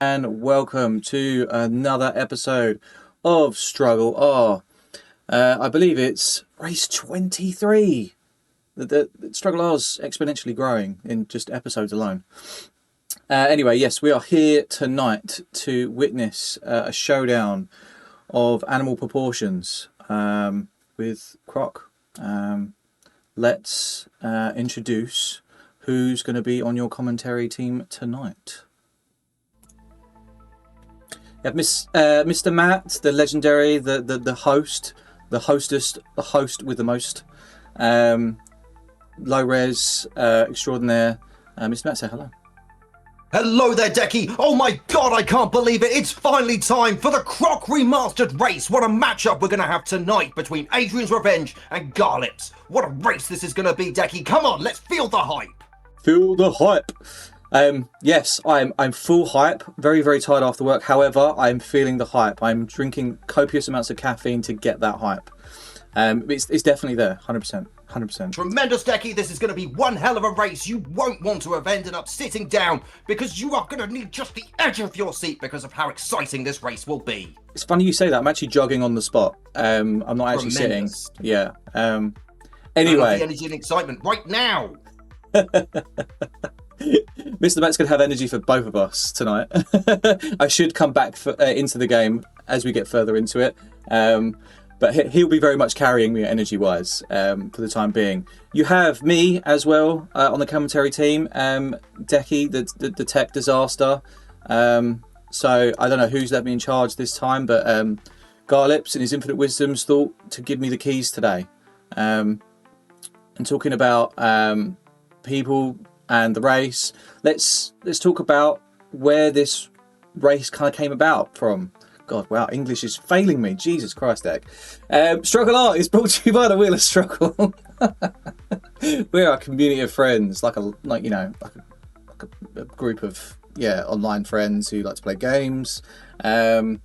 And welcome to another episode of StruggleR. I believe it's race 23. The StruggleR's exponentially growing in just episodes alone. Anyway, yes, we are here tonight to witness a showdown of animal proportions with Croc. Let's introduce who's going to be on your commentary team tonight. You have Mr. Matt, the legendary, the host, the hostess, the host with the most, low res extraordinaire. Mr. Matt, say hello. Hello there, Decky! Oh my god, I can't believe it! It's finally time for the Croc Remastered race! What a matchup we're going to have tonight between Adrian's Revenge and Garlips! What a race this is going to be, Decky! Come on, let's feel the hype! Feel the hype! Yes, I'm full hype, very, very tired after work. However, I'm feeling the hype. I'm drinking copious amounts of caffeine to get that hype. It's definitely there, 100%. 100%. Tremendous, Decky. This is going to be one hell of a race. You won't want to have ended up sitting down because you are going to need just the edge of your seat because of how exciting this race will be. It's funny you say that. I'm actually jogging on the spot. I'm not actually Tremendous. Sitting. Yeah. Anyway. The energy and excitement right now. Mr. Matt's going to have energy for both of us tonight. I should come back into the game as we get further into it. But he'll be very much carrying me energy-wise for the time being. You have me as well on the commentary team, Decky, the tech disaster. So I don't know who's let me in charge this time, but Garlips in his infinite wisdoms thought to give me the keys today. And talking about people and the race, let's talk about where this race kind of came about from. God, wow, English is failing me. Jesus Christ, Egg. StruggleR is brought to you by the Wheel of Struggle. We're a community of friends, like a group of online friends who like to play games, and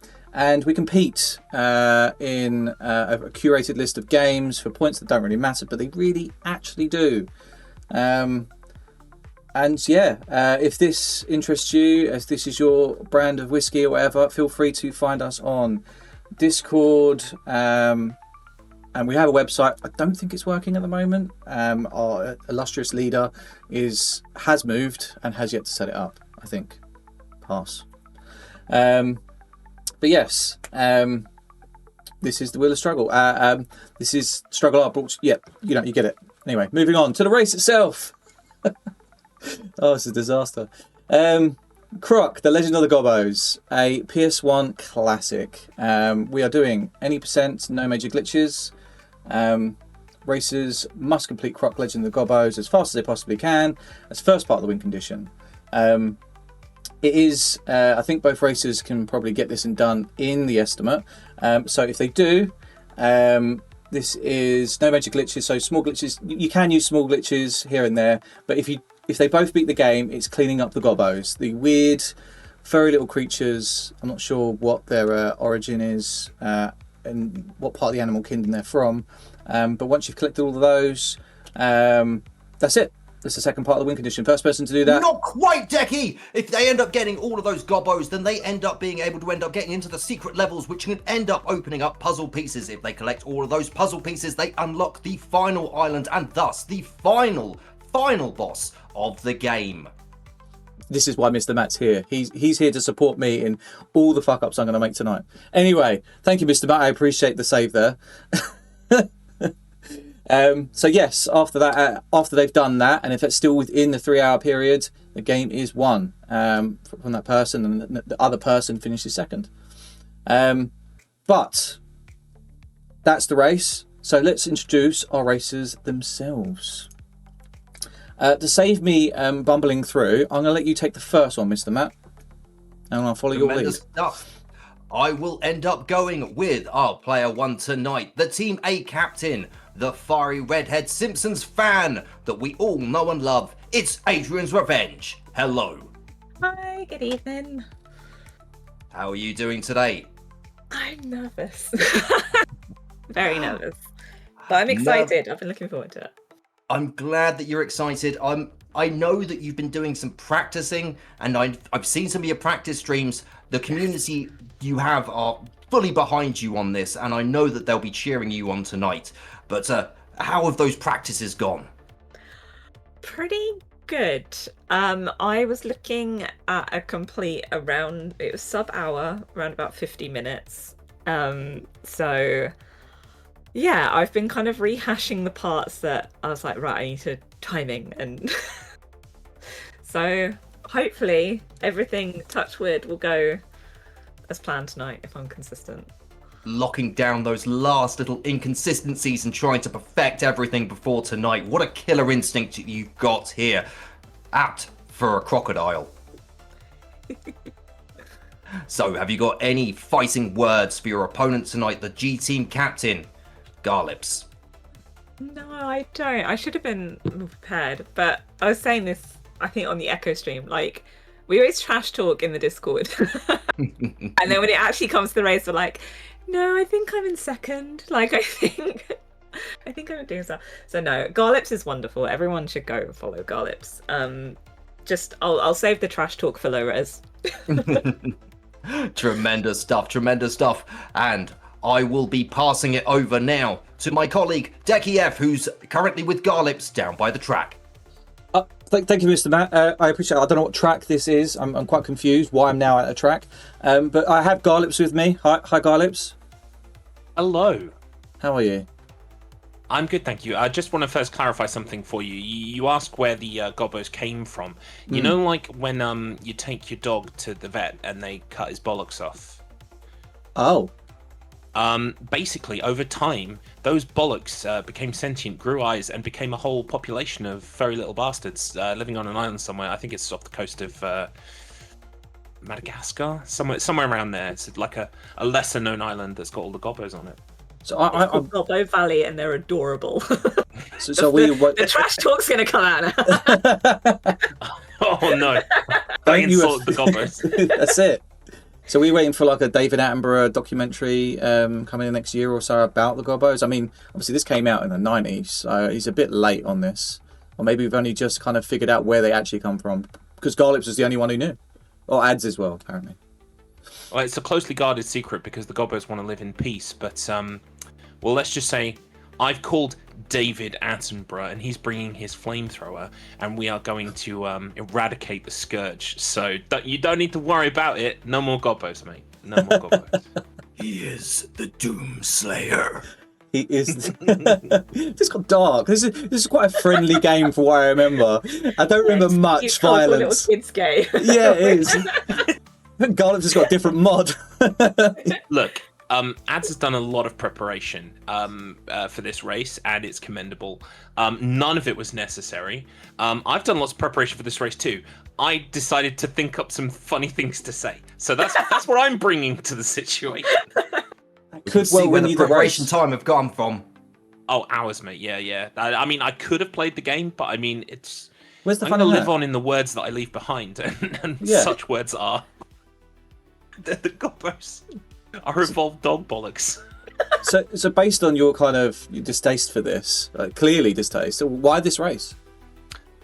we compete in a curated list of games for points that don't really matter, but they really actually do. And yeah, if this interests you, as this is your brand of whiskey or whatever, feel free to find us on Discord. And we have a website. I don't think it's working at the moment. Our illustrious leader has moved and has yet to set it up, I think. Pass. But yes, this is the Wheel of Struggle. This is StruggleR brought. Yeah, you get it. Anyway, moving on to the race itself. Oh, it's a disaster. Croc, the Legend of the Gobbos, a PS1 classic. We are doing any percent, no major glitches. Racers must complete Croc Legend of the Gobbos as fast as they possibly can as first part of the win condition. It is, I think both racers can probably get this and done in the estimate. So if they do, this is no major glitches. So small glitches, you can use small glitches here and there, but if they both beat the game, it's cleaning up the gobbos, the weird, furry little creatures. I'm not sure what their origin is and what part of the animal kingdom they're from. But once you've collected all of those, that's it. That's the second part of the win condition. First person to do that. Not quite, Decky! If they end up getting all of those gobbos, then they end up being able to end up getting into the secret levels, which can end up opening up puzzle pieces. If they collect all of those puzzle pieces, they unlock the final island and thus the final boss of the game. This is why Mr. Matt's here. He's here to support me in all the fuck ups I'm going to make tonight. Anyway, thank you, Mr. Matt. I appreciate the save there. So yes, after that, after they've done that, and if it's still within the 3-hour period, the game is won from that person, and the other person finishes second. But that's the race. So let's introduce our racers themselves. To save me bumbling through, I'm going to let you take the first one, Mr. Matt, and I'll follow your lead. Stuff. I will end up going with our player one tonight, the Team A captain, the fiery redhead Simpsons fan that we all know and love. It's Adrian's Revenge. Hello. Hi, good evening. How are you doing today? I'm nervous. Very nervous. But I'm excited. I've been looking forward to it. I'm glad that you're excited. I know that you've been doing some practicing, and I've seen some of your practice streams. The community you have are fully behind you on this, and I know that they'll be cheering you on tonight. But how have those practices gone? Pretty good. I was looking at a complete around, it was sub-hour, around about 50 minutes. So yeah, I've been kind of rehashing the parts that I was like, right, I need to timing, and so hopefully everything, touch wood, will go as planned tonight if I'm consistent. Locking down those last little inconsistencies and trying to perfect everything before tonight. What a killer instinct you've got here. Apt for a crocodile. So, have you got any fighting words for your opponent tonight, the G-Team captain, Garlips? No, I don't. I should have been more prepared, but I was saying this, I think, on the Echo stream, like, we always trash talk in the Discord. And then when it actually comes to the race, we're like, no, I think I'm in second. Like, I think I'm doing stuff. So no, Garlips is wonderful. Everyone should go follow Garlips. I'll save the trash talk for low res. Tremendous stuff. And I will be passing it over now to my colleague, Decky F, who's currently with Garlips down by the track. Thank you, Mr. Matt. I appreciate it. I don't know what track this is. I'm quite confused why I'm now at a track. But I have Garlips with me. Hi, Garlips. Hello. How are you? I'm good, thank you. I just want to first clarify something for you. You asked where the gobbos came from. You know, like when you take your dog to the vet and they cut his bollocks off? Oh. Basically, over time, those bollocks became sentient, grew eyes, and became a whole population of furry little bastards living on an island somewhere. I think it's off the coast of Madagascar, somewhere around there. It's like a lesser-known island that's got all the gobbos on it. So It's called Gobbo Valley, and they're adorable. The trash talk's going to come out now. Oh no! Don't insult the gobbos. That's it. So we're waiting for like a David Attenborough documentary coming in next year or so about the gobbos. I mean, obviously this came out in the 90s, so he's a bit late on this. Or maybe we've only just kind of figured out where they actually come from. Because Garlips was the only one who knew. Or Ads as well, apparently. Well, it's a closely guarded secret because the gobbos want to live in peace. But, well, let's just say I've called David Attenborough and he's bringing his flamethrower and we are going to eradicate the scourge. So you don't need to worry about it. No more gobbos, mate. No more gobbos. He is the Doomslayer. He is. This got dark. This is quite a friendly game for what I remember. I don't remember much violence. Little kids gay. Yeah, it is. Garlips has got a different mod. Look, Ads has done a lot of preparation for this race, and it's commendable. None of it was necessary. I've done lots of preparation for this race too. I decided to think up some funny things to say, so that's what I'm bringing to the situation. Could see where the preparation time have gone from. Oh, hours, mate. Yeah. I mean, I could have played the game, but I mean, it's. Where's the I'm fun going to in live that? on in the words that I leave behind, and Yeah. such words are. The gobbos are evolved dog bollocks. So based on your kind of distaste for this, clearly distaste, so why this race?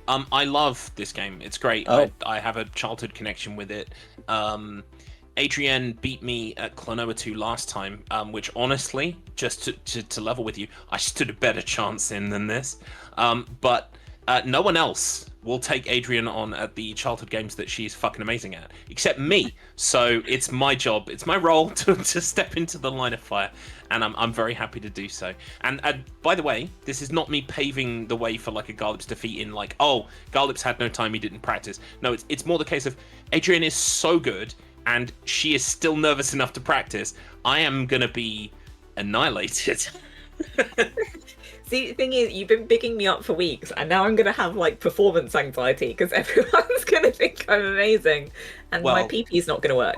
I love this game. It's great. Oh. I have a childhood connection with it. Adrienne beat me at Klonoa 2 last time, which honestly, just to level with you, I stood a better chance in than this. But no one else will take Adrienne on at the childhood games that she's fucking amazing at, except me. So it's my job, it's my role to step into the line of fire, and I'm very happy to do so. And by the way, this is not me paving the way for like a Garlips defeat in like, oh, Garlips had no time, he didn't practice. No, it's more the case of Adrienne is so good, and she is still nervous enough to practice. I am gonna be annihilated. See, the thing is, you've been bigging me up for weeks, and now I'm going to have, like, performance anxiety, because everyone's going to think I'm amazing, and my PP-is not going to work.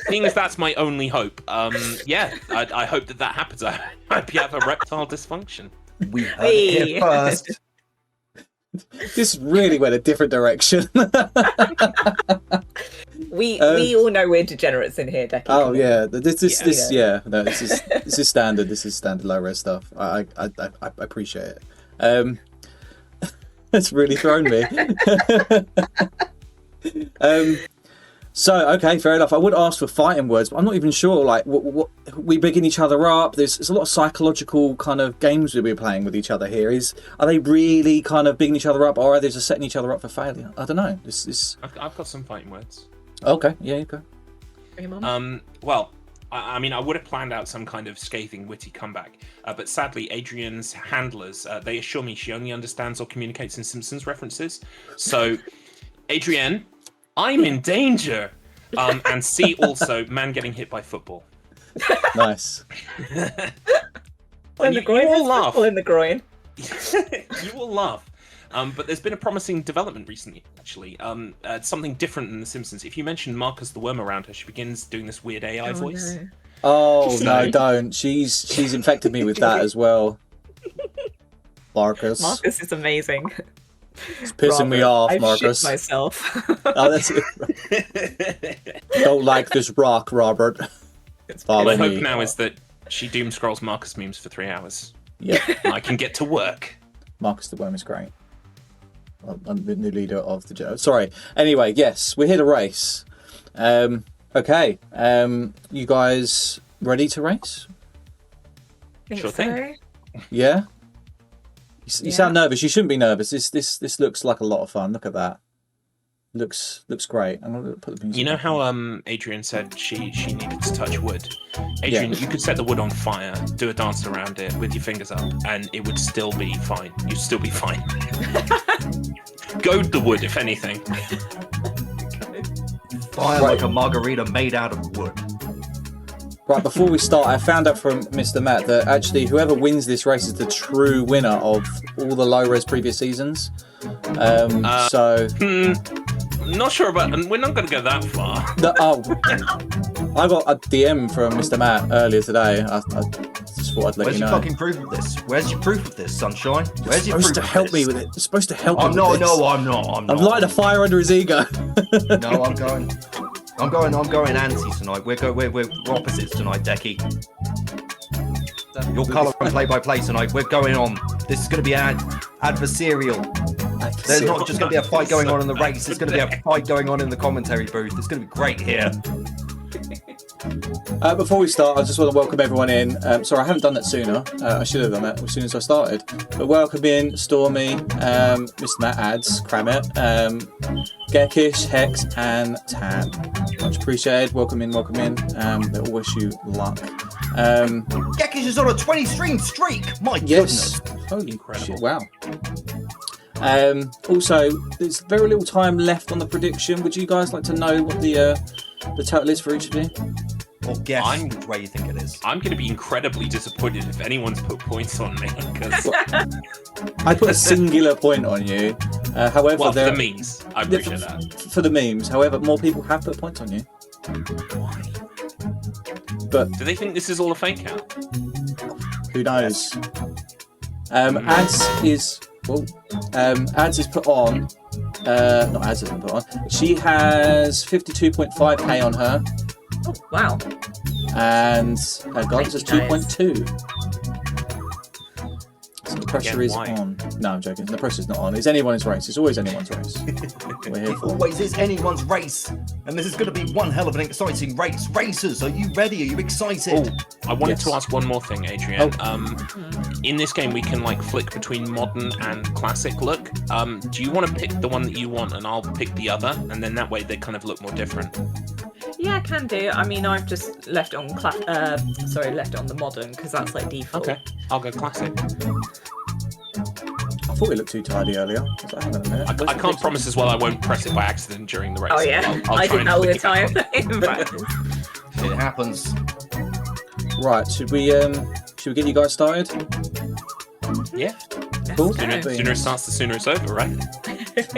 Seeing as that's my only hope, yeah, I hope that happens. I hope you have erectile dysfunction. We heard it here first. This really went a different direction. We all know we're degenerates in here, Decky. Oh yeah, this is standard. This is standard low res stuff. I appreciate it. That's really thrown me. So, okay, fair enough. I would ask for fighting words, but I'm not even sure. Like, what we bigging each other up. There's a lot of psychological kind of games that we're playing with each other here. Are they really kind of bigging each other up, or are they just setting each other up for failure? I don't know. I've got some fighting words. Okay, yeah, okay. Bring 'em on. Well, I mean, I would have planned out some kind of scathing, witty comeback, but sadly, Adrian's handlers, they assure me she only understands or communicates in Simpsons references. So, Adrienne, I'm in danger. And C, also, man getting hit by football. Nice. In the groin. You will laugh. In the groin. You will laugh. But there's been a promising development recently, actually. Something different than The Simpsons. If you mention Marcus the Worm around her, she begins doing this weird AI voice. No. Oh, no, don't. She's infected me with that as well. Marcus. Marcus is amazing. It's pissing me off, I've Marcus. shit myself. Oh, that's it. Don't like this rock, Robert. Follow My me. hope now is that she doom scrolls Marcus memes for 3 hours. Yeah, And I can get to work. Marcus the Worm is great. I'm the new leader of the Joe. Sorry. Anyway, yes, we're here to race. Okay. You guys ready to race? Think Sure so. thing. Yeah. You Yeah. sound nervous. You shouldn't be nervous. This looks like a lot of fun. Look at that. Looks great. I'm gonna put the music You know back how on. Adrian said she needed to touch wood? Adrian, you could set the wood on fire, do a dance around it with your fingers up, and it would still be fine. You'd still be fine. Goad the wood, if anything. Fire like a margarita made out of wood. Right, before we start, I found out from Mr. Matt that actually whoever wins this race is the true winner of all the low-res previous seasons. So... Not sure about... We're not going to go that far. I got a DM from Mr. Matt earlier today. I just thought I'd let Where's you your know. fucking proof of this? Where's your proof of this, sunshine? Where's your You're supposed proof to of help this? me with it. You're supposed to help me I'm with not. this. No, I'm not. I'm not. I've lighted a fire under his ego. No, I'm going anti tonight. We're opposites tonight, Decky. Your colour and play-by-play tonight. We're going on. This is going to be adversarial. There's not just going to be a fight going on in the race. There's going to be a fight going on in the commentary booth. It's going to be great here. Before we start, I just want to welcome everyone in. Sorry, I haven't done that sooner. I should have done that as soon as I started. But welcome in Stormy, Mr. Matt Ads, Kramit, Gekish, Hex, and Tan. Much appreciated. Welcome in, welcome in. They'll wish you luck. Gekish is on a 20-stream streak. My Yes. goodness. Holy Incredible. shit, wow. Also, there's very little time left on the prediction. Would you guys like to know what the total is for each of you? Or guess I'm- which way you think it is. I'm going to be incredibly disappointed if anyone's put points on me. Because, I put a singular point on you. However, well, for there the memes, I appreciate that. for the memes. However, more people have put points on you. Why? But Do they think this is all a fake out? who knows? Ads is Ads is put on. Not Ads isn't put on. She has 52.5k on her, Oh, wow. and Garlips has Thank you, 2.2. So the pressure Again, is why? on. No, I'm joking. The pressure's not on. It's anyone's race. It's always anyone's race. We're here It for. always is anyone's race. And this is going to be one hell of an exciting race. Racers, are you ready? Are you excited? I wanted Yes. to ask one more thing, Adrian. In this game, we can like flick between modern and classic look. Do you want to pick the one that you want, and I'll pick the other, and then that way they kind of look more different? Yeah, can do. I mean, I've just left it on left it on the modern because that's like default. Okay, I'll go classic. I thought we looked too tidy earlier. I was like, hang on a minute. I can't promise as well I won't press it by accident during the race. Oh yeah, I'll I try did and that all the flick it time back in practice. It happens. Right, should we get you guys started? on. Yeah, Cool. Okay. sooner it starts, the sooner it's over, right? It's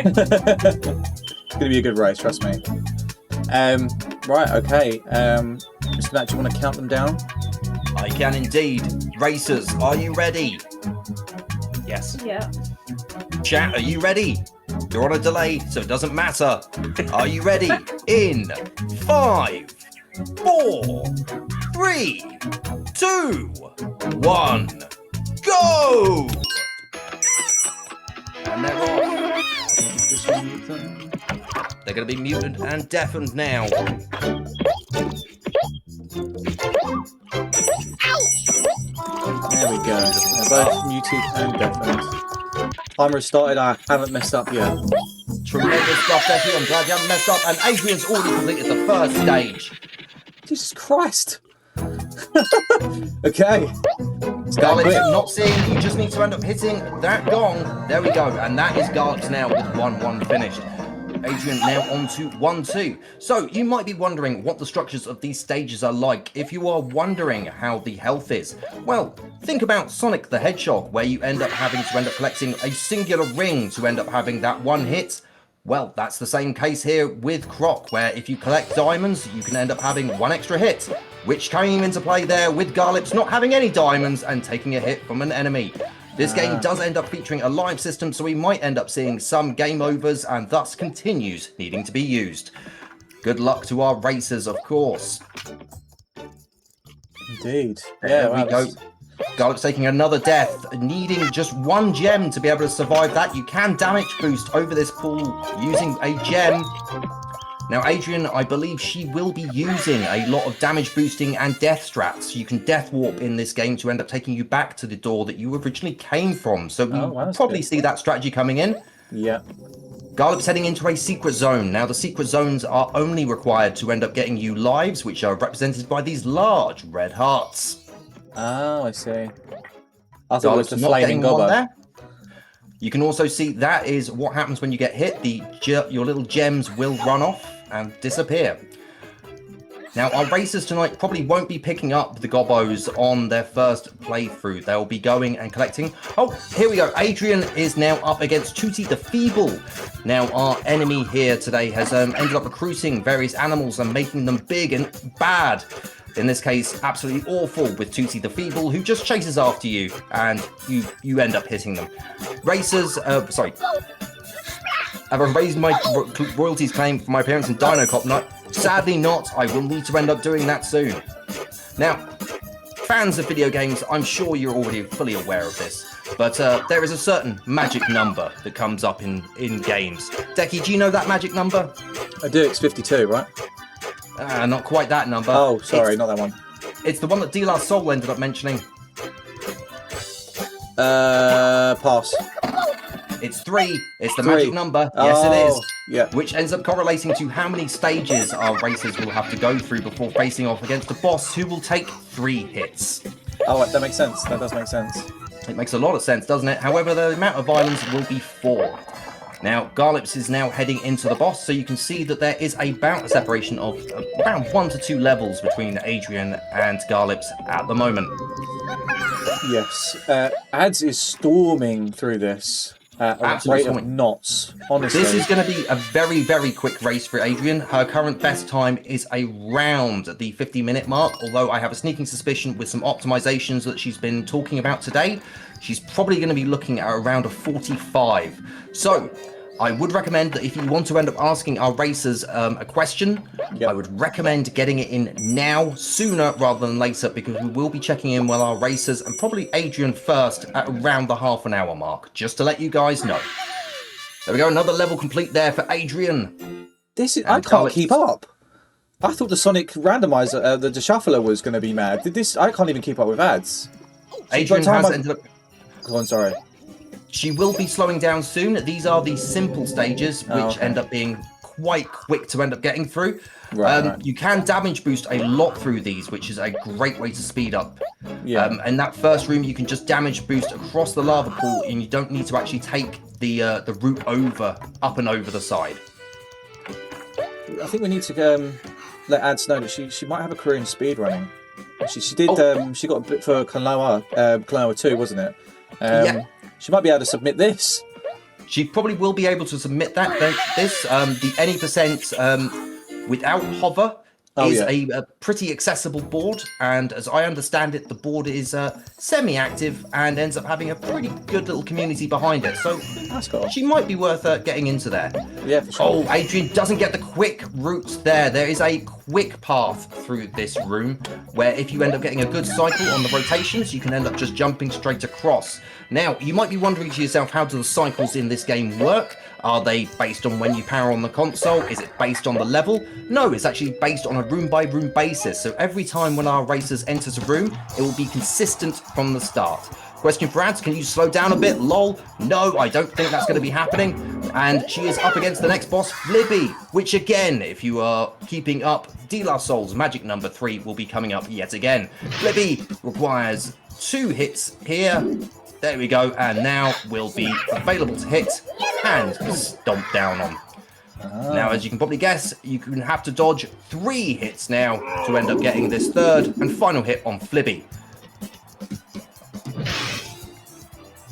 gonna be a good race, trust me. Right, okay. Mr. Matt, do you want to count them down? I can indeed. Racers, are you ready? Yes. Yeah. Chat, are you ready? You're on a delay, so it doesn't matter. Are you ready? In 5, 4, 3, 2, 1, go! And And they're off. They're going to be muted and deafened now. There we go. They're both muted and deafened. Timer started. I haven't messed up yet. Tremendous stuff, Becky. I'm glad you haven't messed up. And Adrian's already completed the first stage. Jesus Christ. Okay. Garlips, not seeing, you just need to end up hitting that gong. There we go. And that is Garlips now with 1-1 finished. Adrian now on to 1-2. So you might be wondering what the structures of these stages are like. If you are wondering how the health is, well, think about Sonic the Hedgehog, where you end up having to end up collecting a singular ring to end up having that one hit. Well, that's the same case here with Croc, where if you collect diamonds, you can end up having one extra hit, which came into play there with Garlips not having any diamonds and taking a hit from an enemy. This game does end up featuring a live system, so we might end up seeing some game overs and thus continues needing to be used. Good luck to our racers, of course. Indeed. There we go. Garlips taking another death, needing just one gem to be able to survive that. You can damage boost over this pool using a gem. Now, Adrian, I believe she will be using a lot of damage boosting and death strats. You can death warp in this game to end up taking you back to the door that you originally came from. So we'll probably see that strategy coming in. Yeah. Garlips heading into a secret zone. Now, the secret zones are only required to end up getting you lives, which are represented by these large red hearts. Oh, I see. I thought it was the not flaming getting one gobber. there. You can also see that is what happens when you get hit. Your little gems will run off and disappear. Now, our racers tonight probably won't be picking up the gobbos on their first playthrough. They'll be going and collecting. Oh, here we go. Adrian is now up against Tooty the Feeble. Now, our enemy here today has ended up recruiting various animals and making them big and bad. In this case, absolutely awful with Tooty the Feeble, who just chases after you, and you end up hitting them. Racers, have I raised my royalties claim for my appearance in Dino Cop? No, sadly not. I will need to end up doing that soon. Now, fans of video games, I'm sure you're already fully aware of this, but there is a certain magic number that comes up in games. Decky, do you know that magic number? I do. It's 52, right? Not quite that number. Oh, sorry, not that one. It's the one that De La Soul ended up mentioning. Pass. It's 3. It's the magic number. Yes, it is. Yeah. Which ends up correlating to how many stages our racers will have to go through before facing off against a boss who will take 3 hits. Oh, that makes sense. That does make sense. It makes a lot of sense, doesn't it? However, the amount of violence will be 4. Now, Garlips is now heading into the boss, so you can see that there is about a separation of around 1 to 2 levels between Adrian and Garlips at the moment. Yes. Ads is storming through this at a rate of knots, honestly. This is going to be a very, very quick race for Adrian. Her current best time is around the 50-minute mark, although I have a sneaking suspicion with some optimizations that she's been talking about today, she's probably going to be looking at around a 45. So, I would recommend that if you want to end up asking our racers a question, I would recommend getting it in now, sooner rather than later, because we will be checking in with our racers and probably Adrian first at around the half-an-hour mark, just to let you guys know. There we go, another level complete there for Adrian. I can't keep up. I thought the Sonic randomizer, the shuffler was going to be mad. I can't even keep up with ads. Adrian has ended up... Go on, sorry. She will be slowing down soon. These are the simple stages, which end up being quite quick to end up getting through. Right. You can damage boost a lot through these, which is a great way to speed up. Yeah. And that first room, you can just damage boost across the lava pool, and you don't need to actually take the route up and over the side. I think we need to let Ads know that she might have a career in speedrunning. She did. She got a bit for Klonoa 2, wasn't it? Yeah. She might be able to submit this. She probably will be able to submit that. The any percent without hover is a pretty accessible board, and as I understand it, the board is semi-active and ends up having a pretty good little community behind it. So That's cool. she might be worth getting into there. Yeah, for sure. Oh, Adrian doesn't get the quick route there. There is a quick path through this room where if you end up getting a good cycle on the rotations, you can end up just jumping straight across. Now, you might be wondering to yourself, how do the cycles in this game work? Are they based on when you power on the console? Is it based on the level? No, it's actually based on a room-by-room basis. So every time one of our racers enters a room, it will be consistent from the start. Question for ads, can you slow down a bit? Lol. No, I don't think that's going to be happening. And she is up against the next boss, Libby, which again, if you are keeping up, De La Soul's magic number 3 will be coming up yet again. Libby requires 2 hits here. There we go, and now will be available to hit and stomp down on. Now, as you can probably guess, you can have to dodge 3 hits now to end up getting this third and final hit on Flibby.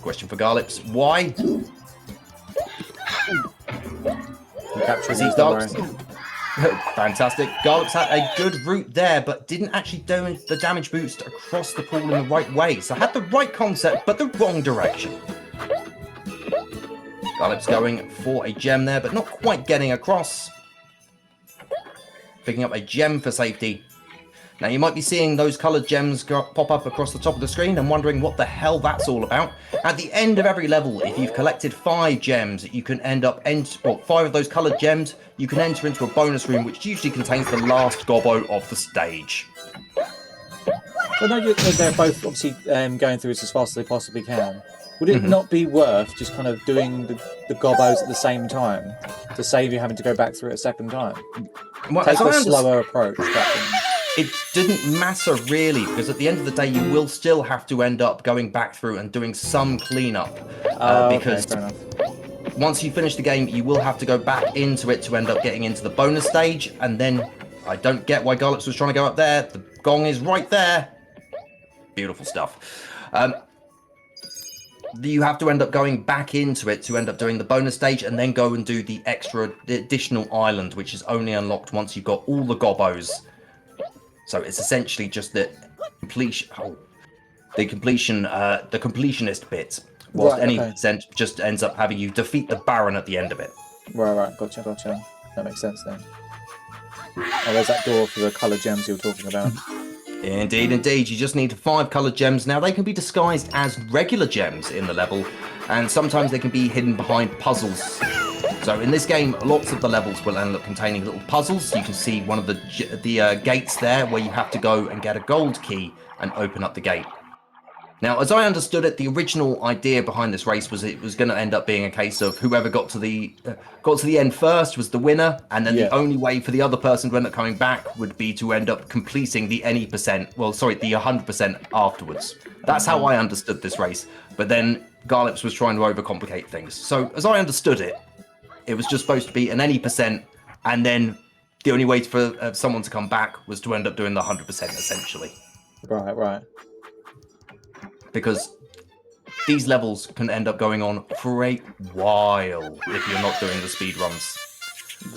Question for Garlips, why? Captures These dogs. Fantastic. Garlips had a good route there, but didn't actually do the damage boost across the pool in the right way. So had the right concept, but the wrong direction. Garlips going for a gem there, but not quite getting across. Picking up a gem for safety. Now, you might be seeing those coloured gems pop up across the top of the screen and wondering what the hell that's all about. At the end of every level, if you've collected 5 gems, you can end up, 5 of those coloured gems, you can enter into a bonus room, which usually contains the last gobbo of the stage. Well, no, they're both obviously going through this as fast as they possibly can. Would it not be worth just kind of doing the gobbos at the same time to save you having to go back through it a second time? Well, Take a slower approach. It didn't matter really, because at the end of the day, you will still have to end up going back through and doing some cleanup. Because fair enough. once you finish the game, you will have to go back into it to end up getting into the bonus stage. And then I don't get why Garlips was trying to go up there. The gong is right there. Beautiful stuff. You have to end up going back into it to end up doing the bonus stage and then go and do the additional island, which is only unlocked once you've got all the gobbos. So it's essentially just the completion, the completionist bit. Whilst any percent just ends up having you defeat the Baron at the end of it. Right, gotcha. That makes sense then. Oh, there's that door for the coloured gems you were talking about. Indeed. You just need 5 coloured gems. Now, they can be disguised as regular gems in the level, and sometimes they can be hidden behind puzzles. So in this game, lots of the levels will end up containing little puzzles. You can see one of the gates there where you have to go and get a gold key and open up the gate. Now, as I understood it, the original idea behind this race was it was going to end up being a case of whoever got to the end first was the winner, and then the only way for the other person to end up coming back would be to end up completing the 100% afterwards. That's how I understood this race. But then Garlips was trying to overcomplicate things. So as I understood it, it was just supposed to be an any percent, and then the only way for someone to come back was to end up doing the 100% essentially. Right. Because these levels can end up going on for a while if you're not doing the speed runs.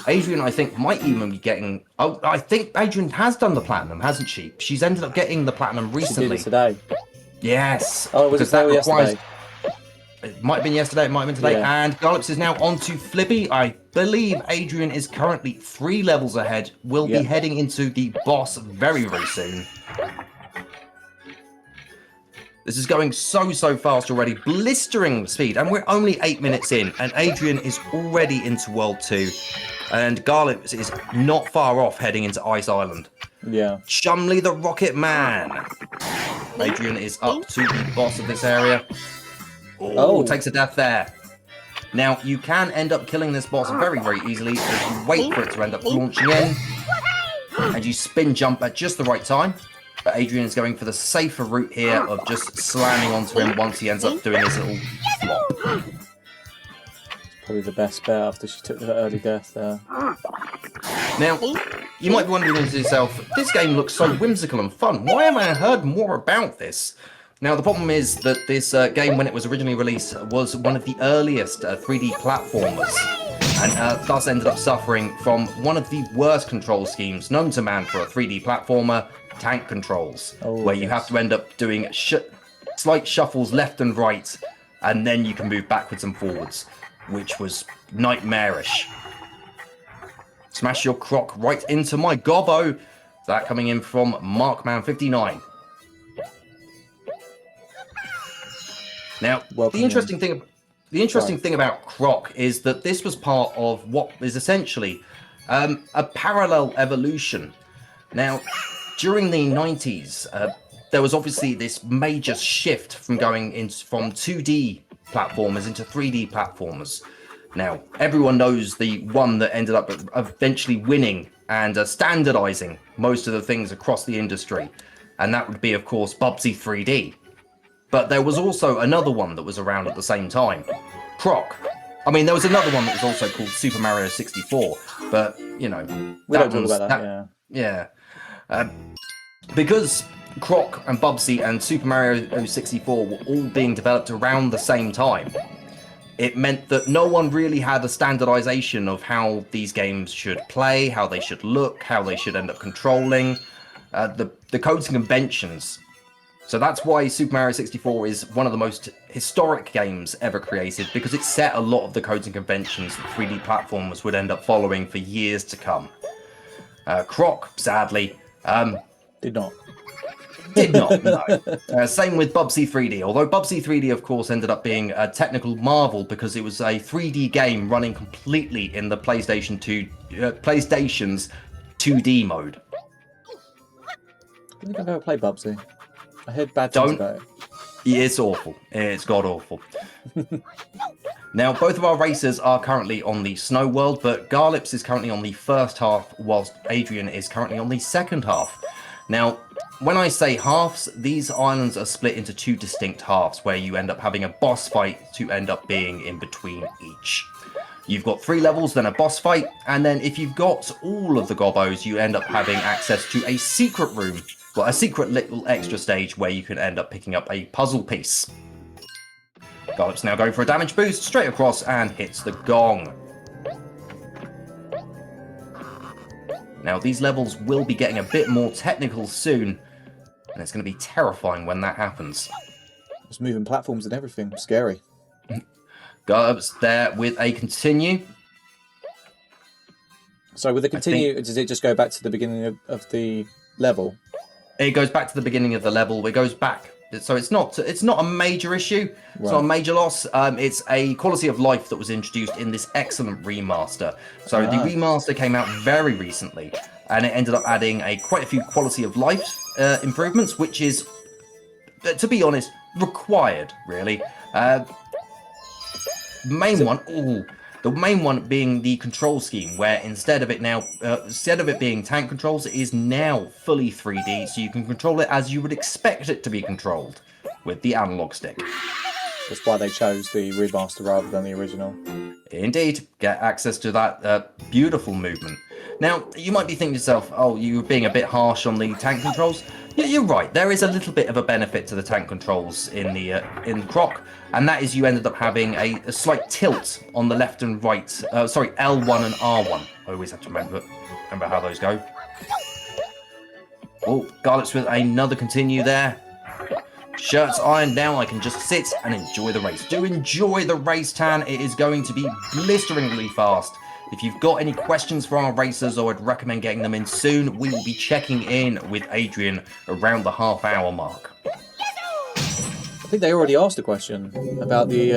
Adrian, I think, might even be getting... Oh, I think Adrian has done the platinum, hasn't she? She's ended up getting the platinum recently. She did it today. Yes. Oh, was it that requires... yesterday? It might have been yesterday, it might have been today. Yeah. And Garlips is now on to Flibby. I believe Adrian is currently 3 levels ahead. We'll be heading into the boss very, very soon. This is going so fast already, blistering speed, and we're only 8 minutes in, and Adrian is already into World 2, and Garlips is not far off heading into Ice Island. Yeah. Chumley the Rocket Man. Adrian is up to the boss of this area. Oh, takes a death there. Now, you can end up killing this boss very, very easily if you wait for it to end up launching in, and you spin jump at just the right time. But Adrian is going for the safer route here of just slamming onto him once he ends up doing his little flop. Probably the best bet after she took the early death there. Now, you might be wondering to yourself, this game looks so whimsical and fun. Why haven't I heard more about this? Now, the problem is that this game, when it was originally released, was one of the earliest 3D platformers. and thus ended up suffering from one of the worst control schemes known to man for a 3D platformer, tank controls, where you have to end up doing slight shuffles left and right, and then you can move backwards and forwards, which was nightmarish. Smash your Croc right into my gobbo. That coming in from Markman59. Now, the interesting thing about Croc is that this was part of what is essentially a parallel evolution. Now, during the 90s, there was obviously this major shift from going from 2D platformers into 3D platformers. Now, everyone knows the one that ended up eventually winning and standardizing most of the things across the industry, and that would be, of course, Bubsy 3D. But there was also another one that was around at the same time, Croc. I mean, there was another one that was also called Super Mario 64, but, you know... We don't talk about that, yeah. Because Croc and Bubsy and Super Mario 64 were all being developed around the same time, it meant that no one really had a standardization of how these games should play, how they should look, how they should end up controlling, the codes and conventions. So that's why Super Mario 64 is one of the most historic games ever created, because it set a lot of the codes and conventions that 3D platformers would end up following for years to come. Croc, sadly, did not. No. Same with Bubsy 3D, although Bubsy 3D, of course, ended up being a technical marvel because it was a 3D game running completely in the PlayStation's 2D mode. I think I've ever played Bubsy. I heard bad things about it. It's awful. It's god-awful. Now, both of our racers are currently on the snow world, but Garlips is currently on the first half, whilst Adrian is currently on the second half. Now, when I say halves, these islands are split into two distinct halves, where you end up having a boss fight to end up being in between each. You've got 3 levels, then a boss fight, and then if you've got all of the gobbos, you end up having access to a secret room, well, a secret little extra stage where you can end up picking up a puzzle piece. Garlips now going for a damage boost, straight across, and hits the gong. Now, these levels will be getting a bit more technical soon, and it's going to be terrifying when that happens. It's moving platforms and everything. Scary. Garlips there with a continue. So with the continue, does it just go back to the beginning of the level? It goes back to the beginning of the level. It goes back. So it's not a major issue. It's not a major loss. It's a quality of life that was introduced in this excellent remaster. So the remaster came out very recently, and it ended up adding quite a few quality of life improvements, which is, to be honest, required, really. The main one being the control scheme, where instead of it being tank controls, it is now fully 3D, so you can control it as you would expect it to be controlled, with the analog stick. That's why they chose the remaster rather than the original. Indeed, get access to that beautiful movement. Now, you might be thinking to yourself, oh, you're being a bit harsh on the tank controls. Yeah, you're right. There is a little bit of a benefit to the tank controls in Croc, and that is you ended up having a slight tilt on the left and right. Sorry, L1 and R1. I always have to remember how those go. Oh, Garlips with another continue there. Shirts ironed now. I can just sit and enjoy the race. Do enjoy the race, Tan. It is going to be blisteringly fast. If you've got any questions for our racers, I would recommend getting them in soon. We will be checking in with Adrian around the half-hour mark. I think they already asked a question about the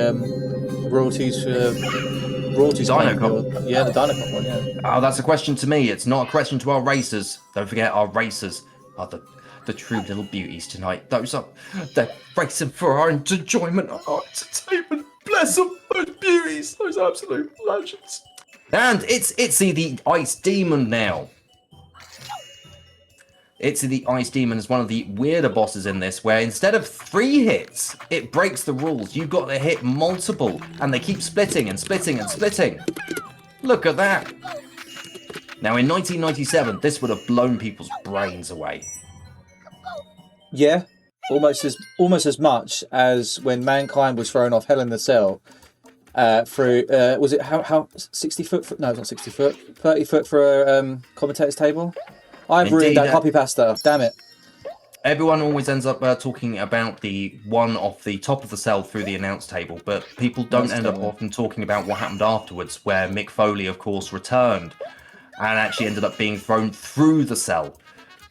royalties for Dinocop. Yeah, the Dinocop one, yeah. Oh, that's a question to me. It's not a question to our racers. Don't forget, our racers are the true little beauties tonight. They're racing for our enjoyment, our entertainment. Bless them, those beauties, those absolute legends. And it's Itzy the Ice Demon now. Itzy the Ice Demon is one of the weirder bosses in this, where instead of 3 hits, it breaks the rules. You've got to hit multiple, and they keep splitting and splitting and splitting. Look at that. Now, in 1997, this would have blown people's brains away. Yeah, almost as much as when Mankind was thrown off Hell in the Cell. through. Was it how 60 foot? No, it's not 60 foot. 30 foot for a commentator's table. I've ruined that copy pasta. Damn it. Everyone always ends up talking about the one off the top of the cell through the announce table, but people don't end up often talking about what happened afterwards, where Mick Foley, of course, returned and actually ended up being thrown through the cell.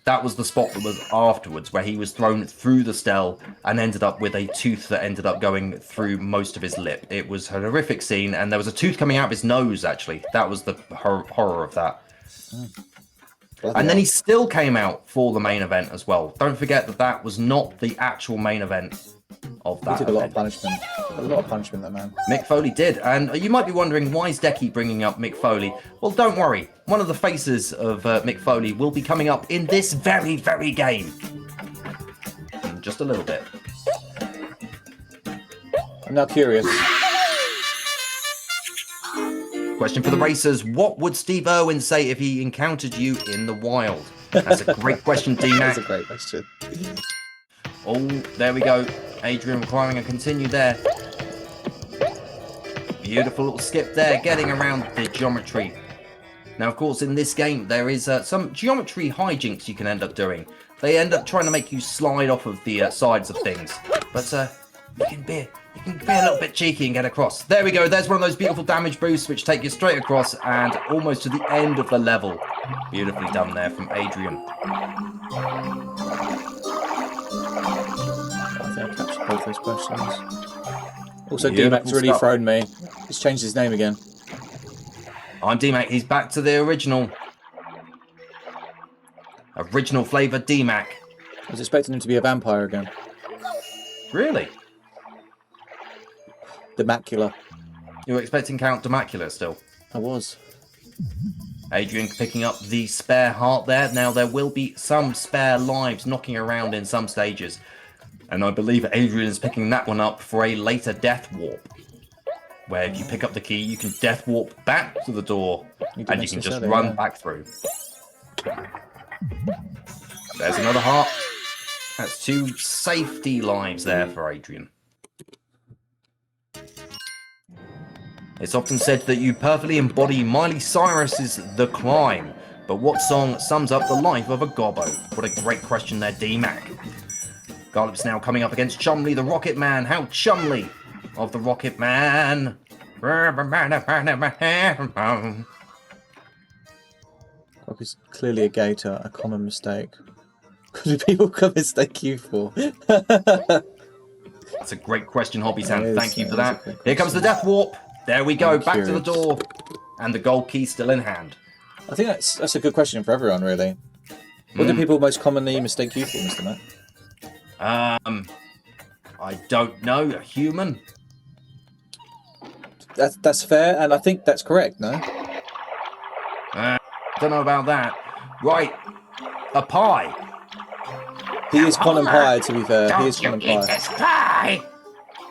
That was the spot that was afterwards, where he was thrown through the cell and ended up with a tooth that ended up going through most of his lip. It was a horrific scene, and there was a tooth coming out of his nose, actually. That was the horror of that. And then he still came out for the main event as well. Don't forget that that was not the actual main event of that. He took a lot of punishment. A lot of punishment, that man. Mick Foley did. And you might be wondering, why is Decky bringing up Mick Foley? Well, don't worry. One of the faces of Mick Foley will be coming up in this very, very game. In just a little bit. I'm now curious. Question for the racers. What would Steve Irwin say if he encountered you in the wild? That's a great question, D-Mac. That's a great question. Oh, there we go. Adrian requiring a continue there. Beautiful little skip there, getting around the geometry. Now, of course, in this game, there is some geometry hijinks you can end up doing. They end up trying to make you slide off of the sides of things. But you can be a little bit cheeky and get across. There we go. There's one of those beautiful damage boosts which take you straight across and almost to the end of the level. Beautifully done there from Adrian. I think I captured both those questions. Also, D-Mac's really thrown me. He's changed his name again. I'm D-Mac. He's back to the original flavour D-Mac. I was expecting him to be a vampire again. Really? The Macula. You were expecting Count Demacula still? I was. Adrian picking up the spare heart there. Now, there will be some spare lives knocking around in some stages. And I believe Adrian is picking that one up for a later death warp. Where if you pick up the key, you can death warp back to the door. And you can just run back through. There's another heart. That's 2 safety lives there for Adrian. It's often said that you perfectly embody Miley Cyrus's The Climb, but what song sums up the life of a gobbo? What a great question there, D-Mac. Garlips now coming up against Chumley the Rocket Man. How Chumley of the Rocket Man. Croc is clearly a gator, a common mistake. What do people can mistake you for? That's a great question, Hobby-san. Thank you for that. Here comes the death warp. There we go, back to the door. And the gold key still in hand. I think that's a good question for everyone, really. What do people most commonly mistake you for, Mr. Matt? I don't know. A human? That's fair, and I think that's correct, no? Don't know about that. Right. A pie. He is Conan Pie, to be fair. He is Conan Don't you eat Pie. this pie!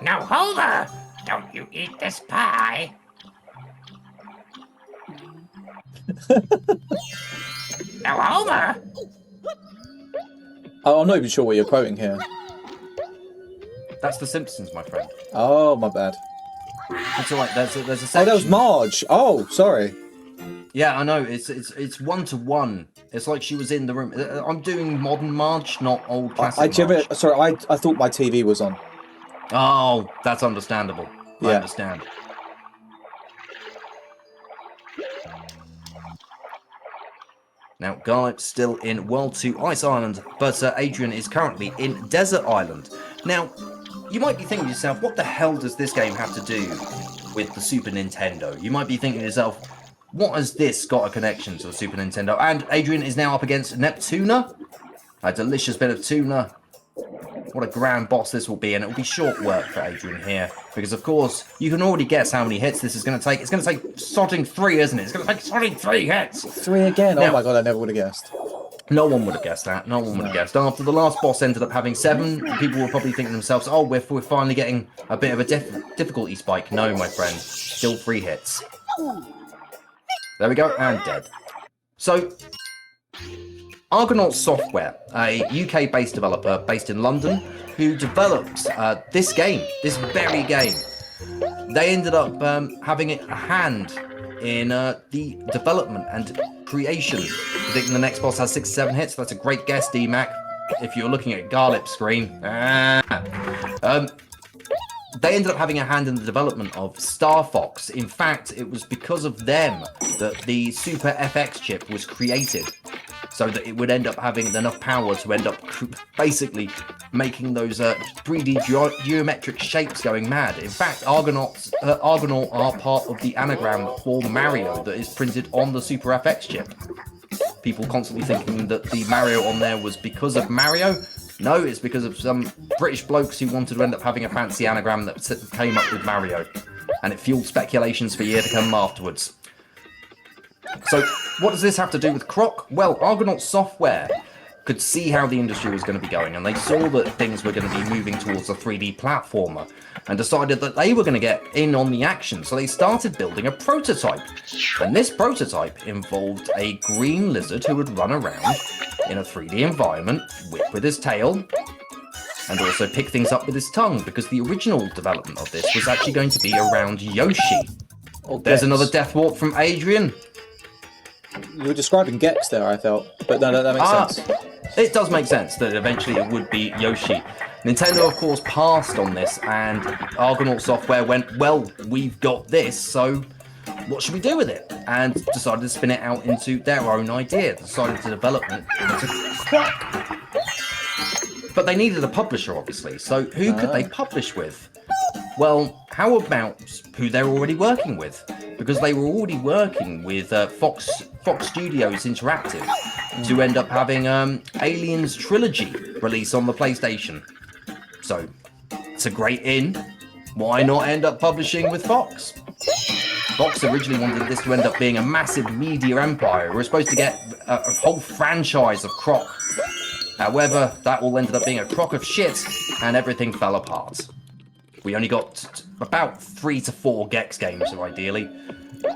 Now, Homer, don't you eat this pie! Now, Homer! Oh, I'm not even sure what you're quoting here. That's The Simpsons, my friend. Oh, my bad. It's all right. There's a Oh, section. that was Marge. Oh, sorry. Yeah, I know. It's 1-to-1. It's like she was in the room. I'm doing modern Marge, not old classic Marge. Sorry, I thought my TV was on. Oh, that's understandable. I understand. Now, Garlips still in World 2 Ice Island, but Adrian is currently in Desert Island. Now, you might be thinking to yourself, what the hell does this game have to do with the Super Nintendo? You might be thinking to yourself, what has this got a connection to the Super Nintendo? And Adrian is now up against Neptuna. A delicious bit of tuna. What a grand boss this will be, and it will be short work for Adrian here. Because, of course, you can already guess how many hits this is going to take. It's going to take sodding 3, isn't it? It's going to take sodding 3 hits. 3 again? Now, oh my god, I never would have guessed. No one would have guessed that. No one would have guessed. After the last boss ended up having 7, people were probably thinking to themselves, oh, we're finally getting a bit of a difficulty spike. No, my friend. Still 3 hits. There we go, and dead. So, Argonaut Software, a UK-based developer based in London, who developed this game, this very game. they ended up having a hand in the development and creation. I think the next boss has 6-7 hits. That's a great guess, DMAC, if you're looking at Garlips' screen. They ended up having a hand in the development of Star Fox. In fact, it was because of them that the Super FX chip was created, so that it would end up having enough power to end up basically making those 3D geometric shapes going mad. In fact, Argonauts are part of the anagram for Mario that is printed on the Super FX chip. People constantly thinking that the Mario on there was because of Mario. No, it's because of some British blokes who wanted to end up having a fancy anagram that came up with Mario. And it fueled speculations for years to come afterwards. So, what does this have to do with Croc? Well, Argonaut Software could see how the industry was going to be going, and they saw that things were going to be moving towards a 3D platformer, and decided that they were going to get in on the action, so they started building a prototype. And this prototype involved a green lizard who would run around in a 3D environment, whip with his tail, and also pick things up with his tongue, because the original development of this was actually going to be around Yoshi. There's another death warp from Adrian. You were describing Gex there, I felt, but no, that makes sense. It does make sense that eventually it would be Yoshi. Nintendo, of course, passed on this, and Argonaut Software went, well, we've got this, so what should we do with it? And decided to spin it out into their own idea. Decided to develop it into Croc. But they needed a publisher, obviously, so who could they publish with? Well, how about who they're already working with? Because they were already working with Fox Studios Interactive to end up having Aliens Trilogy release on the PlayStation. So, it's a great in. Why not end up publishing with Fox? Fox originally wanted this to end up being a massive media empire. We were supposed to get a whole franchise of Croc. However, that all ended up being a crock of shit, and everything fell apart. We only got about 3 to 4 Gex games, ideally.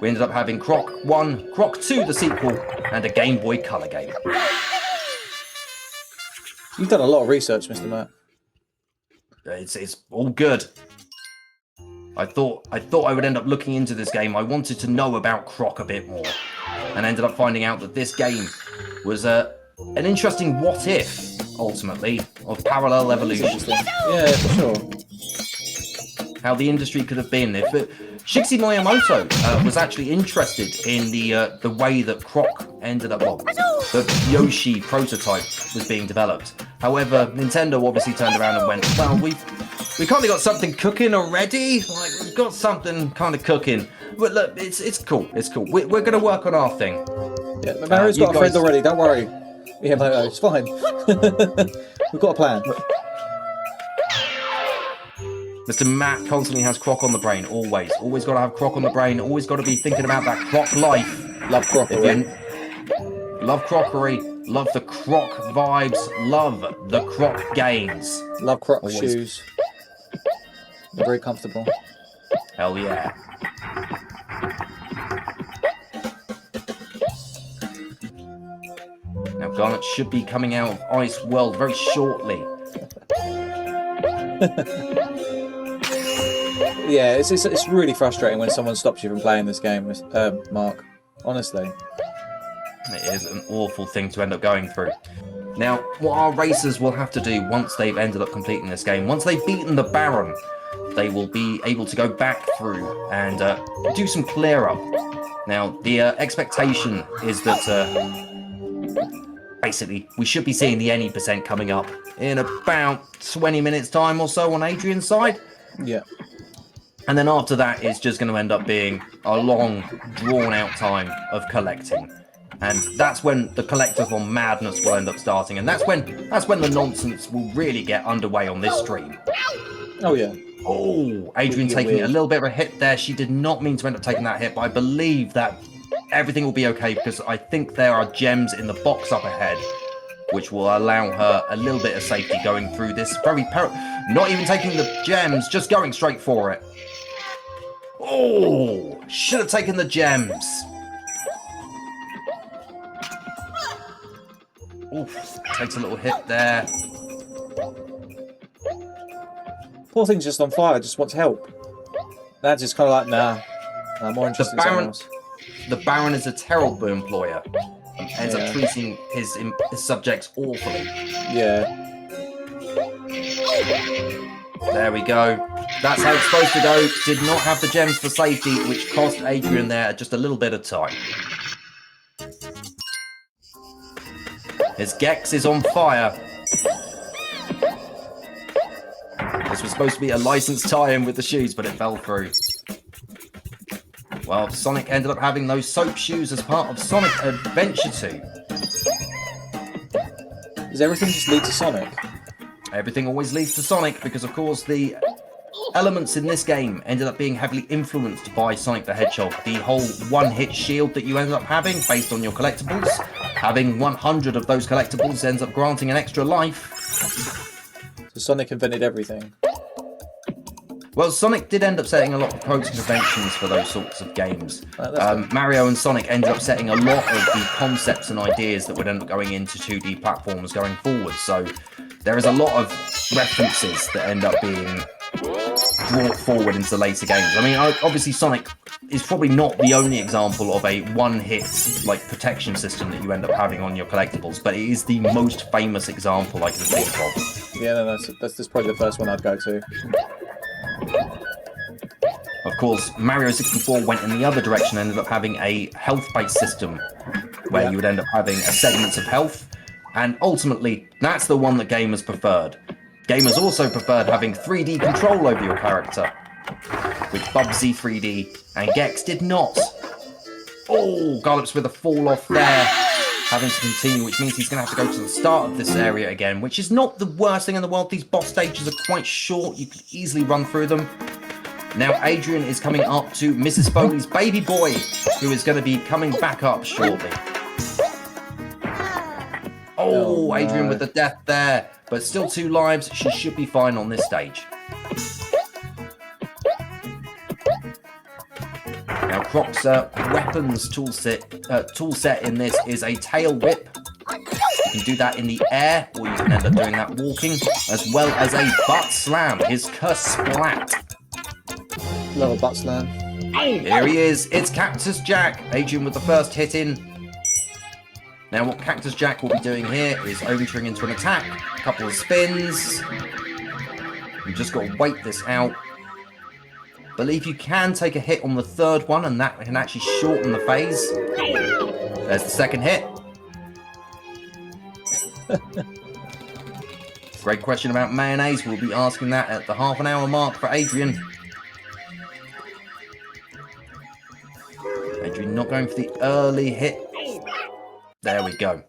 We ended up having Croc 1, Croc 2, the sequel, and a Game Boy Color game. You've done a lot of research, Mr. Matt. It's all good. I thought I would end up looking into this game. I wanted to know about Croc a bit more, and ended up finding out that this game was an interesting what if, ultimately, of parallel evolution. Yeah, for sure. How the industry could have been if Shigeru Miyamoto was actually interested in the way that Croc ended up, well, the Yoshi prototype was being developed. However, Nintendo obviously turned around and went, well, we kind of got something cooking already. Like, we've got something kind of cooking. But look, it's cool. It's cool. We're going to work on our thing. Yeah, Mario's got a friend already. Don't worry. Yeah, no, it's fine. We've got a plan. Mr. Matt constantly has Croc on the brain, always. Always got to have Croc on the brain, always got to be thinking about that Croc life. Love crockery. Love crockery, love the Croc vibes, love the Croc games. Love Croc shoes. They're very comfortable. Hell yeah. Now Garnet should be coming out of Ice World very shortly. Yeah, it's really frustrating when someone stops you from playing this game, Mark. Honestly. It is an awful thing to end up going through. Now, what our racers will have to do once they've ended up completing this game, once they've beaten the Baron, they will be able to go back through and do some clear up. Now, the expectation is that basically we should be seeing the any % coming up in about 20 minutes time or so on Adrian's side. Yeah. And then after that, it's just going to end up being a long, drawn-out time of collecting. And that's when the collectathon madness will end up starting. And that's when the nonsense will really get underway on this stream. Oh, yeah. Oh, Adrian taking a little bit of a hit there. She did not mean to end up taking that hit, but I believe that everything will be okay, because I think there are gems in the box up ahead, which will allow her a little bit of safety going through this very not even taking the gems, just going straight for it. Oh, should have taken the gems. Oof, takes a little hit there. Poor thing's just on fire, just wants help. That's just kind of like, nah. I'm more interested in something else. The Baron is a terrible employer and ends up treating his subjects awfully. Yeah. There we go. That's how it's supposed to go. Did not have the gems for safety, which cost Adrian there just a little bit of time. His Gex is on fire. This was supposed to be a licensed tie-in with the shoes, but it fell through. Well, Sonic ended up having those soap shoes as part of Sonic Adventure 2. Does everything just lead to Sonic? Everything always leads to Sonic because, of course, the elements in this game ended up being heavily influenced by Sonic the Hedgehog. The whole one-hit shield that you ended up having based on your collectibles. Having 100 of those collectibles ends up granting an extra life. So Sonic invented everything. Well, Sonic did end up setting a lot of codes and conventions for those sorts of games. Mario and Sonic ended up setting a lot of the concepts and ideas that would end up going into 2D platforms going forward. So there is a lot of references that end up being brought forward into later games. I mean, obviously Sonic is probably not the only example of a one-hit like protection system that you end up having on your collectibles, but it is the most famous example I can think of. Yeah, no, that's probably the first one I'd go to. Of course, Mario 64 went in the other direction and ended up having a health-based system where you would end up having a segment of health, and ultimately, that's the one that gamers preferred. Gamers also preferred having 3D control over your character, which Bubsy 3D and Gex did not. Oh, Garlips with a fall off there, having to continue, which means he's going to have to go to the start of this area again, which is not the worst thing in the world. These boss stages are quite short. You could easily run through them. Now, Adrian is coming up to Mrs. Foley's baby boy, who is going to be coming back up shortly. Oh, Adrian with the death there, but still 2 lives. She should be fine on this stage. Now, Croc's weapons toolset in this is a tail whip. You can do that in the air, or you can end up doing that walking, as well as a butt slam, his KASPLAT. Love a butt slam. Here he is. It's Cactus Jack. Adrian with the first hit in. Now what Cactus Jack will be doing here is overturning into an attack. A couple of spins. You've just got to wait this out. Believe you can take a hit on the third one, and that can actually shorten the phase. There's the second hit. Great question about mayonnaise. We'll be asking that at the half-an-hour mark for Adrian. Adrian not going for the early hit. There we go.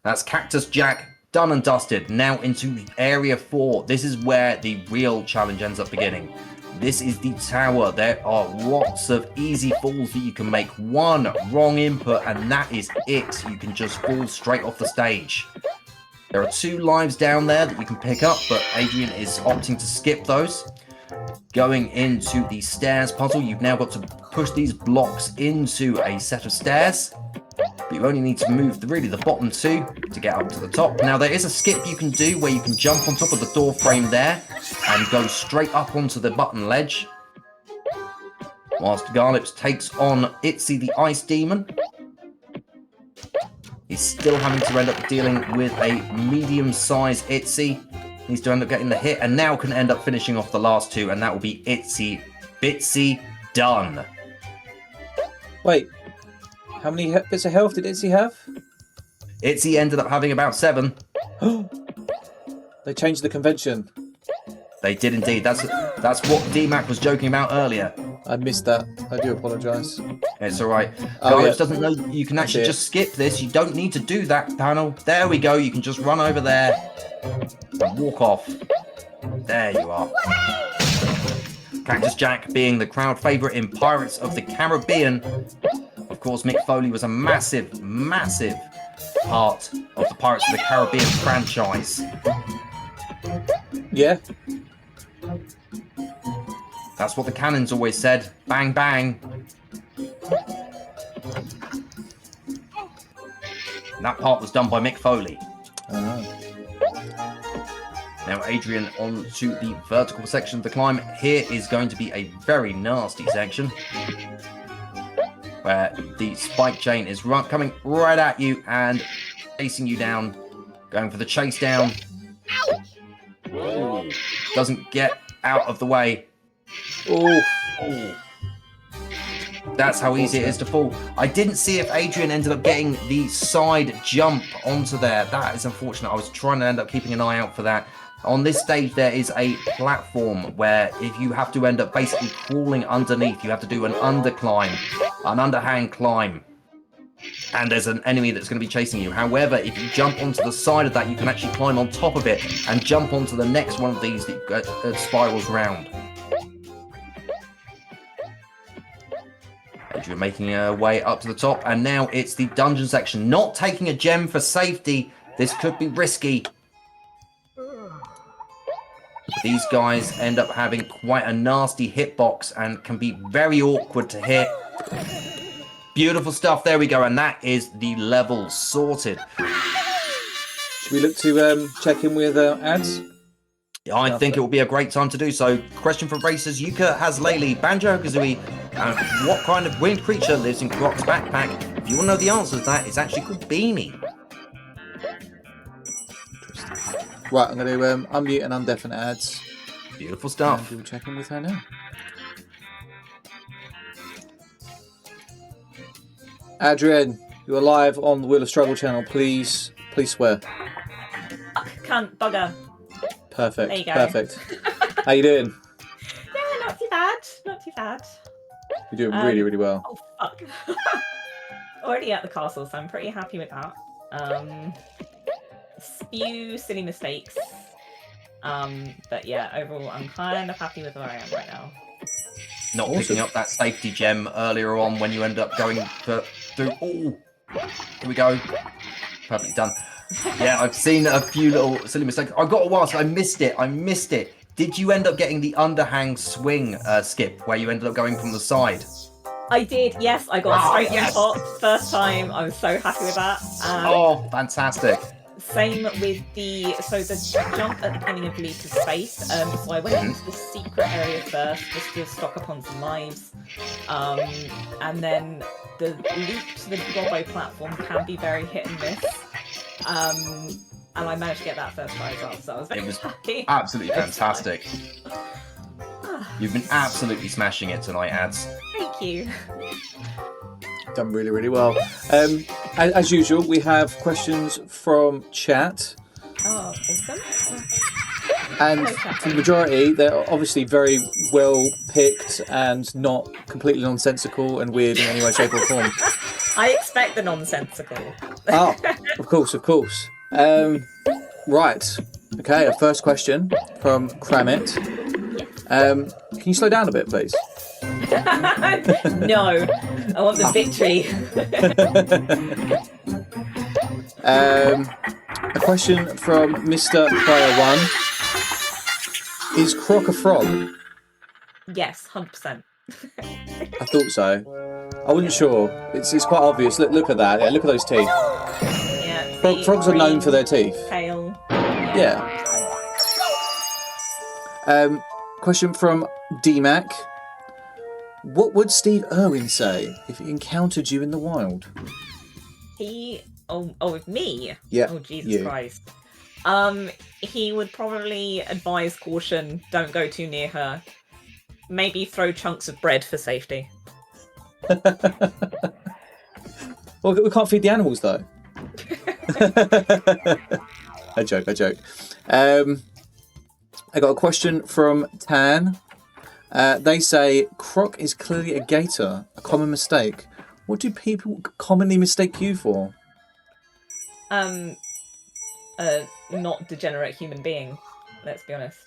That's Cactus Jack done and dusted. Now into Area 4. This is where the real challenge ends up beginning. This is the tower. There are lots of easy falls that you can make. One wrong input and that is it. You can just fall straight off the stage. There are 2 lives down there that you can pick up, but Adrian is opting to skip those. Going into the stairs puzzle, you've now got to push these blocks into a set of stairs. But you only need to move really the bottom 2 to get up to the top. Now there is a skip you can do where you can jump on top of the door frame there and go straight up onto the button ledge. Whilst Garlips takes on Itzy the Ice Demon. He's still having to end up dealing with a medium-sized Itzy. Needs to end up getting the hit and now can end up finishing off the last 2, and that will be Itzy Bitsy done. Wait, how many bits of health did Itzy have? Itzy ended up having about 7. They changed the convention. They did indeed. That's what DMAC was joking about earlier. I missed that. I do apologise. It's alright. Oh, Garlips yeah. doesn't know you can actually just skip this. You don't need to do that panel. There we go. You can just run over there and walk off. There you are. Cactus Jack being the crowd favourite in Pirates of the Caribbean. Of course, Mick Foley was a massive, massive part of the Pirates of the Caribbean franchise. Yeah. That's what the cannons always said. Bang, bang. And that part was done by Mick Foley. Now, Adrian, on to the vertical section of the climb. Here is going to be a very nasty section where the spike chain is coming right at you and chasing you down, going for the chase down. Ooh. Doesn't get out of the way. Oh. That's how easy it is to fall. I didn't see if Adrian ended up getting the side jump onto there. That is unfortunate. I was trying to end up keeping an eye out for that. On this stage, there is a platform where if you have to end up basically crawling underneath, you have to do an underclimb, an underhand climb. And there's an enemy that's going to be chasing you. However, if you jump onto the side of that, you can actually climb on top of it and jump onto the next one of these that spirals round. Adrian making her way up to the top, and now it's the dungeon section. Not taking a gem for safety. This could be risky. These guys end up having quite a nasty hitbox and can be very awkward to hit. Beautiful stuff. There we go, and that is the level sorted. Should we look to check in with ads? I think it will be a great time to do so. Question from Racers. Yuka has Laylee, Banjo-Kazooie, and what kind of winged creature lives in Croc's backpack? If you want to know the answer to that, it's actually called Beanie. Right, I'm going to unmute and undeafen ads. Beautiful stuff. And we'll check in with her now. Adrian, you're live on the Wheel of Struggle channel. Please swear. Cunt, bugger. Perfect. There you go. Perfect. How you doing? Yeah, not too bad. Not too bad. You're doing really, really well. Oh, fuck. Already at the castle, so I'm pretty happy with that. Few silly mistakes. But yeah, overall, I'm kind of happy with where I am right now. Not picking up that safety gem earlier on when you end up going through. Oh, here we go. Perfectly done. Yeah, I've seen a few little silly mistakes. I've got to ask, I missed it. Did you end up getting the underhand swing skip where you ended up going from the side? I did, yes. I got straight on top first time. I was so happy with that. Oh, fantastic. Same with the jump at the beginning of Leap to Space. So I went into the secret area first just to stock up on some lives. And then the loop to the Gobbo platform can be very hit and miss. And I managed to get that first try as well, so I was very happy. Absolutely fantastic. You've been absolutely smashing it tonight, Ads. Thank you. Done really, really well. As usual, we have questions from chat. Oh, awesome. And for the majority, they're obviously very well picked and not completely nonsensical and weird in any way, shape or form. I expect the nonsensical. Oh, of course. Right. Okay, our first question from Kramit. Can you slow down a bit, please? No, I want the victory. A question from Mr. Player One. Is Croc a frog? Yes, 100%. I thought so. I wasn't sure. It's quite obvious. Look at that. Yeah, look at those teeth. Yeah, Frogs are known for their teeth. Tail. Yeah. Question from DMAC. What would Steve Irwin say if he encountered you in the wild? With me? Yeah. Oh, Jesus Christ. He would probably advise caution, don't go too near her. Maybe throw chunks of bread for safety. Well, we can't feed the animals, though. I joke. I got a question from Tan. They say, Croc is clearly a gator, a common mistake. What do people commonly mistake you for? Not degenerate human being, let's be honest.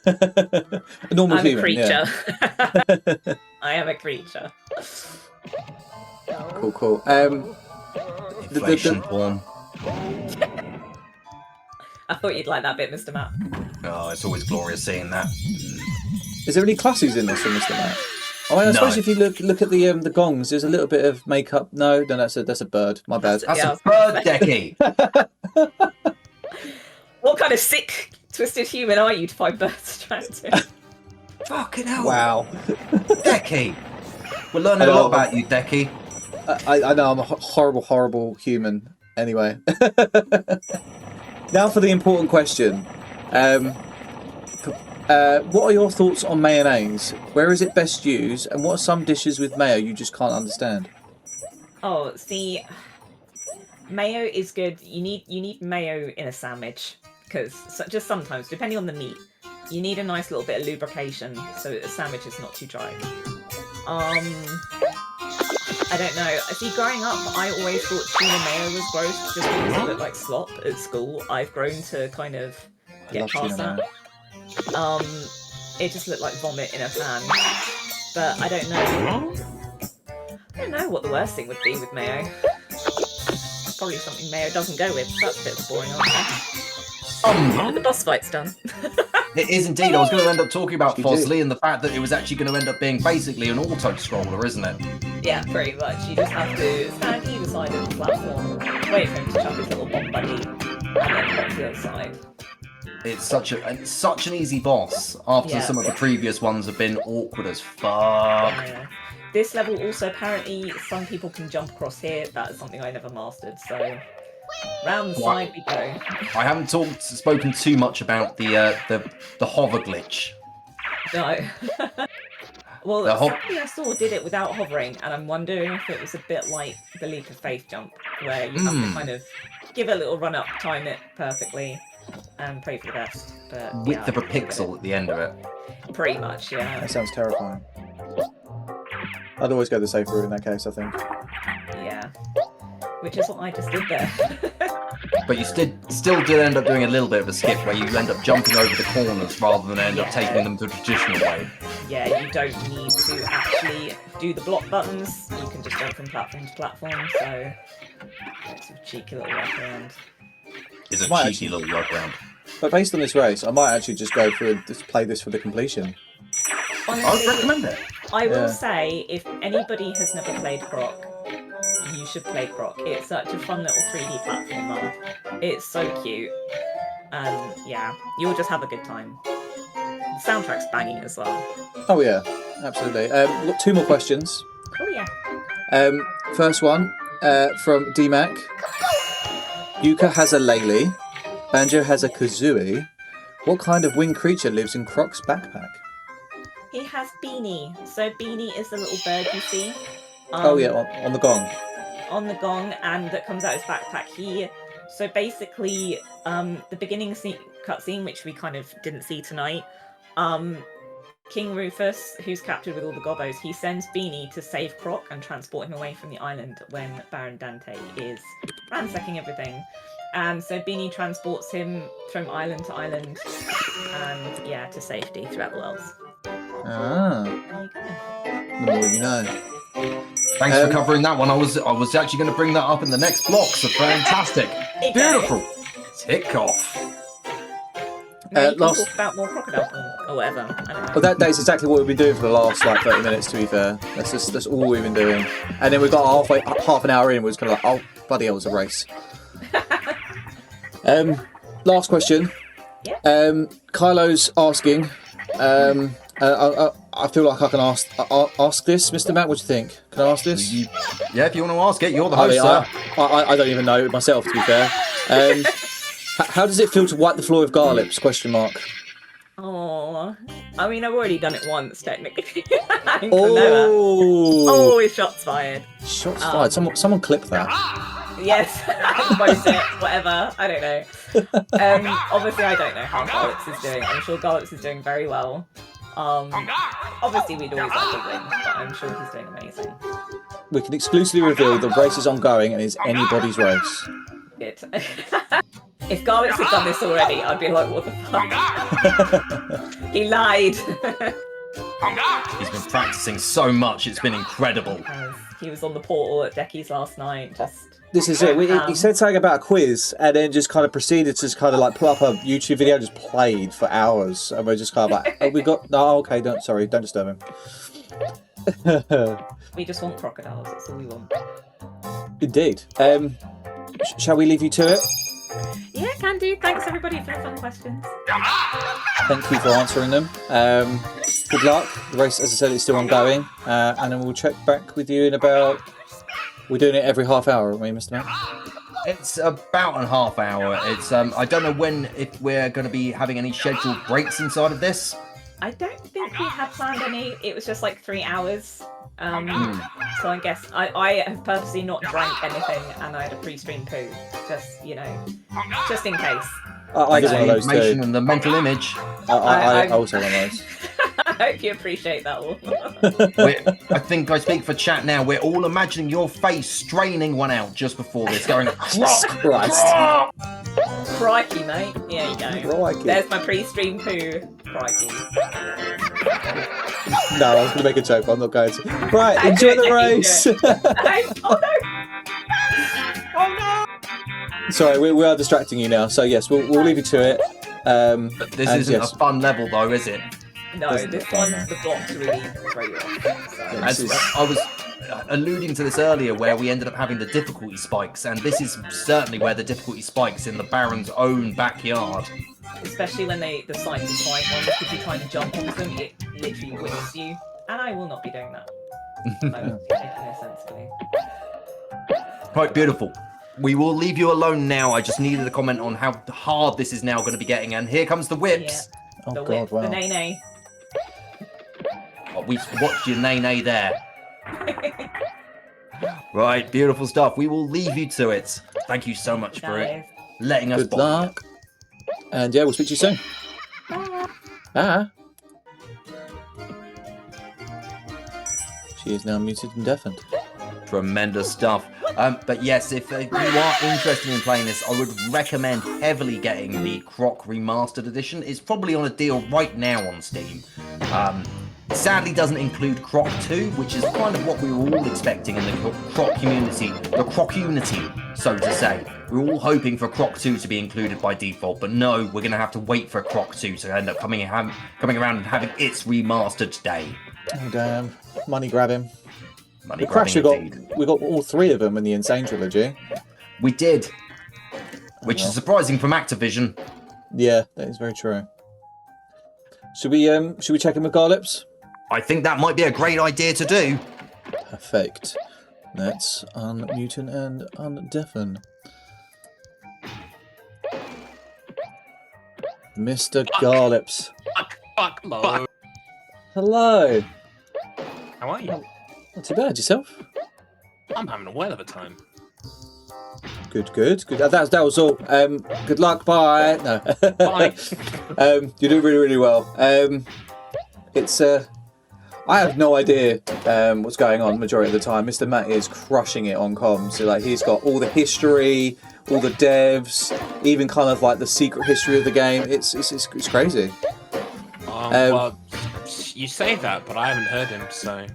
A normal human, a creature. Yeah. I am a creature. Cool. Inflation porn. I thought you'd like that bit, Mr. Matt. Oh, it's always glorious seeing that. Is there any classes in this from Mr. Matt? Oh, I suppose if you look at the gongs, there's a little bit of makeup. No, that's a bird. My bad. That's a bird, Decky. What kind of sick twisted human are you to find birds attractive? Fucking hell. Wow. Decky. We're learning a lot about you, Decky. I know I'm a horrible, horrible human. Anyway. Now for the important question. What are your thoughts on mayonnaise? Where is it best used? And what are some dishes with mayo you just can't understand? Oh, see, mayo is good. You need mayo in a sandwich because just sometimes, depending on the meat, you need a nice little bit of lubrication so a sandwich is not too dry. I don't know. See, growing up, I always thought tuna mayo was gross just because it looked like slop at school. I've grown to kind of get past that. It just looked like vomit in a pan. But I don't know. I don't know what the worst thing would be with mayo. Probably something mayo doesn't go with. That's a bit of a boring answer. The boss fight's done. It is indeed. I was going to end up talking about Fosley and the fact that it was actually going to end up being basically an auto-scroller, isn't it? Yeah, pretty much. You just have to stand either side of the platform, wait for him to chuck his little bomb buddy, and then hop to the other side. It's such an easy boss after some of the previous ones have been awkward as fuck. Yeah. This level also apparently some people can jump across here. That is something I never mastered, so round the side we go. I haven't spoken too much about the hover glitch. No. Well, somebody I saw did it without hovering, and I'm wondering if it was a bit like the leap of faith jump, where you have to kind of give it a little run up, time it perfectly, and pray for the best. But with the pixel at the end of it. Pretty much, yeah. That sounds terrifying. I'd always go the safe route in that case, I think. Yeah. Which is what I just did there. But you still did end up doing a little bit of a skip where you end up jumping over the corners rather than end up taking them the traditional way. Yeah, you don't need to actually do the block buttons. You can just jump from platform to platform, so it's a cheeky little workaround. It's a cheeky little workaround. But based on this race, I might actually just go through and just play this for the completion. Honestly, I would recommend it. I will say, if anybody has never played Croc, you should play Croc. It's such a fun little 3D platformer. It's so cute. And yeah, you'll just have a good time. The soundtrack's banging as well. Oh yeah, absolutely. Got two more questions. Oh yeah. First one from D-Mac. Yuka has a Laylee. Banjo has a Kazooie. What kind of winged creature lives in Croc's backpack? He has Beanie. So Beanie is the little bird you see. Oh yeah, on the gong. On the gong, and that comes out his backpack. So basically, the beginning cutscene, which we kind of didn't see tonight, King Rufus, who's captured with all the gobbos, he sends Beanie to save Croc and transport him away from the island when Baron Dante is ransacking everything. And so Beanie transports him from island to island, and yeah, to safety throughout the worlds. Ah. There you go. The more you know. Thanks for covering that one. I was actually going to bring that up in the next block, so fantastic. Beautiful. Tick off. No, you can talk about more crocodile porn or whatever. I don't know. Well, that is exactly what we've been doing for the last 30 minutes. To be fair, that's all we've been doing. And then we got half an hour in. We was kind of like, oh, bloody hell, it was a race. Last question. Yeah. Kylo's asking. I feel like I can ask this, Mr. Matt. What do you think? Can I ask this? Yeah, if you want to ask it, you're the host, sir. I don't even know myself, to be fair. How does it feel to wipe the floor with Garlips? Question mark. Oh, I mean, I've already done it once, technically. Oh, shots fired. Shots fired. Someone clip that. Yes, post it, whatever. I don't know. Obviously, I don't know how Garlips is doing. I'm sure Garlips is doing very well. Obviously, we'd always like to win, but I'm sure he's doing amazing. We can exclusively reveal the race is ongoing and is anybody's race. Good. If Garlips had done this already, I'd be like, what the fuck? He lied. He's been practicing so much, it's been incredible. He was on the portal at Decky's last night, This is it. He said something about a quiz and then just kind of proceeded to just kind of like pull up a YouTube video, just played for hours. And we're just kind of like, oh, okay, don't disturb him. We just want crocodiles, that's all we want. Indeed. Shall we leave you to it? Yeah, can do. Thanks everybody for the fun questions. Thank you for answering them. Good luck. The race, as I said, is still ongoing, and then we'll check back with you in about. We're doing it every half hour, aren't we, Mr. Matt? It's about a half hour. It's I don't know if we're going to be having any scheduled breaks inside of this. I don't think we had planned any. It was just like 3 hours. So I guess I have purposely not drank anything, and I had a pre-stream poo, just just in case. I get one of those too. And the mental image. I also one of those. I hope you appreciate that all. I think I speak for chat now. We're all imagining your face straining one out just before this, going, Jesus Christ. Crikey, mate. Yeah, you go. Crikey. There's my pre-stream poo. Crikey. No, I was going to make a joke, but I'm not going to. Right, enjoy the race. Oh no! Oh no! Sorry, we are distracting you now. So yes, we'll leave you to it. But this isn't a fun level though, is it? No, this one's the blocks really throw you off. So. As I was alluding to this earlier, where we ended up having the difficulty spikes, and this is certainly where the difficulty spikes in the Baron's own backyard. Especially when the slight spike ones, if you try and jump onto them, it literally whips you. And I will not be doing that. I will be taking this sensibly. Quite beautiful. We will leave you alone now. I just needed a comment on how hard this is now going to be getting, and here comes the whips. Yeah. Oh The God, whip, wow. the nay-nay. Oh, we watched your nay-nay there. Right, beautiful stuff. We will leave you to it. Thank you so much for it, letting us Good luck. And yeah, we'll speak to you soon. Ah. She is now muted and deafened. Tremendous stuff. But yes, if you are interested in playing this, I would recommend heavily getting the Croc Remastered Edition. It's probably on a deal right now on Steam. Sadly doesn't include Croc 2, which is kind of what we were all expecting in the Croc community, so to say. We were all hoping for Croc 2 to be included by default, but no, we're going to have to wait for Croc 2 to end up coming around and having its remastered day. Oh damn! Money grabbing. Money Crash, grabbing we got all 3 of them in the Insane trilogy. We did, which is surprising from Activision. Yeah, that is very true. Should we check in with Garlips? I think that might be a great idea to do. Perfect. Let's unmute and undeafen. Mr. Garlips. Fuck. Hello. How are you? Not too bad. Yourself? I'm having a whale of a time. Good. That was all. Good luck. Bye. No. Bye. You're doing really well. It's I have no idea what's going on majority of the time. Mr. Matt is crushing it on comms. So, like, he's got all the history, all the devs, even kind of like the secret history of the game. It's crazy. Well, you say that, but I haven't heard him, so.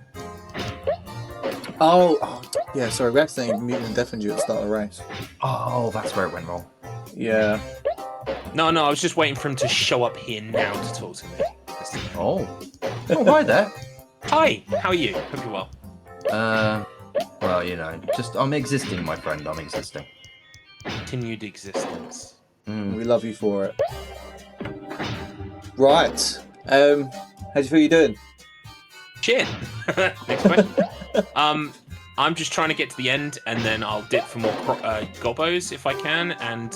Oh, yeah. Sorry, we accidentally muted and deafened you at the start of the race. Oh, that's where it went wrong. Yeah. No, I was just waiting for him to show up here now to talk to me. Oh, hi there. Hi, how are you? Hope you're well. Well, just I'm existing, my friend. I'm existing. Continued existence. We love you for it. Right. How do you feel you're doing? Shit. Next question. I'm just trying to get to the end, and then I'll dip for more gobbos if I can, and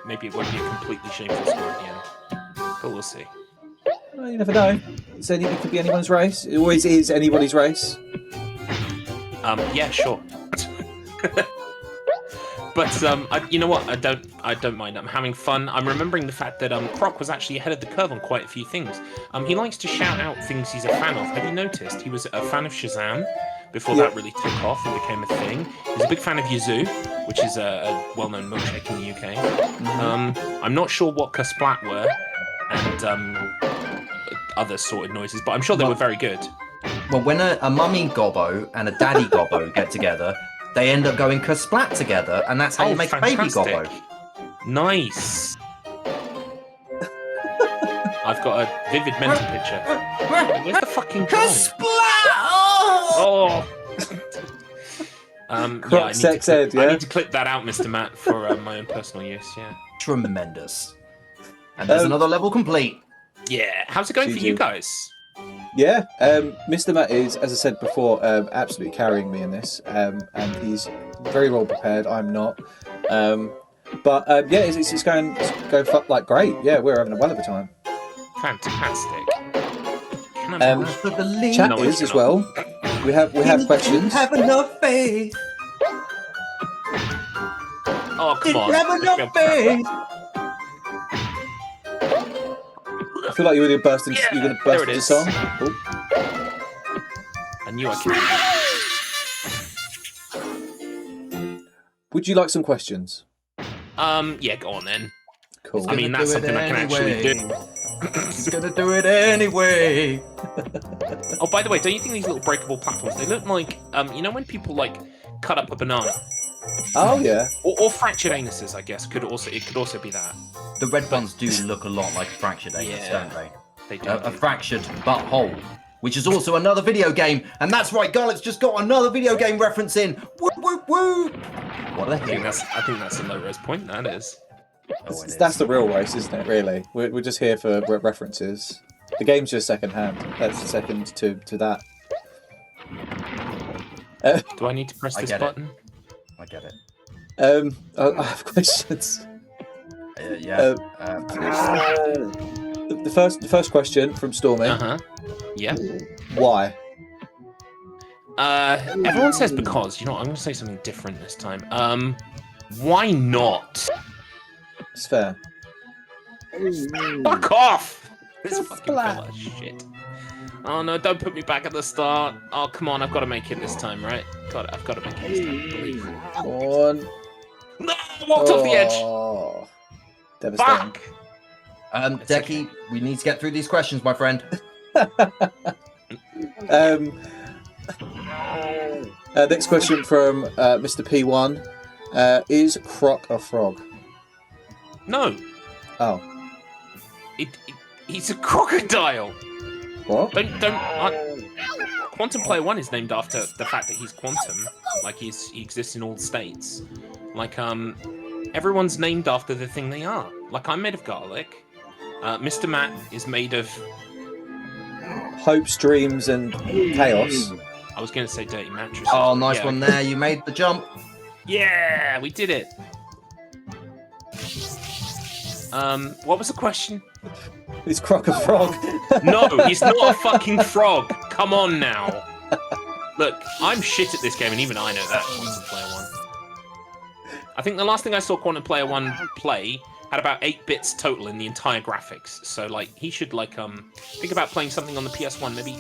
maybe it won't be a completely shameful score at the end. But we'll see. Well, you never know. It could be anyone's race. It always is anybody's race. Yeah, sure. But you know what? I don't mind. I'm having fun. I'm remembering the fact that Croc was actually ahead of the curve on quite a few things. He likes to shout out things he's a fan of. Have you noticed? He was a fan of SHAZAM before that really took off and became a thing. He's a big fan of YAZOO, which is a well-known milkshake in the UK. I'm not sure what KASPLAT were and other sorted noises, but I'm sure they were very good. Well, when a mummy gobbo and a daddy gobbo get together, they end up going KASPLAT together, and that's how you make a baby gobbo. Nice. I've got a vivid mental picture. Where's the fucking drum? KASPLAT! Oh! Croc sex ed, I yeah? need to clip that out, Mr. Matt, for my own personal use. Yeah. Tremendous. And there's another level complete. Yeah. How's it going for GG. you guys? Yeah, Mr. Matt is, as I said before, absolutely carrying me in this, and he's very well prepared. I'm not, but yeah, it's going like great. Yeah, we're having a whale of a time. Fantastic. Can I For the lead. Chat No, is it's as well. We have questions. Have enough faith. Oh, come on. Have enough faith. I feel like you're going to burst into, Yeah, you're going to there burst it into is. song. Oh. I knew I could. Would you like some questions? Yeah, go on then. Cool. I mean, that's something I can actually do. He's gonna do it anyway. Oh, by the way, don't you think these little breakable platforms, they look like, you know when people, like, cut up a banana? Oh yeah. Or fractured anuses, I guess, could also be that. The red ones do look a lot like a fractured anus, Yeah. don't they? They do. A fractured butthole, which is also another video game. And that's right, Garlips just got another video game reference in. Whoop, whoop, whoop. What the I think heck? that's a low-res point, that is. Oh, it is. That's the real race, isn't it? Really, we're just here for references. The game's just second hand. That's second to that. Do I need to press I this get it. button? I get it. I have questions. Yeah. The first question from Stormy. Uh-huh. Yeah. Why? Everyone says because. You know what, I'm going to say something different this time. Why not? It's fair. Fuck off! This The fucking flat. fella shit. Oh no, don't put me back at the start. Oh, come on, I've got to make it this time, right? I've got to make it this time, believe. Go on. No, I walked off the edge! Oh, devastating. Fuck! Decky, we need to get through these questions, my friend. Next question from Mr. P1. Is Croc a frog? No, Oh, he's a crocodile! what? Quantum Player 1 is named after the fact that he's quantum. Like, he exists in all states. Like, everyone's named after the thing they are. Like, I'm made of garlic. Mr. Matt is made of... Hopes, dreams, and chaos. I was going to say dirty mattress. Oh, nice Yeah. one there. You made the jump. Yeah, we did it. What was the question? Is Croc a frog? No, he's not a fucking frog. Come on now. Look, I'm shit at this game, and even I know that. Quantum Player 1. I think the last thing I saw Quantum Player 1 play had about 8 bits total in the entire graphics. So, like, he should, like, think about playing something on the PS1, maybe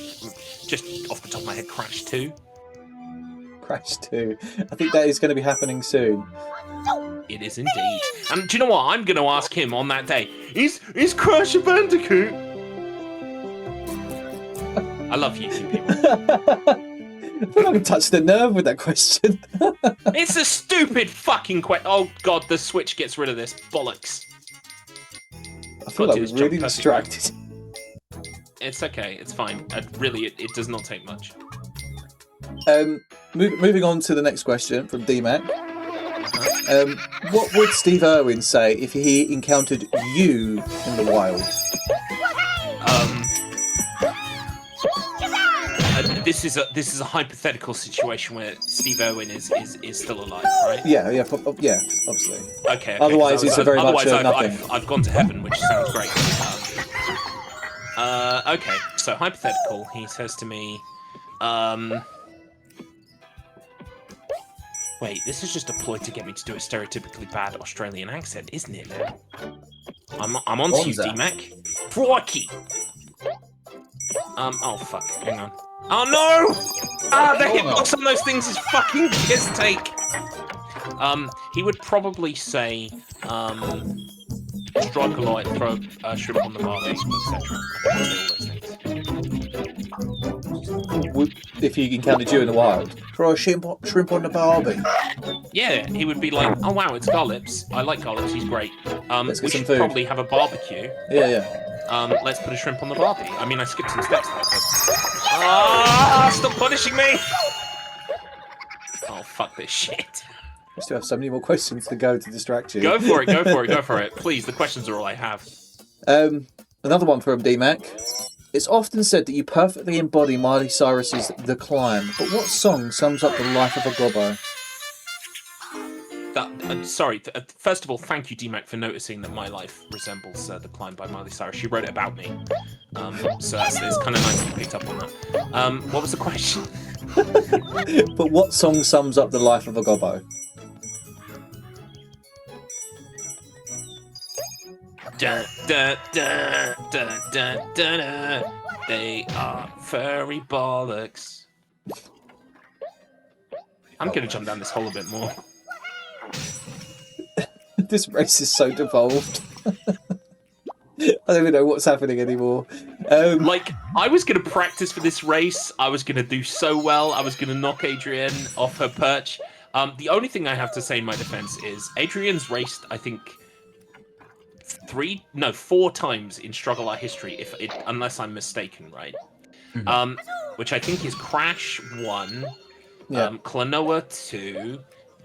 just off the top of my head, Crash 2. Crash 2. I think that is going to be happening soon. It is indeed. And do you know what? I'm going to ask him on that day. Is Crash a Bandicoot? I love you two people. I feel like I've touched the nerve with that question. It's a stupid fucking question. Oh god, the Switch gets rid of this. Bollocks. I feel Got like to we're just really jump distracted. It's okay, it's fine. It does not take much. Moving on to the next question from DMAC. What would Steve Irwin say if he encountered you in the wild? This is a hypothetical situation where Steve Irwin is still alive, right? Yeah, obviously. Okay. Otherwise, it's a very much nothing. I've gone to heaven, which sounds great. Okay, so hypothetical. He says to me, wait, this is just a ploy to get me to do a stereotypically bad Australian accent, isn't it? I'm on to you, D-Mac. Crikey! Oh fuck, hang on. Oh no! The hitbox on those things is fucking piss take! He would probably say, StruggleR, throw a shrimp on the barbie, etc. If he encountered you in the wild, throw a shrimp on the barbie. Yeah, he would be like, oh wow, it's Garlips. I like Garlips, he's great. Let's We get some should food. probably have a barbecue. Yeah. Let's put a shrimp on the barbie. I mean, I skipped some steps there, but... stop punishing me! Oh, fuck this shit. We still have so many more questions to go to distract you. Go for it, go for it, go for it. Please, the questions are all I have. Another one from DMAC. It's often said that you perfectly embody Miley Cyrus's The Climb, but what song sums up the life of a gobbo? First of all, thank you, DMAC, for noticing that my life resembles The Climb by Miley Cyrus. She wrote it about me. So it's kind of nice that you picked up on that. What was the question? But what song sums up the life of a gobbo? Da, da, da, da, da, da, da. They are furry bollocks. I'm going to jump down this hole a bit more. This race is so devolved. I don't even know what's happening anymore. Like, I was going to practice for this race. I was going to do so well. I was going to knock Adrienne off her perch. The only thing I have to say in my defense is Adrienne's raced, I think, 4 times in StruggleR history, unless I'm mistaken, right? Which I think is Crash 1, Klonoa 2,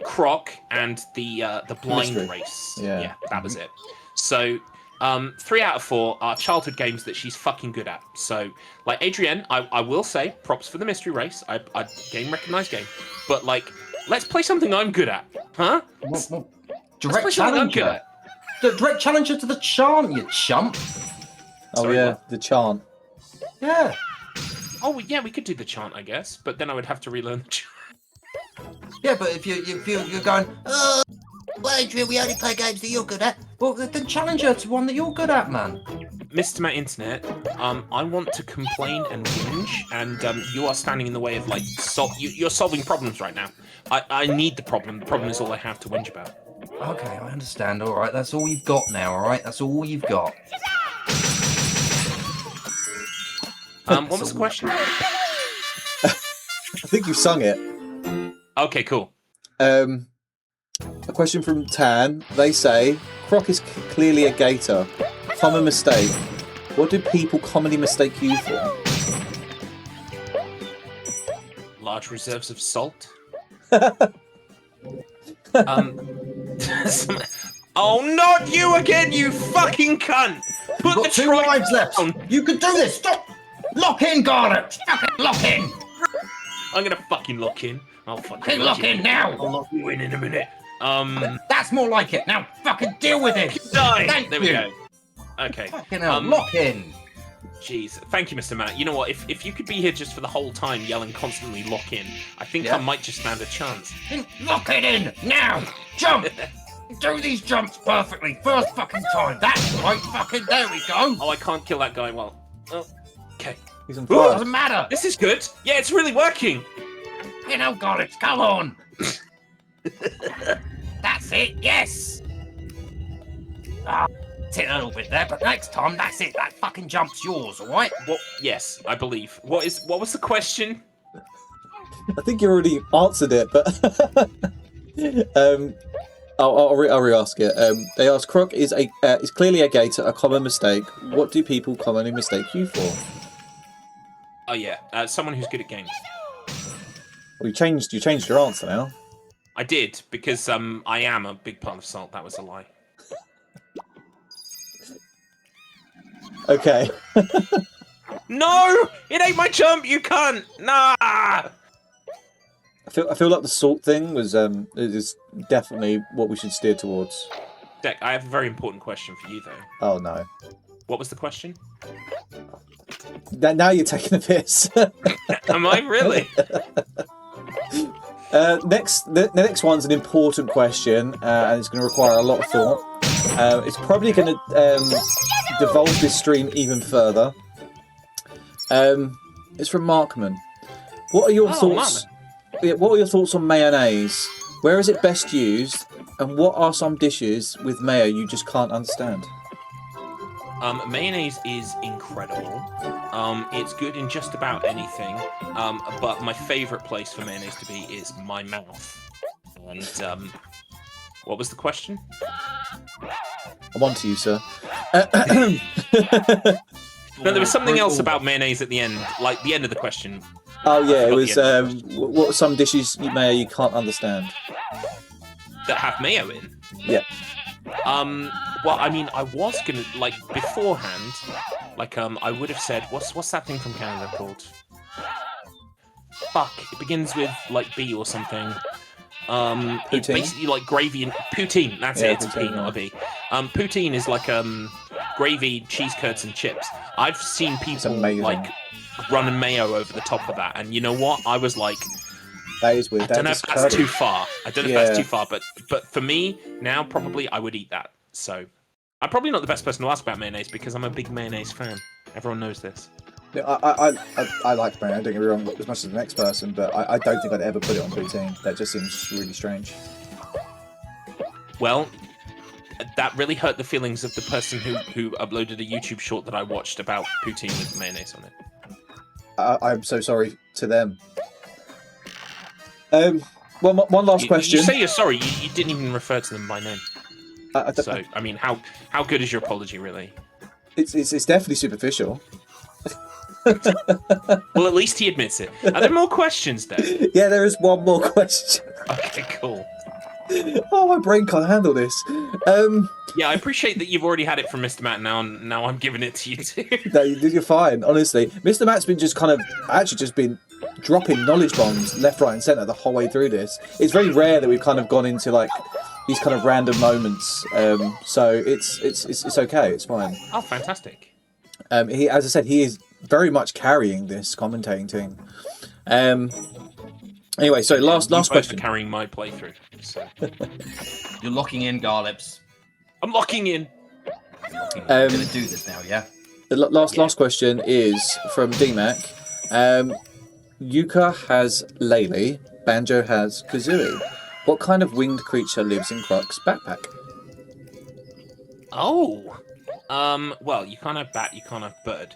Croc, and the blind race. Yeah, that was it. So 3 out of 4 are childhood games that she's fucking good at. So, like, Adrienne, I will say, props for the mystery race. I game recognized game. But, like, let's play something I'm good at. Huh? Direct challenger. The direct challenger to the chant, you chump. Oh, Sorry, yeah, what? the chant. Yeah. Oh, yeah, we could do the chant, I guess. But then I would have to relearn the chant. Yeah, but if you're going, well, Adrian, we only play games that you're good at. Well, then challenge her to one that you're good at, man. Mr. Matt Internet, I want to complain and whinge, and you are standing in the way of, like, you're solving problems right now. I need the problem. The problem is all I have to whinge about. Okay, I understand. All right, that's all you've got now. All right, that's all you've got. What was the question? I think you've sung it. Okay, cool. A question from Tan. They say, Croc is clearly a gator. Common mistake. What do people commonly mistake you for? Large reserves of salt. Oh, not you again, you fucking cunt! Put the 2 lives left. down. You can do this. Stop. Lock in, Garlips. Fucking lock in. I'm gonna fucking lock in. I'll fucking Lock in now. I'll lock you in a minute. That's more like it. Now fucking deal with it. Die! Thank There we you. go. Okay. Fucking hell, lock in. Jeez. Thank you, Mr. Matt. You know what? If you could be here just for the whole time yelling constantly lock in, I think Yeah. I might just stand a chance. Lock it in now. Jump. Do these jumps perfectly. First fucking time. That's right. Fucking there we go. Oh, I can't kill that guy well. Oh, okay. He's on Ooh, fire. doesn't matter. This is good. Yeah, it's really working. You know, Garlips, come on. That's it. Yes. It's it a little bit there, but next time, that's it. That fucking jump's yours, all right? What? Yes, I believe. What was the question? I think you already answered it, but I'll re-ask it. They ask, Croc is clearly a gator, a common mistake. What do people commonly mistake you for? Oh yeah, someone who's good at games. Well, you changed your answer now. I did, because I am a big part of salt. That was a lie. Okay. No! It ain't my jump, you cunt! Nah! I feel like the salt thing is definitely what we should steer towards. Deck, I have a very important question for you, though. Oh no. What was the question? Now you're taking a piss. Am I really? The next one's an important question, and it's going to require a lot of thought. It's probably going to devolve this stream even further. It's from Markman. What are your thoughts? What are your thoughts on mayonnaise? Where is it best used? And what are some dishes with mayo you just can't understand? Mayonnaise is incredible. It's good in just about anything. But my favourite place for mayonnaise to be is my mouth. And what was the question? I'm on to you, sir. No, there was something else about mayonnaise at the end, like the end of the question. Oh yeah, it forgot was. the end of the question. What are some dishes you can't understand? That have mayo in. Yeah. Well, I mean, I was gonna like beforehand, like I would have said, what's that thing from Canada called? Fuck, it begins with like B or something. It's Poutine? basically like gravy and poutine. That's Yeah, it. It's a P, poutine, not a B. Poutine is like gravy, cheese curds, and chips. I've seen people amazing. like running mayo over the top of that, and you know what? I was like, That is weird. I don't know if that's too far. I don't know if that's too far, but for me now, probably I would eat that. So I'm probably not the best person to ask about mayonnaise because I'm a big mayonnaise fan. Everyone knows this. I like mayonnaise, don't get me wrong, as much as the next person, but I don't think I'd ever put it on poutine. That just seems really strange. Well, that really hurt the feelings of the person who uploaded a YouTube short that I watched about poutine with mayonnaise on it. I'm so sorry to them. Well, one last question. You say you're sorry. You didn't even refer to them by name. So, I mean, how good is your apology, really? It's definitely superficial. Well, at least he admits it. Are there more questions, then? Yeah, there is one more question. Okay, cool. Oh, my brain can't handle this. Yeah, I appreciate that you've already had it from Mr. Matt. Now I'm giving it to you too. No, you're fine. Honestly, Mr. Matt's been just been dropping knowledge bombs left, right, and centre the whole way through this. It's very rare that we've kind of gone into like these kind of random moments. So it's okay. It's fine. Oh, fantastic. He, as I said, he is very much carrying this commentating team. Anyway, so last question. Carrying my playthrough. So. You're locking in, Garlips. I'm locking in. I'm gonna do this now, yeah? The last question is from DMAC. Yuka has Laylee, Banjo has Kazooie. What kind of winged creature lives in Croc's backpack? Oh. Well, you can't have bat, you can't have bird.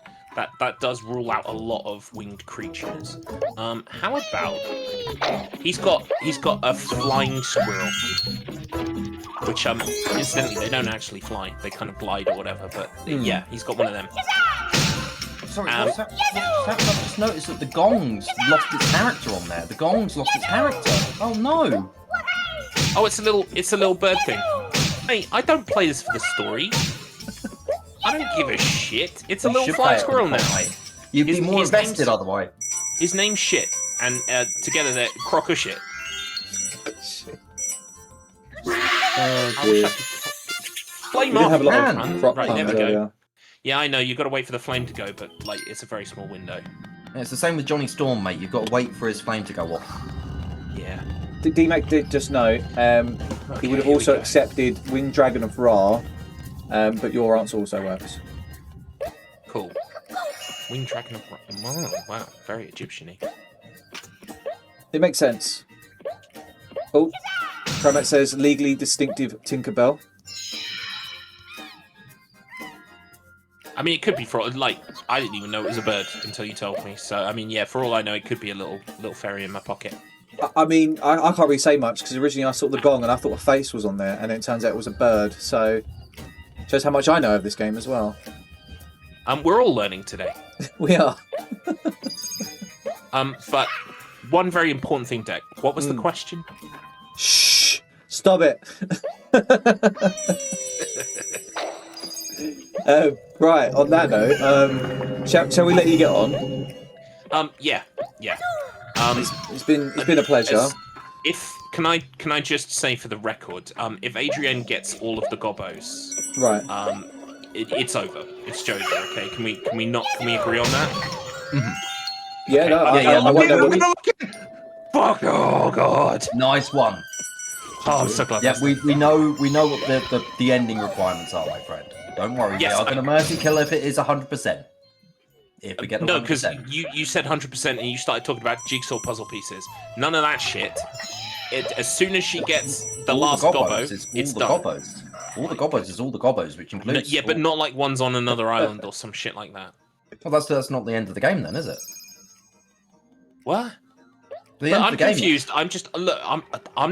That does rule out a lot of winged creatures. How about he's got a flying squirrel, which incidentally they don't actually fly, they kind of glide or whatever. But yeah, he's got one of them. Sorry, what's that? I've just noticed that the gong's lost its character on there. The gong's lost its character. Oh no! Oh, it's a little bird thing. Hey, I don't play this for the story. I don't give a shit. It's a little flying squirrel now. You'd be more invested otherwise. His name's Shit, and together they're Croc or Shit. Oh, dear. Flame We didn't off, have a lot of man. Croc Right, puns there we go. earlier. Yeah, I know. You've got to wait for the flame to go, but like it's a very small window. Yeah, it's the same with Johnny Storm, mate. You've got to wait for his flame to go off. Yeah. DMAC did just know he would have here we also go. accepted Winged Dragon of Ra, but your answer also works. Cool. Winged Dragon of... Wow, very Egyptian-y. It makes sense. Oh, Cromat says legally distinctive Tinkerbell. I mean, it could be for... Like, I didn't even know it was a bird until you told me. So, I mean, yeah, for all I know, it could be a little fairy in my pocket. I mean, I can't really say much because originally I saw the gong and I thought a face was on there, and it turns out it was a bird. So, shows how much I know of this game as well. We're all learning today. We are. But one very important thing, Deck. What was the question? Shh! Stop it. Right. On that note, shall we let you get on? Yeah. It's been a pleasure. Can I just say for the record, if Adrienne gets all of the gobbos, Right. it's over. It's over. Okay. Can we agree on that? Mm-hmm. Yeah. Okay. No. I won't know what we... Fuck! Oh god! Nice one. Oh, I'm so glad. Yeah, we know what the ending requirements are, my friend. Don't worry, Yes, we are going to mercy kill if it is 100%. If we get 100%. No, because you said 100% and you started talking about jigsaw puzzle pieces. None of that shit. As soon as she gets the last gobbo, it's done. Gobbos. All the gobbos is all the gobbos, which includes... Yeah, but not like one's on another island or some shit like that. Well, that's not the end of the game then, is it? What? The Look, end I'm of the game. confused. I'm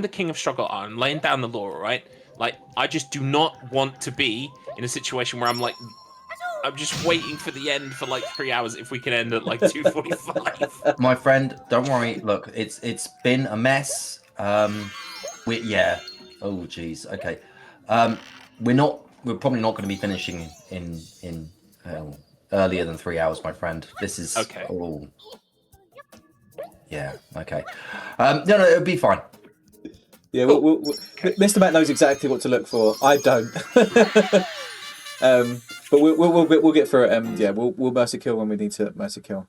the king of StruggleR. I'm laying down the law, right? Like, I just do not want to be in a situation where I'm like I'm just waiting for the end for like 3 hours. If we can end at like 2:45. My friend, don't worry. Look, it's been a mess. Yeah. Oh, geez. Okay. We're probably not going to be finishing in earlier than 3 hours, my friend. This is Okay. Oh. Yeah. Okay. No, it'll be fine. Yeah, Mr. Matt knows exactly what to look for. I don't. But we'll get through it. Yeah, we'll mercy kill when we need to mercy kill.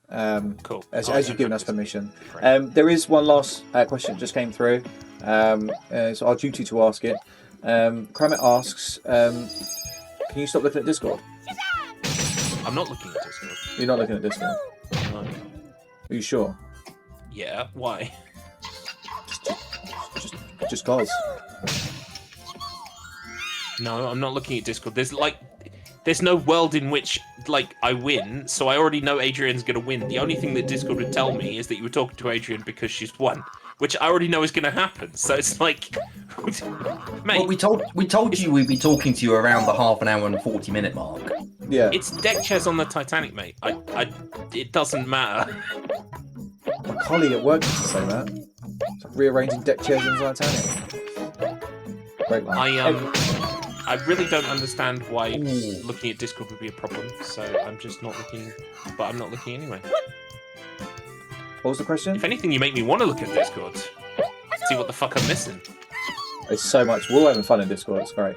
Cool. As you've given us permission. There is one last question that just came through. It's our duty to ask it. Kramit asks, can you stop looking at Discord? I'm not looking at Discord. You're not looking at Discord? No. Are you sure? Yeah. Why? Just cause. No, I'm not looking at Discord. There's no world in which I win, so I already know Adrian's gonna win. The only thing that Discord would tell me is that you were talking to Adrian because she's won, which I already know is gonna happen. So it's like, mate. Well, we told you we'd be talking to you around the half an hour and 40-minute mark. Yeah. It's deck chairs on the Titanic, mate. It doesn't matter. My colleague at work used to say that. It's like rearranging deck chairs in Titanic. Great line. I really don't understand why looking at Discord would be a problem, so I'm just not looking, but I'm not looking anyway. What was the question? If anything, you make me want to look at Discord. See what the fuck I'm missing. It's so much. We're all having fun in Discord. It's great.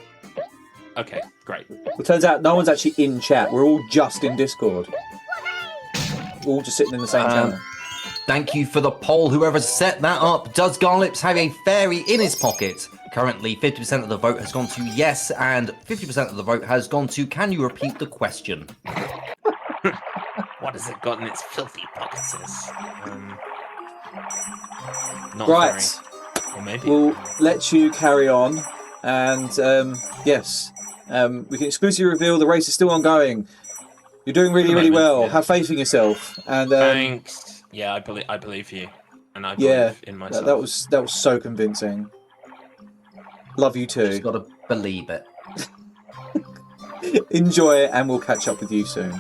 Okay, great. It turns out no one's actually in chat. We're all just in Discord. We're all just sitting in the same channel. Thank you for the poll. Whoever set that up. Does Garlips have a fairy in his pocket? Currently, 50% of the vote has gone to yes, and 50% of the vote has gone to can you repeat the question? What has it got in its filthy pockets? Not Right. very. Or maybe. We'll let you carry on. And yes, we can exclusively reveal the race is still ongoing. You're doing really, really well. Yeah. Have faith in yourself. And Thanks. Yeah, I believe you, and I believe in myself. that was so convincing. Love you too. Just gotta believe it. Enjoy it, and we'll catch up with you soon.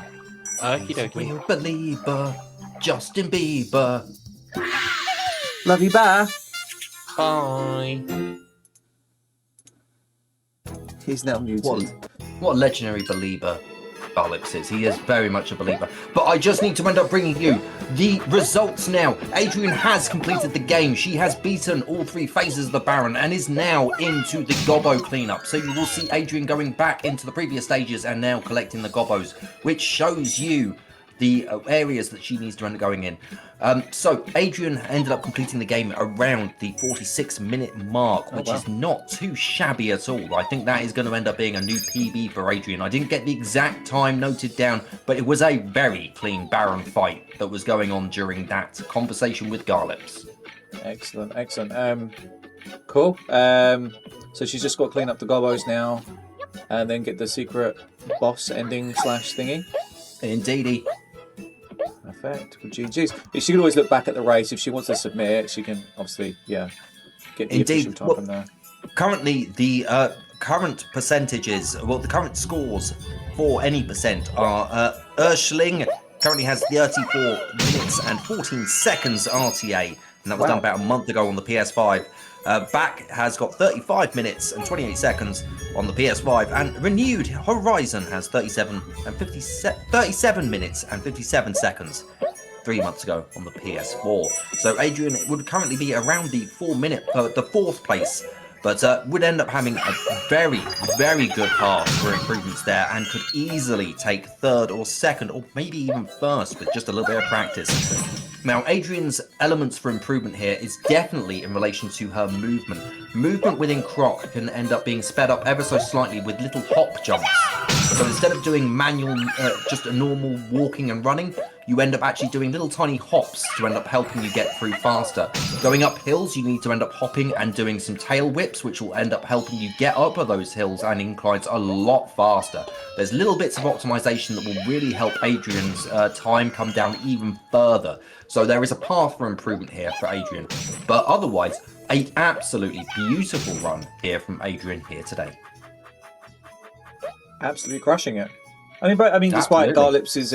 Okie dokie. Real believer, Justin Bieber. Love you, bye. Bye. He's now muted. What a legendary believer Garlips is. He is very much a believer. But I just need to end up bringing you the results now. Adrian has completed the game. She has beaten all 3 phases of the Baron and is now into the Gobbo cleanup. So you will see Adrian going back into the previous stages and now collecting the Gobbos, which shows you the areas that she needs to end up going in. So Adrian ended up completing the game around the 46-minute mark, which is not too shabby at all. I think that is going to end up being a new PB for Adrian. I didn't get the exact time noted down, but it was a very clean Baron fight that was going on during that conversation with Garlips. Excellent, excellent. Cool. So she's just got to clean up the Gobbos now, and then get the secret boss ending / thingy. Indeedy. Perfect. Well, GG's. She can always look back at the race. If she wants to submit it, she can obviously, get the official time from there. Currently, the current percentages, the current scores for any percent are Urshling currently has 34 minutes and 14 seconds RTA, and that was done about a month ago on the PS5. Back has got 35 minutes and 28 seconds on the PS5, and Renewed Horizon has 37 minutes and 57 seconds 3 months ago on the PS4. So Adrian would currently be around the 4th place, but would end up having a very, very good path for improvements there, and could easily take 3rd or 2nd, or maybe even 1st with just a little bit of practice. Now, Adrian's elements for improvement here is definitely in relation to her movement. Movement within Croc can end up being sped up ever so slightly with little hop jumps. So instead of doing manual, just a normal walking and running, you end up actually doing little tiny hops to end up helping you get through faster. Going up hills, you need to end up hopping and doing some tail whips, which will end up helping you get up those hills and inclines a lot faster. There's little bits of optimization that will really help Adrian's time come down even further. So there is a path for improvement here for Adrian. But otherwise, an absolutely beautiful run here from Adrian here today. Absolutely crushing it. I mean, despite Absolutely. Garlips'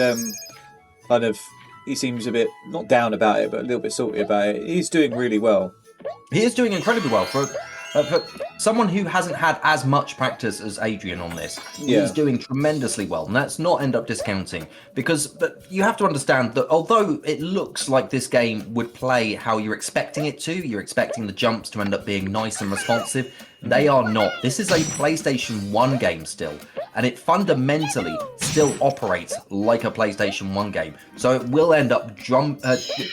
kind of, he seems a bit not down about it, but a little bit salty about it. He's doing really well. He is doing incredibly well for someone who hasn't had as much practice as Adrian on this. Yeah. He's doing tremendously well, and let's not end up discounting, because you have to understand that although it looks like this game would play how you're expecting it to, you're expecting the jumps to end up being nice and responsive, they are not. This is a PlayStation 1 game still, and it fundamentally still operates like a PlayStation 1 game. So it will end up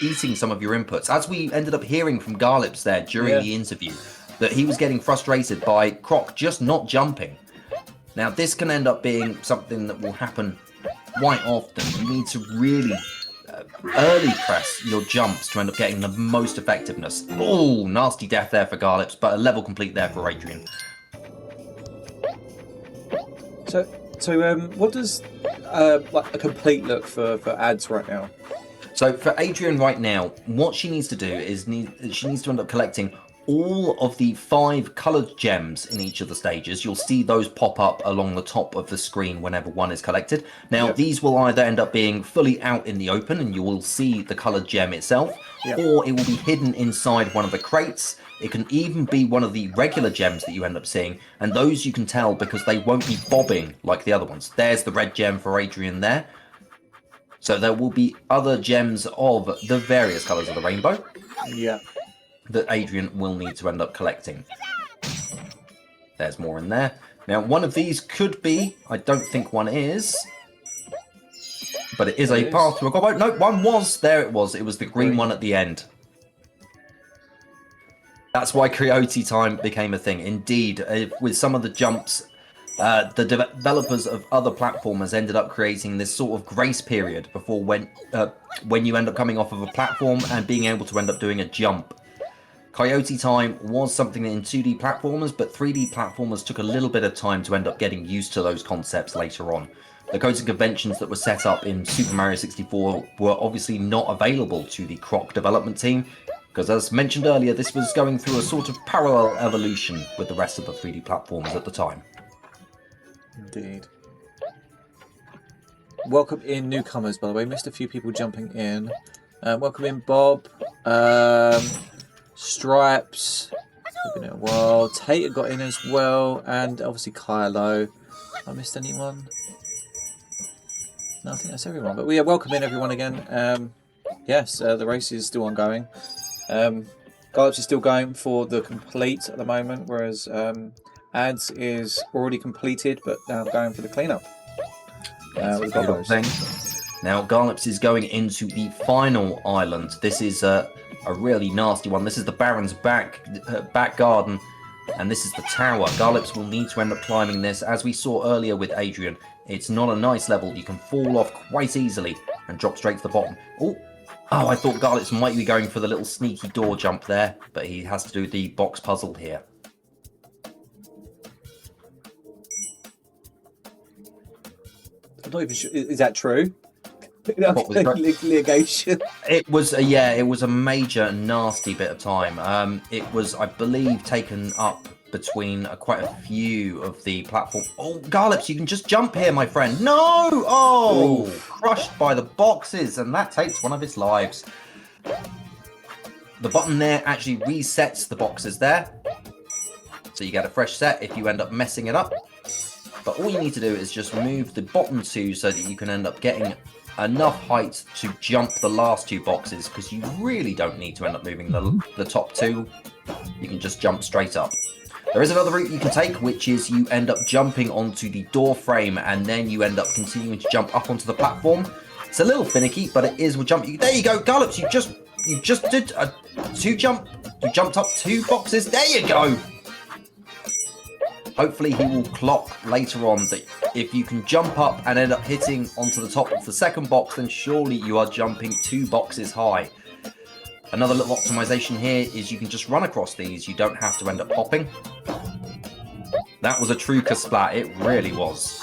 eating some of your inputs. As we ended up hearing from Garlips there during the interview, that he was getting frustrated by Croc just not jumping. Now, this can end up being something that will happen quite often. You need to really early press your jumps to end up getting the most effectiveness. Oh, nasty death there for Garlips, but a level complete there for Adrian. So what does like a complete look for ads right now? So for Adrian right now, what she needs to do is she needs to end up collecting all of the 5 coloured gems in each of the stages. You'll see those pop up along the top of the screen whenever one is collected. Now, these will either end up being fully out in the open and you will see the coloured gem itself, or it will be hidden inside one of the crates. It can even be one of the regular gems that you end up seeing, and those you can tell because they won't be bobbing like the other ones. There's the red gem for Adrian there. So there will be other gems of the various colours of the rainbow. Yeah. That Adrian will need to end up collecting. There's more in there. Now, one of these could be, I don't think one is, but it is a path to a gobbo. No, one was. There it was. It was the green one at the end. That's why Coyote time became a thing. Indeed, with some of the jumps, the developers of other platformers ended up creating this sort of grace period before when you end up coming off of a platform and being able to end up doing a jump. Coyote time was something in 2D platformers, but 3D platformers took a little bit of time to end up getting used to those concepts later on. The codes and conventions that were set up in Super Mario 64 were obviously not available to the Croc development team, because as mentioned earlier, this was going through a sort of parallel evolution with the rest of the 3D platformers at the time. Indeed. Welcome in newcomers, by the way. Missed a few people jumping in. Welcome in Bob. Stripes. Been in a while. Tate got in as well, and obviously Kylo. I missed anyone? No, I think that's everyone. But we welcome in everyone again. Yes, the race is still ongoing. Garlips is still going for the complete at the moment, whereas Ads is already completed, but now going for the cleanup. With Thing. Now, Garlips is going into the final island. This is a really nasty one. This is the Baron's back garden, and this is the tower. Garlips will need to end up climbing this. As we saw earlier with Adrian, it's not a nice level. You can fall off quite easily and drop straight to the bottom. Oh, I thought Garlips might be going for the little sneaky door jump there, but he has to do the box puzzle here. I'm not even sure. Is that true? Litigation. It was a major nasty bit of time. It was, I believe, taken up between quite a few of the platform. Oh, Garlips, you can just jump here, my friend. No! Oh, crushed by the boxes, and that takes one of its lives. The button there actually resets the boxes there, so you get a fresh set if you end up messing it up. But all you need to do is just move the bottom 2 so that you can end up getting enough height to jump the last 2 boxes, because you really don't need to end up moving the top 2. You can just jump straight up. There is another route you can take, which is you end up jumping onto the door frame and then you end up continuing to jump up onto the platform. It's a little finicky, but it is a jump. There you go, Garlips, you just did a 2 jump. You jumped up 2 boxes. There you go. Hopefully he will clock later on that if you can jump up and end up hitting onto the top of the second box, then surely you are jumping 2 boxes high. Another little optimization here is you can just run across these. You don't have to end up popping. That was a true KASPLAT. It really was.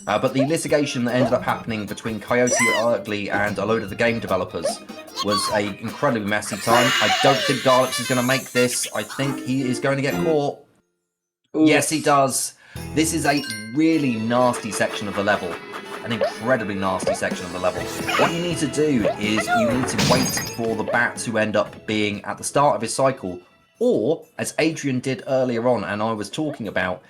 But the litigation that ended up happening between Coyote Ugly and a load of the game developers was an incredibly messy time. I don't think Garlips is going to make this. I think he is going to get caught. Yes, he does. This is a really nasty section of the level. an incredibly nasty section of the level. What you need to do is you need to wait for the bat to end up being at the start of his cycle, or, as Adrian did earlier on and I was talking about,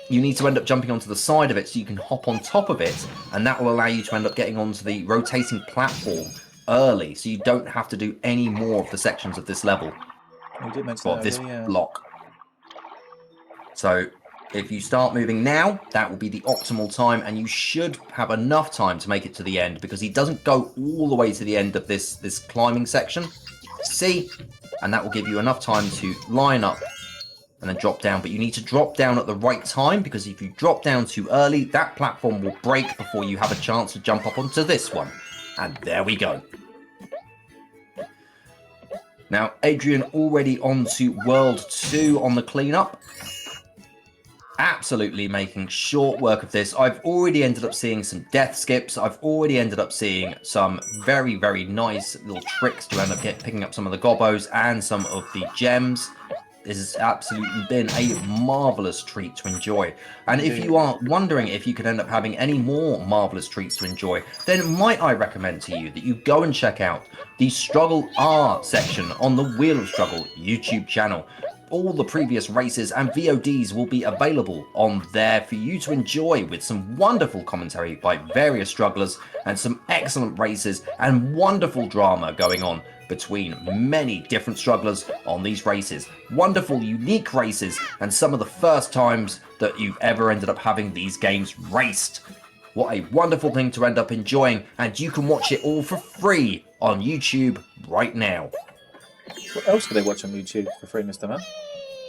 you need to end up jumping onto the side of it so you can hop on top of it, and that will allow you to end up getting onto the rotating platform early, so you don't have to do any more of the sections of this level, You did mention or that this earlier, yeah. block. So if you start moving now, that will be the optimal time, and you should have enough time to make it to the end, because he doesn't go all the way to the end of this climbing section. See? And that will give you enough time to line up and then drop down. But you need to drop down at the right time, because if you drop down too early, that platform will break before you have a chance to jump up onto this one. And there we go. Now, Adrian already on to World 2 on the cleanup. Absolutely making short work of this. I've already ended up seeing some death skips. I've already ended up seeing some very, very nice little tricks to end up picking up some of the gobbos and some of the gems. This has absolutely been a marvellous treat to enjoy. And if you are wondering if you could end up having any more marvellous treats to enjoy, then might I recommend to you that you go and check out the StruggleR section on the Wheel of Struggle YouTube channel. All the previous races and VODs will be available on there for you to enjoy, with some wonderful commentary by various strugglers and some excellent races and wonderful drama going on between many different strugglers on these races. Wonderful, unique races, and some of the first times that you've ever ended up having these games raced. What a wonderful thing to end up enjoying, and you can watch it all for free on YouTube right now. What else can they watch on YouTube for free, Mr. Man?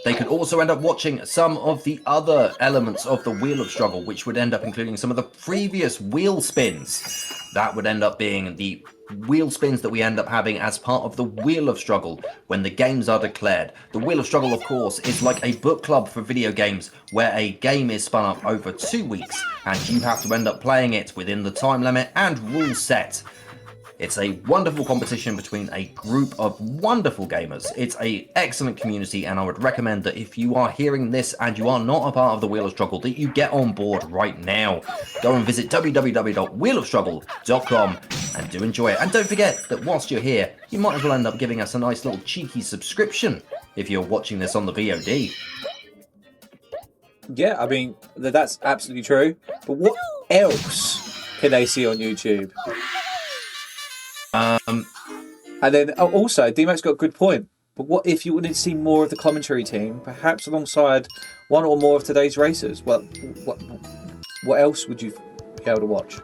They could also end up watching some of the other elements of the Wheel of Struggle, which would end up including some of the previous wheel spins. That would end up being the wheel spins that we end up having as part of the Wheel of Struggle when the games are declared. The Wheel of Struggle, of course, is like a book club for video games where a game is spun up over 2 weeks and you have to end up playing it within the time limit and rule set. It's a wonderful competition between a group of wonderful gamers. It's an excellent community, and I would recommend that if you are hearing this and you are not a part of the Wheel of Struggle, that you get on board right now. Go and visit www.wheelofstruggle.com and do enjoy it. And don't forget that whilst you're here, you might as well end up giving us a nice little cheeky subscription if you're watching this on the VOD. Yeah, I mean, that's absolutely true. But what else can they see on YouTube? And then also, D-Mac's got a good point. But what if you wanted to see more of the commentary team, perhaps alongside one or more of today's racers? Well, what else would you be able to watch?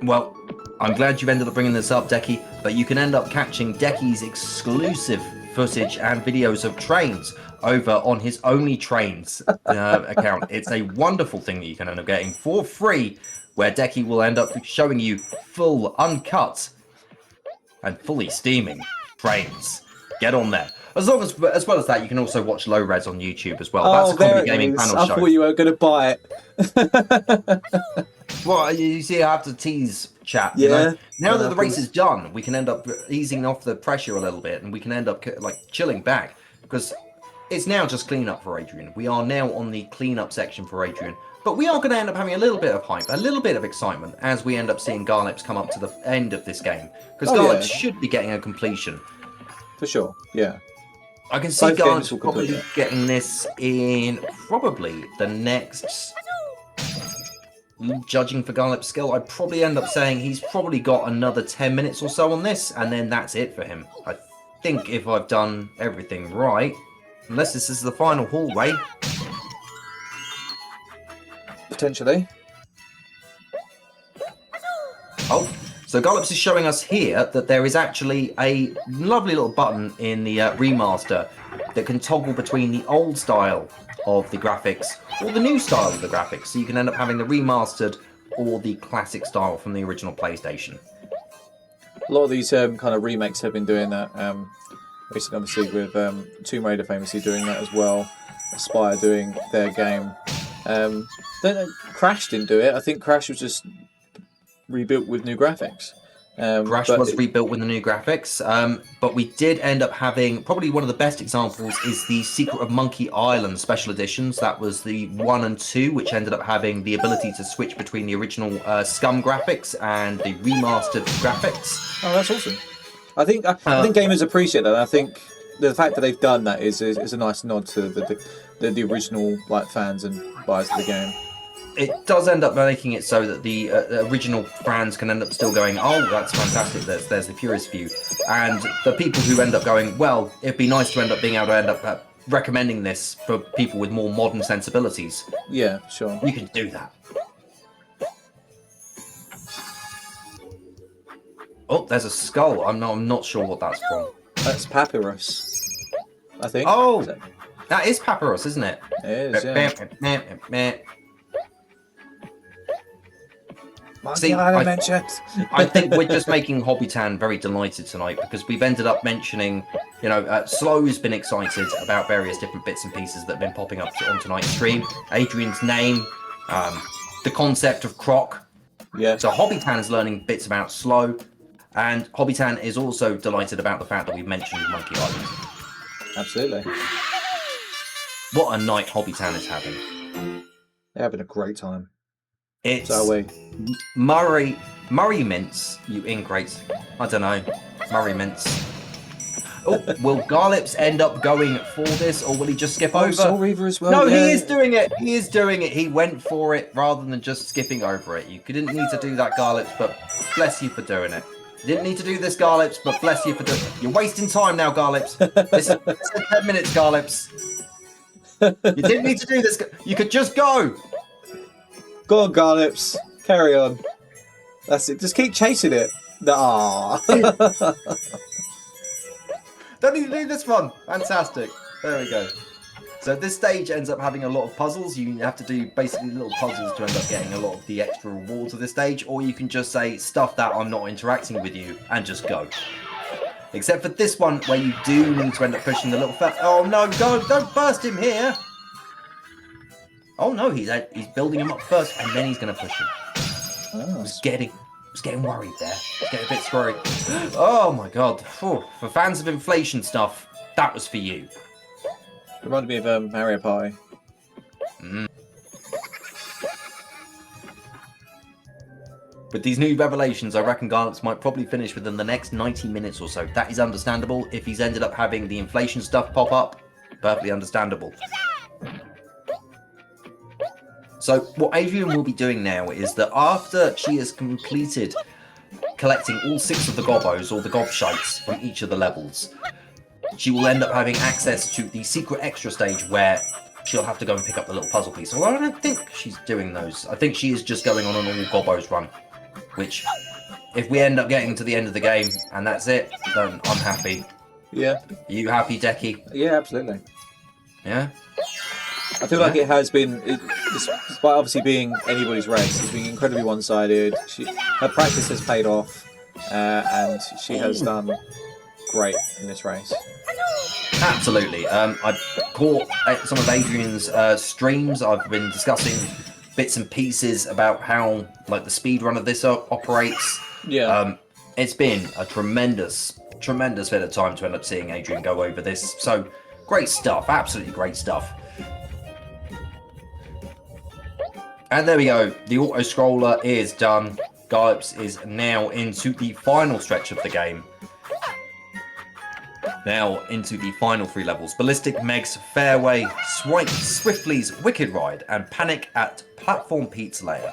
Well, I'm glad you've ended up bringing this up, Decky, but you can end up catching Decky's exclusive footage and videos of trains over on his Only Trains account. It's a wonderful thing that you can end up getting for free, where Decky will end up showing you full, uncut, and fully steaming trains. Get on there. As well as that, you can also watch Low Res on YouTube as well. That's a comedy gaming panel I show. thought you were going to buy it. Well, you see, I have to tease chat. Yeah. You know? Now that the race is done, we can end up easing off the pressure a little bit, and we can end up like chilling back, because it's now just cleanup for Adrian. We are now on the cleanup section for Adrian. But we are going to end up having a little bit of hype, a little bit of excitement as we end up seeing Garlips come up to the end of this game. Because Garlips should be getting a completion. For sure, yeah. I can see Garlips probably getting this in probably the next... Judging for Garlips' skill, I'd probably end up saying he's probably got another 10 minutes or so on this, and then that's it for him. I think if I've done everything right, unless this is the final hallway... Potentially. Oh, so Garlips is showing us here that there is actually a lovely little button in the remaster that can toggle between the old style of the graphics or the new style of the graphics. So you can end up having the remastered or the classic style from the original PlayStation. A lot of these kind of remakes have been doing that. Recently, obviously, with Tomb Raider famously doing that as well. Aspire doing their game. Don't know, Crash didn't do it. I think Crash was just rebuilt with new graphics. Crash but was rebuilt with the new graphics, but we did end up having probably one of the best examples is the Secret of Monkey Island special editions. That was the 1 and 2, which ended up having the ability to switch between the original Scum graphics and the remastered graphics. Oh, that's awesome. I think gamers appreciate that. I think the fact that they've done that is a nice nod to the original like fans and buyers of the game. It does end up making it so that the original fans can end up still going, oh, that's fantastic, there's the purist view. And the people who end up going, well, it'd be nice to end up being able to end up recommending this for people with more modern sensibilities. Yeah, sure. You can do that. Oh, there's a skull. I'm not sure what that's from. That's Papyrus, I think. Oh, that is Papyrus, isn't it? It is, yeah. See, I think we're just making Hobbytan very delighted tonight because we've ended up mentioning, Slow's been excited about various different bits and pieces that have been popping up on tonight's stream. Adrian's name, the concept of Croc. Yeah. So Hobbytan is learning bits about Slow, and Hobbytan is also delighted about the fact that we've mentioned Monkey Island. Absolutely. What a night Hobbytan is having. They're having a great time. It's So are we. Murray Mints, you ingrates. I don't know. Murray Mints. Oh, will Garlips end up going for this, or will he just skip over? Soul Reaver as well. No, yeah. he is doing it. He is doing it. He went for it rather than just skipping over it. You didn't need to do that, Garlips, but bless you for doing it. You didn't need to do this, Garlips, but bless you for doing it. You're wasting time now, Garlips. This is 10 minutes, Garlips. You didn't need to do this. You could just go. Go on, Garlips. Carry on. That's it. Just keep chasing it. Ah. Don't need to do this one. Fantastic. There we go. So this stage ends up having a lot of puzzles. You have to do basically little puzzles to end up getting a lot of the extra rewards of this stage, or you can just say, stuff that, I'm not interacting with you, and just go. Except for this one, where you do need to end up pushing the little oh no, don't burst him here! Oh no, he's building him up first, and then he's going to push him. Oh. I was getting worried there. I was getting a bit worried. Oh my god. Whew. For fans of inflation stuff, that was for you. Reminded me of Mario Party. With these new revelations, I reckon Garlips might probably finish within the next 90 minutes or so. That is understandable. If he's ended up having the inflation stuff pop up, perfectly understandable. So what Adrian will be doing now is that after she has completed collecting all 6 of the gobos, or the gobshites, from each of the levels, she will end up having access to the secret extra stage where she'll have to go and pick up the little puzzle piece. Although I don't think she's doing those. I think she is just going on an all gobos run, which, if we end up getting to the end of the game and that's it, then I'm happy. Yeah. Are you happy, Decky? Yeah, absolutely. Yeah? I feel like it has been, despite obviously being anybody's race, it's been incredibly one-sided. Her practice has paid off, and she has done great in this race. Absolutely. I caught some of Adrian's streams. I've been discussing bits and pieces about how, like, the speed run of this operates. Yeah. It's been a tremendous bit of time to end up seeing Adrian go over this. So, great stuff. Absolutely great stuff. And there we go. The auto-scroller is done. Garlips is now into the final stretch of the game. Now into the final 3 levels. Ballistic Meg's Fairway, Swipe Swiftly's Wicked Ride, and Panic at Platform Pete's Lair.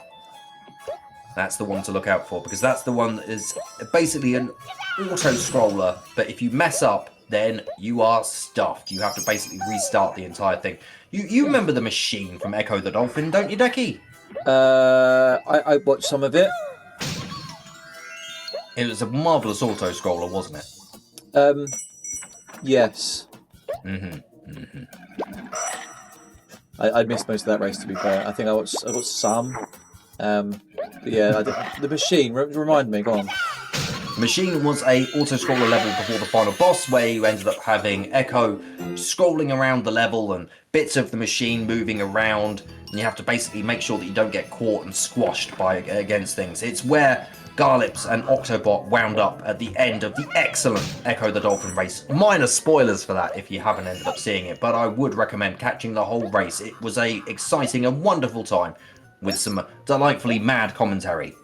That's the one to look out for, because that's the one that is basically an auto-scroller, but if you mess up, then you are stuffed. You have to basically restart the entire thing. You remember the machine from Echo the Dolphin, don't you, Decky? I watched some of it. It was a marvellous auto-scroller, wasn't it? Yes. Mm-hmm. I missed most of that race, to be fair. I think I watched some. But yeah, the machine. Remind me. Go on. Machine was a auto-scroller level before the final boss, where you ended up having Echo scrolling around the level and bits of the machine moving around, and you have to basically make sure that you don't get caught and squashed against things. It's where Garlips and Octobot wound up at the end of the excellent Echo the Dolphin race. Minor spoilers for that if you haven't ended up seeing it, but I would recommend catching the whole race. It was a exciting and wonderful time with some delightfully mad commentary.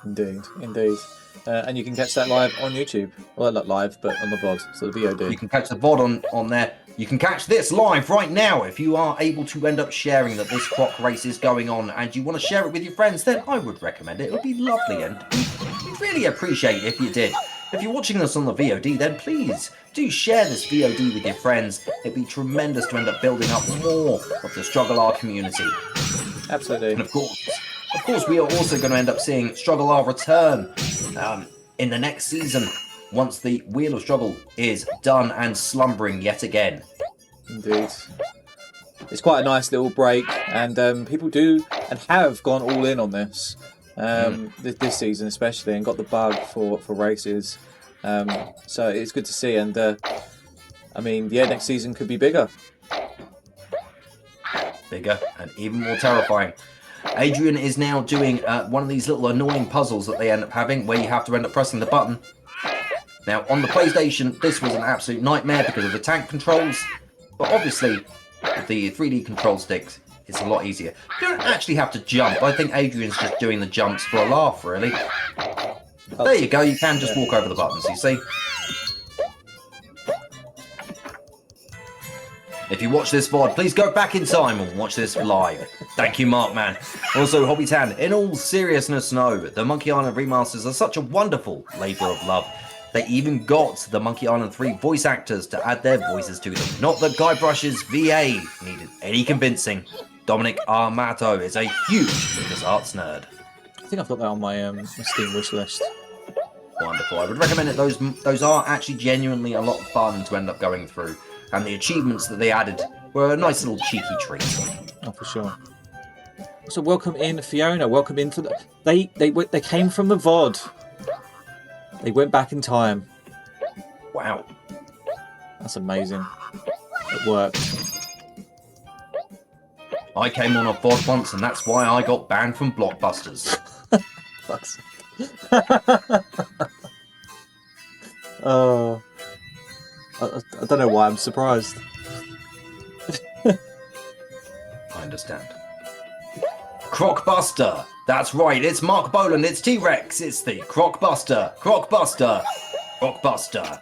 Indeed, indeed. And you can catch that live on YouTube. Well, not live, but on the VOD, so the VOD. You can catch the VOD on there. You can catch this live right now. If you are able to end up sharing that this Croc race is going on and you want to share it with your friends, then I would recommend it. It would be lovely, and we'd really appreciate it if you did. If you're watching this on the VOD, then please do share this VOD with your friends. It'd be tremendous to end up building up more of the StruggleR community. Absolutely. And of course, we are also going to end up seeing StruggleR return in the next season once the Wheel of Struggle is done and slumbering yet again. Indeed. It's quite a nice little break, and people do and have gone all in on this this season especially, and got the bug for races. So it's good to see, and I mean, yeah, next season could be bigger. Bigger and even more terrifying. Adrian is now doing one of these little annoying puzzles that they end up having, where you have to end up pressing the button. Now, on the PlayStation, this was an absolute nightmare because of the tank controls, but obviously, with the 3D control sticks, it's a lot easier. You don't actually have to jump. I think Adrian's just doing the jumps for a laugh, really. There you go, you can just walk over the buttons, you see? If you watch this VOD, please go back in time and watch this live. Thank you, Mark, man. Also, Hobby Tan, in all seriousness, no, the Monkey Island remasters are such a wonderful labour of love. They even got the Monkey Island 3 voice actors to add their voices to them. Not that Guybrush's VA needed any convincing. Dominic Armato is a huge LucasArts nerd. I think I've got that on my Steam wish list. Wonderful. I would recommend it. Those are actually genuinely a lot of fun to end up going through. And the achievements that they added were a nice little cheeky treat. Oh, for sure. So welcome in, Fiona. Welcome in for the. They came from the VOD. They went back in time. Wow. That's amazing. It worked. I came on a VOD once, and that's why I got banned from Blockbusters. Fuck's Oh. I don't know why I'm surprised. I understand. Crocbuster! That's right, it's Mark Boland, it's T-Rex, it's the Crocbuster! Crocbuster! Crocbuster!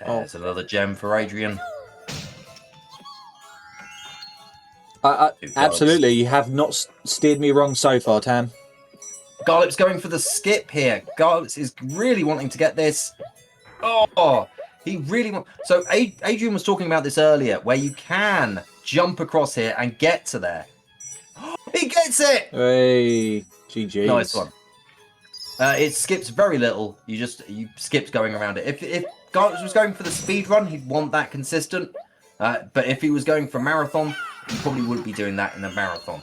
There's another gem for Adrian. Absolutely, you have not steered me wrong so far, Tam. Garlips going for the skip here. Garlips is really wanting to get this. Oh, he really wants. So Adrian was talking about this earlier, where you can jump across here and get to there. He gets it! Hey, GG. Nice one. It skips very little. You skipped going around it. If Garlips was going for the speed run, he'd want that consistent. But if he was going for marathon, he probably wouldn't be doing that in a marathon.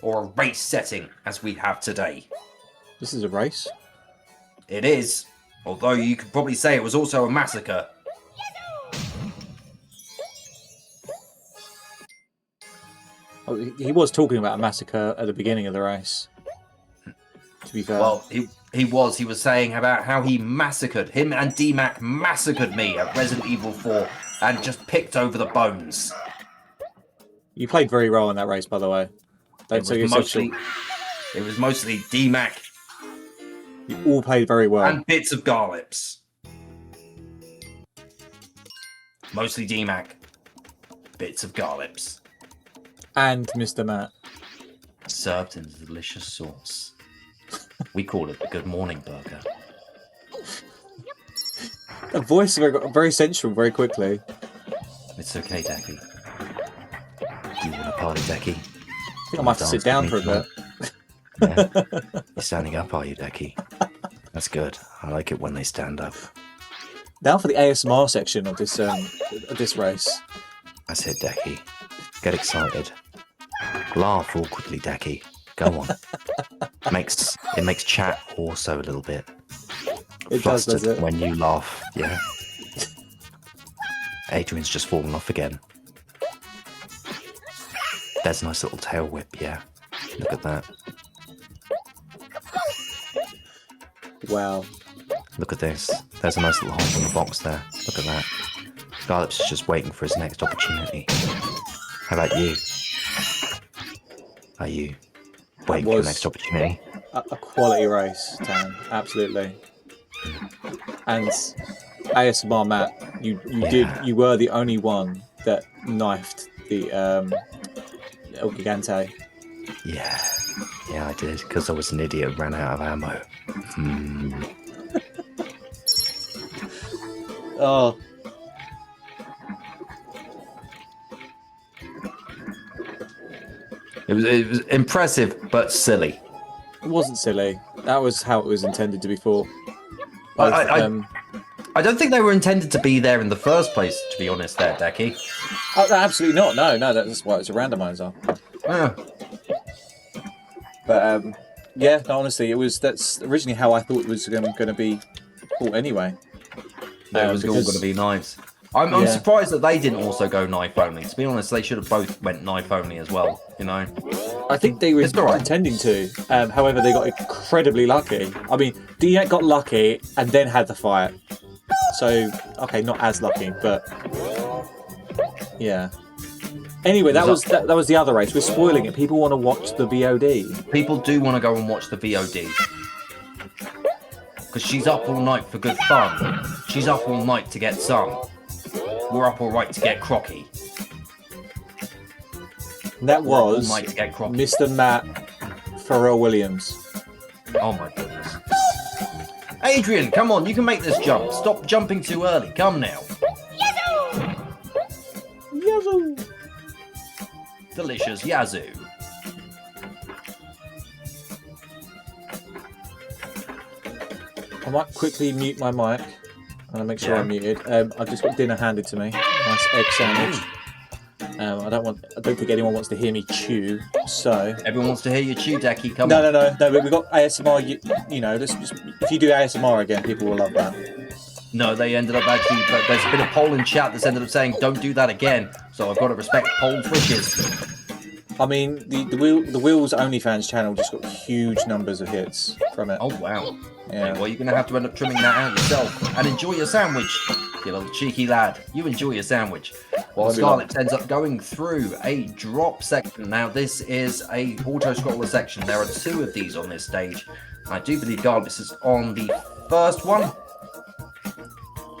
Or a race setting, as we have today. This is a race? It is. Although you could probably say it was also a massacre. Oh, he was talking about a massacre at the beginning of the race. To be fair. Well, he was saying about how he massacred, him and D-Mac massacred me at Resident Evil 4 and just picked over the bones. You played very well in that race, by the way. Don't sell yourself short. It was mostly D-Mac. You all played very well. And bits of Garlips. Mostly D-Mac. Bits of Garlips. And Mr. Matt. Served in a delicious sauce. We call it the Good Morning Burger. The voice got very sensual very quickly. It's okay, Decky. Do you want a party, Decky? I think I might have to sit down for a bit. Yeah. You're standing up, are you, Decky? That's good. I like it when they stand up. Now for the ASMR section of this race. That's it, Decky. Get excited. Laugh awkwardly, Decky. Go on. It makes chat also a little bit it does it? when you laugh, yeah. Adrian's just fallen off again. There's a nice little tail whip, yeah. Look at that. Wow. Look at this. There's a nice little hole in the box there. Look at that. Garlips is just waiting for his next opportunity. How about you? Are you waiting for your next opportunity? A quality race, Dan. Absolutely. And ASMR Matt, you were the only one that knifed the El Gigante. Yeah, I did, because I was an idiot and ran out of ammo. Oh. It was impressive, but silly. It wasn't silly. That was how it was intended to be for. I don't think they were intended to be there in the first place, to be honest there, Decky. Oh, absolutely not. No, that's why it's a randomizer. But yeah, no, honestly, that's originally how I thought it was going to be caught anyway. It was all going to be knives. I'm surprised that they didn't also go knife only. To be honest, they should have both went knife only as well, you know? I think they were intending to. However, they got incredibly lucky. I mean, DNet got lucky and then had the fight. So, okay, not as lucky, but yeah. Anyway, that was the other race. We're spoiling it. People want to watch the VOD. People do want to go and watch the VOD. Because she's up all night for good fun. She's up all night to get some. We're up all right to get crocky. That was Mr. Matt Pharrell Williams. Oh my goodness. Adrian, come on, you can make this jump. Stop jumping too early. Come now. YAZOO! YAZOO! Delicious YAZOO. I might quickly mute my mic. And I'll make sure I'm muted. I've just got dinner handed to me. Nice egg sandwich. I don't think anyone wants to hear me chew, so... Everyone wants to hear you chew, Decky, come on. No, but we've got ASMR, you know, just, if you do ASMR again, people will love that. No, they ended up actually, but there's been a poll in chat that's ended up saying, don't do that again, so I've got to respect poll wishes. I mean, the Wheels OnlyFans channel just got huge numbers of hits from it. Oh, wow. Yeah. Well, you're going to have to end up trimming that out yourself, and enjoy your sandwich, you little cheeky lad. You enjoy your sandwich. While Garlips ends up going through a drop section. Now, this is a auto-scroller section. There are 2 of these on this stage. I do believe Garlips is on the first one,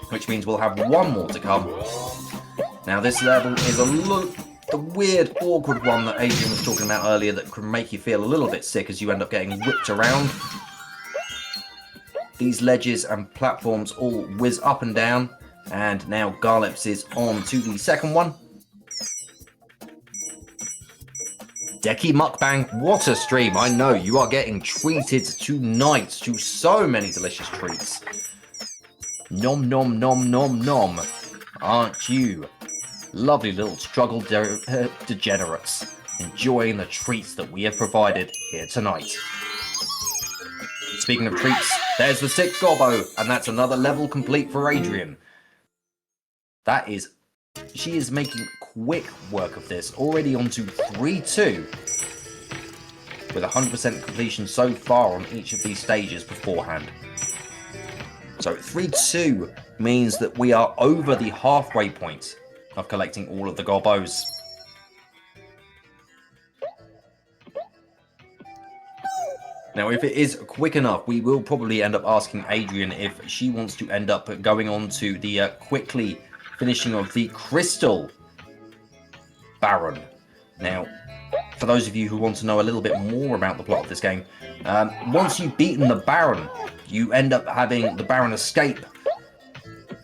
which means we'll have 1 more to come. Now, this level is the weird, awkward one that Adrian was talking about earlier that can make you feel a little bit sick as you end up getting whipped around. These ledges and platforms all whiz up and down. And now Garlips is on to the second one. Decky Mukbang, what a stream. I know you are getting treated tonight to so many delicious treats. Nom nom nom nom nom. Aren't you lovely little struggle degenerates enjoying the treats that we have provided here tonight? Speaking of treats, there's the 6th gobbo, and that's another level complete for Adrian. She is making quick work of this, already on to 3-2, with 100% completion so far on each of these stages beforehand. So 3-2 means that we are over the halfway point of collecting all of the gobbos. Now, if it is quick enough, we will probably end up asking Adrian if she wants to end up going on to the quickly finishing of the Crystal Baron. Now, for those of you who want to know a little bit more about the plot of this game, once you've beaten the Baron, you end up having the Baron escape.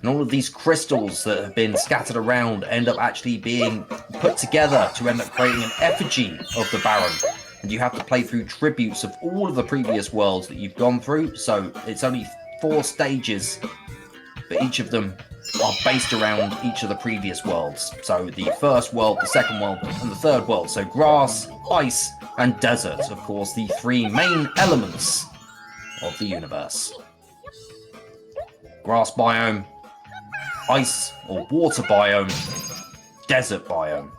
And all of these crystals that have been scattered around end up actually being put together to end up creating an effigy of the Baron. And you have to play through tributes of all of the previous worlds that you've gone through. So it's only 4 stages, but each of them are based around each of the previous worlds. So the first world, the second world, and the third world. So grass, ice, and desert. Of course, the 3 main elements of the universe. Grass biome, ice or water biome, desert biome,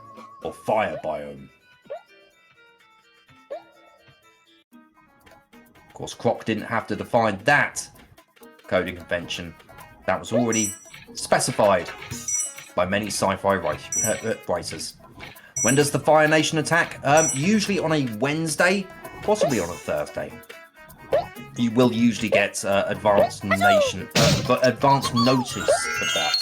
or fire biome. Of course, Croc didn't have to define that coding convention. That was already specified by many sci-fi writers. When does the Fire Nation attack? Usually on a Wednesday, possibly on a Thursday. You will usually get advanced notice of that.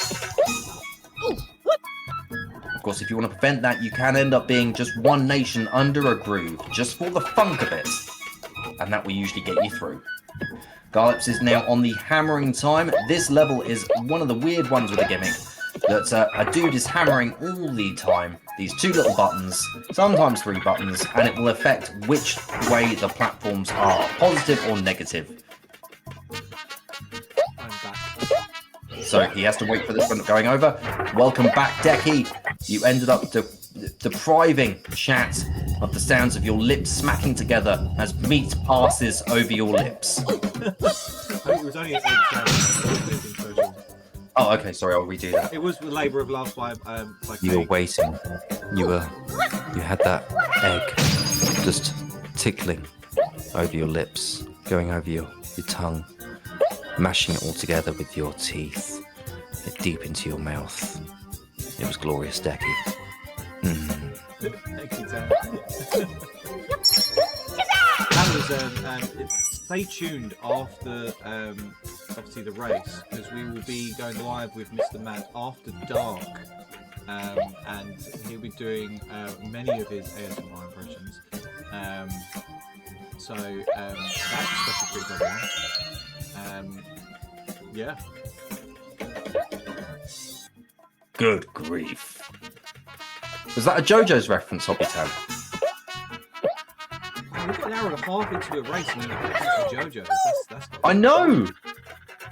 Of course, if you want to prevent that, you can end up being just one nation under a groove, just for the funk of it. And that will usually get you through. Garlips is now on the hammering time. This level is one of the weird ones with a gimmick. That a dude is hammering all the time. These 2 little buttons, sometimes 3 buttons, and it will affect which way the platforms are, positive or negative. I'm back. So he has to wait for this one going over. Welcome back, Decky. You ended up depriving chat of the sounds of your lips smacking together as meat passes over your lips. It was only a Oh, okay. Sorry, I'll redo that. It was the labour of love by You were Kate. waiting. You had that egg just tickling over your lips, going over your tongue, mashing it all together with your teeth, deep into your mouth. It was glorious, Decky. That was stay tuned after obviously the race, because we will be going live with Mr. Mad after dark, and he'll be doing many of his ASMR impressions. So that's a pretty good one. Yeah. Good grief. Was that a JoJo's reference, Hobbiton? We've got an hour and a half into a race and then JoJo. That's I know!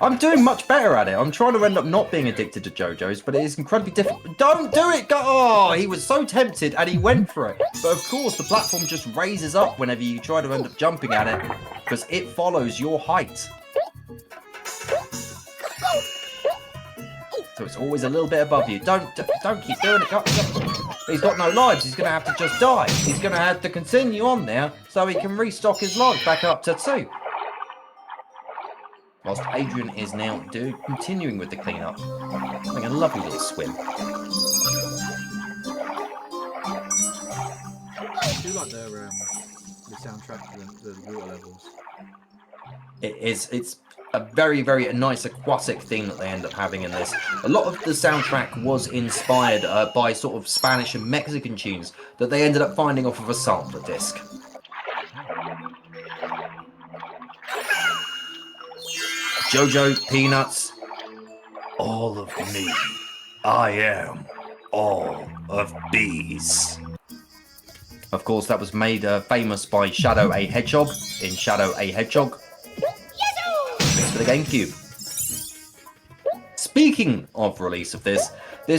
I'm doing much better at it. I'm trying to end up not being addicted to JoJo's, but it is incredibly difficult. Don't do it! Oh, he was so tempted and he went for it. But of course, the platform just raises up whenever you try to end up jumping at it, because it follows your height. So it's always a little bit above you. Don't keep doing it. Go. He's got no lives. He's going to have to just die. He's going to have to continue on there so he can restock his lives back up to 2. Whilst Adrian is now continuing with the cleanup. Having a lovely little swim. I do like the soundtrack to the water levels. It's a very, very nice aquatic theme that they end up having in this. A lot of the soundtrack was inspired by sort of Spanish and Mexican tunes that they ended up finding off of a sampler disc. Jojo, Peanuts, all of me. I am all of bees. Of course, that was made famous by Shadow a Hedgehog in Shadow a Hedgehog. Thanks for the GameCube. Speaking of release of this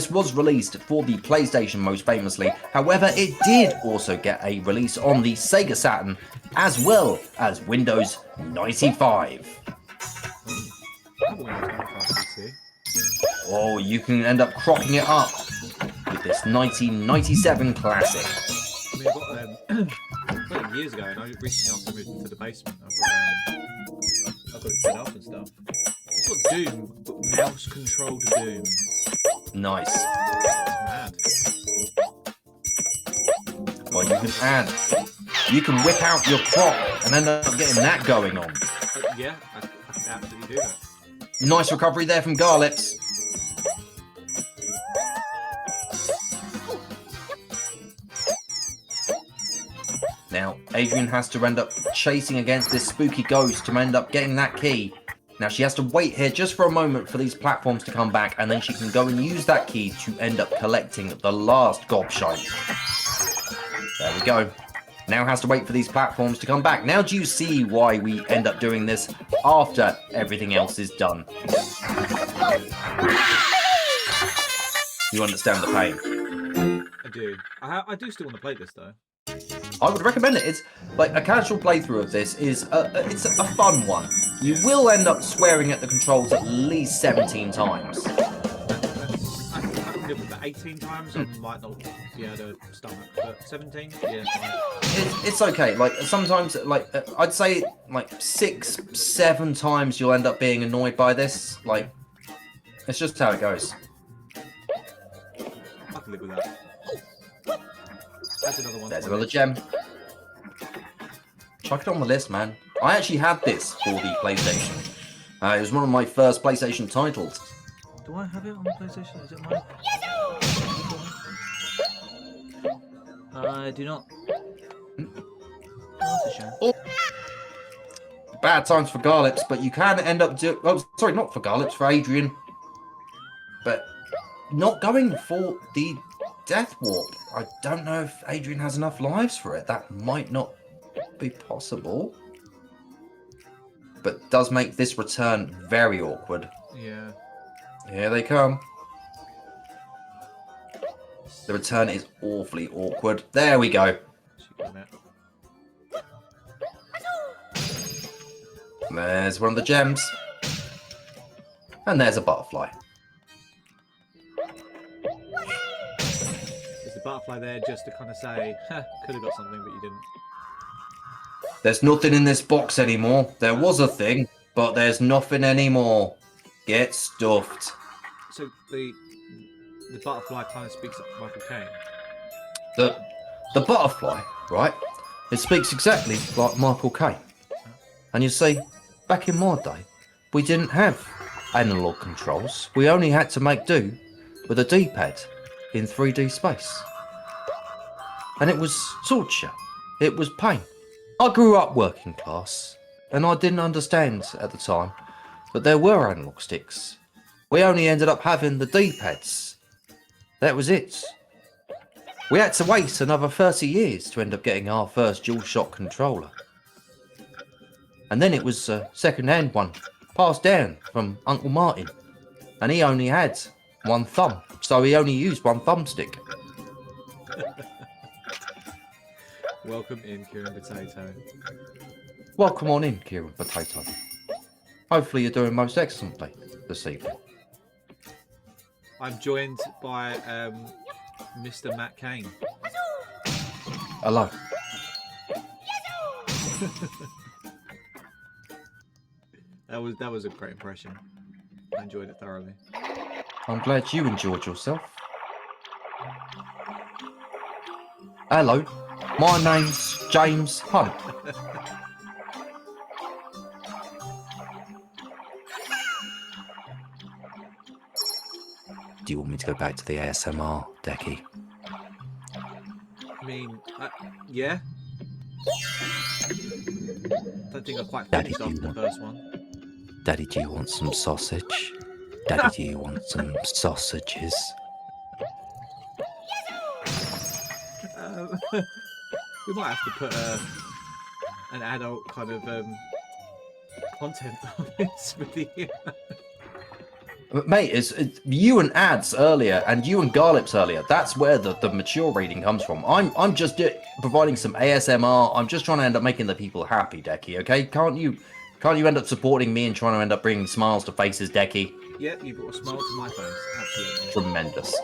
was released for the PlayStation most famously. However, it did also get a release on the Sega Saturn as well as Windows 95. Oh, you can end up crocking it up with this 1997 classic. I mean, I got it years ago, and I recently after moved into the basement, I've got it set up and stuff. It's got Doom, but mouse controlled Doom. Nice. It's mad. Well, you can whip out your Croc and end up getting that going on. Yeah, I can absolutely do that. Nice recovery there from Garlips. Now, Adrian has to end up chasing against this spooky ghost to end up getting that key. Now, she has to wait here just for a moment for these platforms to come back, and then she can go and use that key to end up collecting the last gobshite. There we go. Now has to wait for these platforms to come back. Now do you see why we end up doing this after everything else is done? You understand the pain? I do. I do still want to play this though. I would recommend it. It's like a casual playthrough of this is it's a fun one. You will end up swearing at the controls at least 17 times. live with that. 18 times I might not be able to stomach, but 17, yeah. It's okay. Like sometimes, like I'd say, like 6, 7 times you'll end up being annoyed by this. Like it's just how it goes. I can live with that. That's another one. There's another gem. Chuck it on the list, man. I actually had this for the PlayStation. It was one of my first PlayStation titles. Do I have it on the PlayStation? Is it mine? I do not. Oh, that's a shame. Oh. Bad times for Garlips, but you can end up oh, sorry, not for Garlips, for Adrian. But not going for the Death Warp. I don't know if Adrian has enough lives for it. That might not be possible. But does make this return very awkward. Yeah. Here they come. The return is awfully awkward. There we go. There's one of the gems. And there's a butterfly. Is the butterfly there just to kind of say, could have got something, but you didn't? There's nothing in this box anymore. There was a thing, but there's nothing anymore. Get stuffed. So the butterfly kind of speaks of Michael Caine. The butterfly, right? It speaks exactly like Michael Caine. And you see, back in my day, we didn't have analog controls. We only had to make do with a D-pad in 3D space. And it was torture. It was pain. I grew up working class, and I didn't understand at the time that there were analog sticks. We only ended up having the D-pads. That was it. We had to wait another 30 years to end up getting our first DualShock controller. And then it was a second-hand one, passed down from Uncle Martin. And he only had one thumb, so he only used one thumbstick. Welcome in, Kieran Potato. Welcome on in, Kieran Potato. Hopefully you're doing most excellently this evening. I'm joined by Mr. Matt Caine. Hello. That was a great impression. I enjoyed it thoroughly. I'm glad you enjoyed yourself. Hello, my name's James Hunt. Do you want me to go back to the ASMR, Decky? I mean, yeah. Don't think I quite Daddy, finished after the first one. Daddy, do you want some sausage? Daddy, do you want some sausages? We might have to put an adult kind of content on this with the. Mate, it's you and ads earlier, and you and Garlips earlier. That's where the mature reading comes from. I'm just providing some ASMR. I'm just trying to end up making the people happy, Decky. Okay? Can't you end up supporting me and trying to end up bringing smiles to faces, Decky? Yeah, you brought a smile to my face. Absolutely. Tremendous.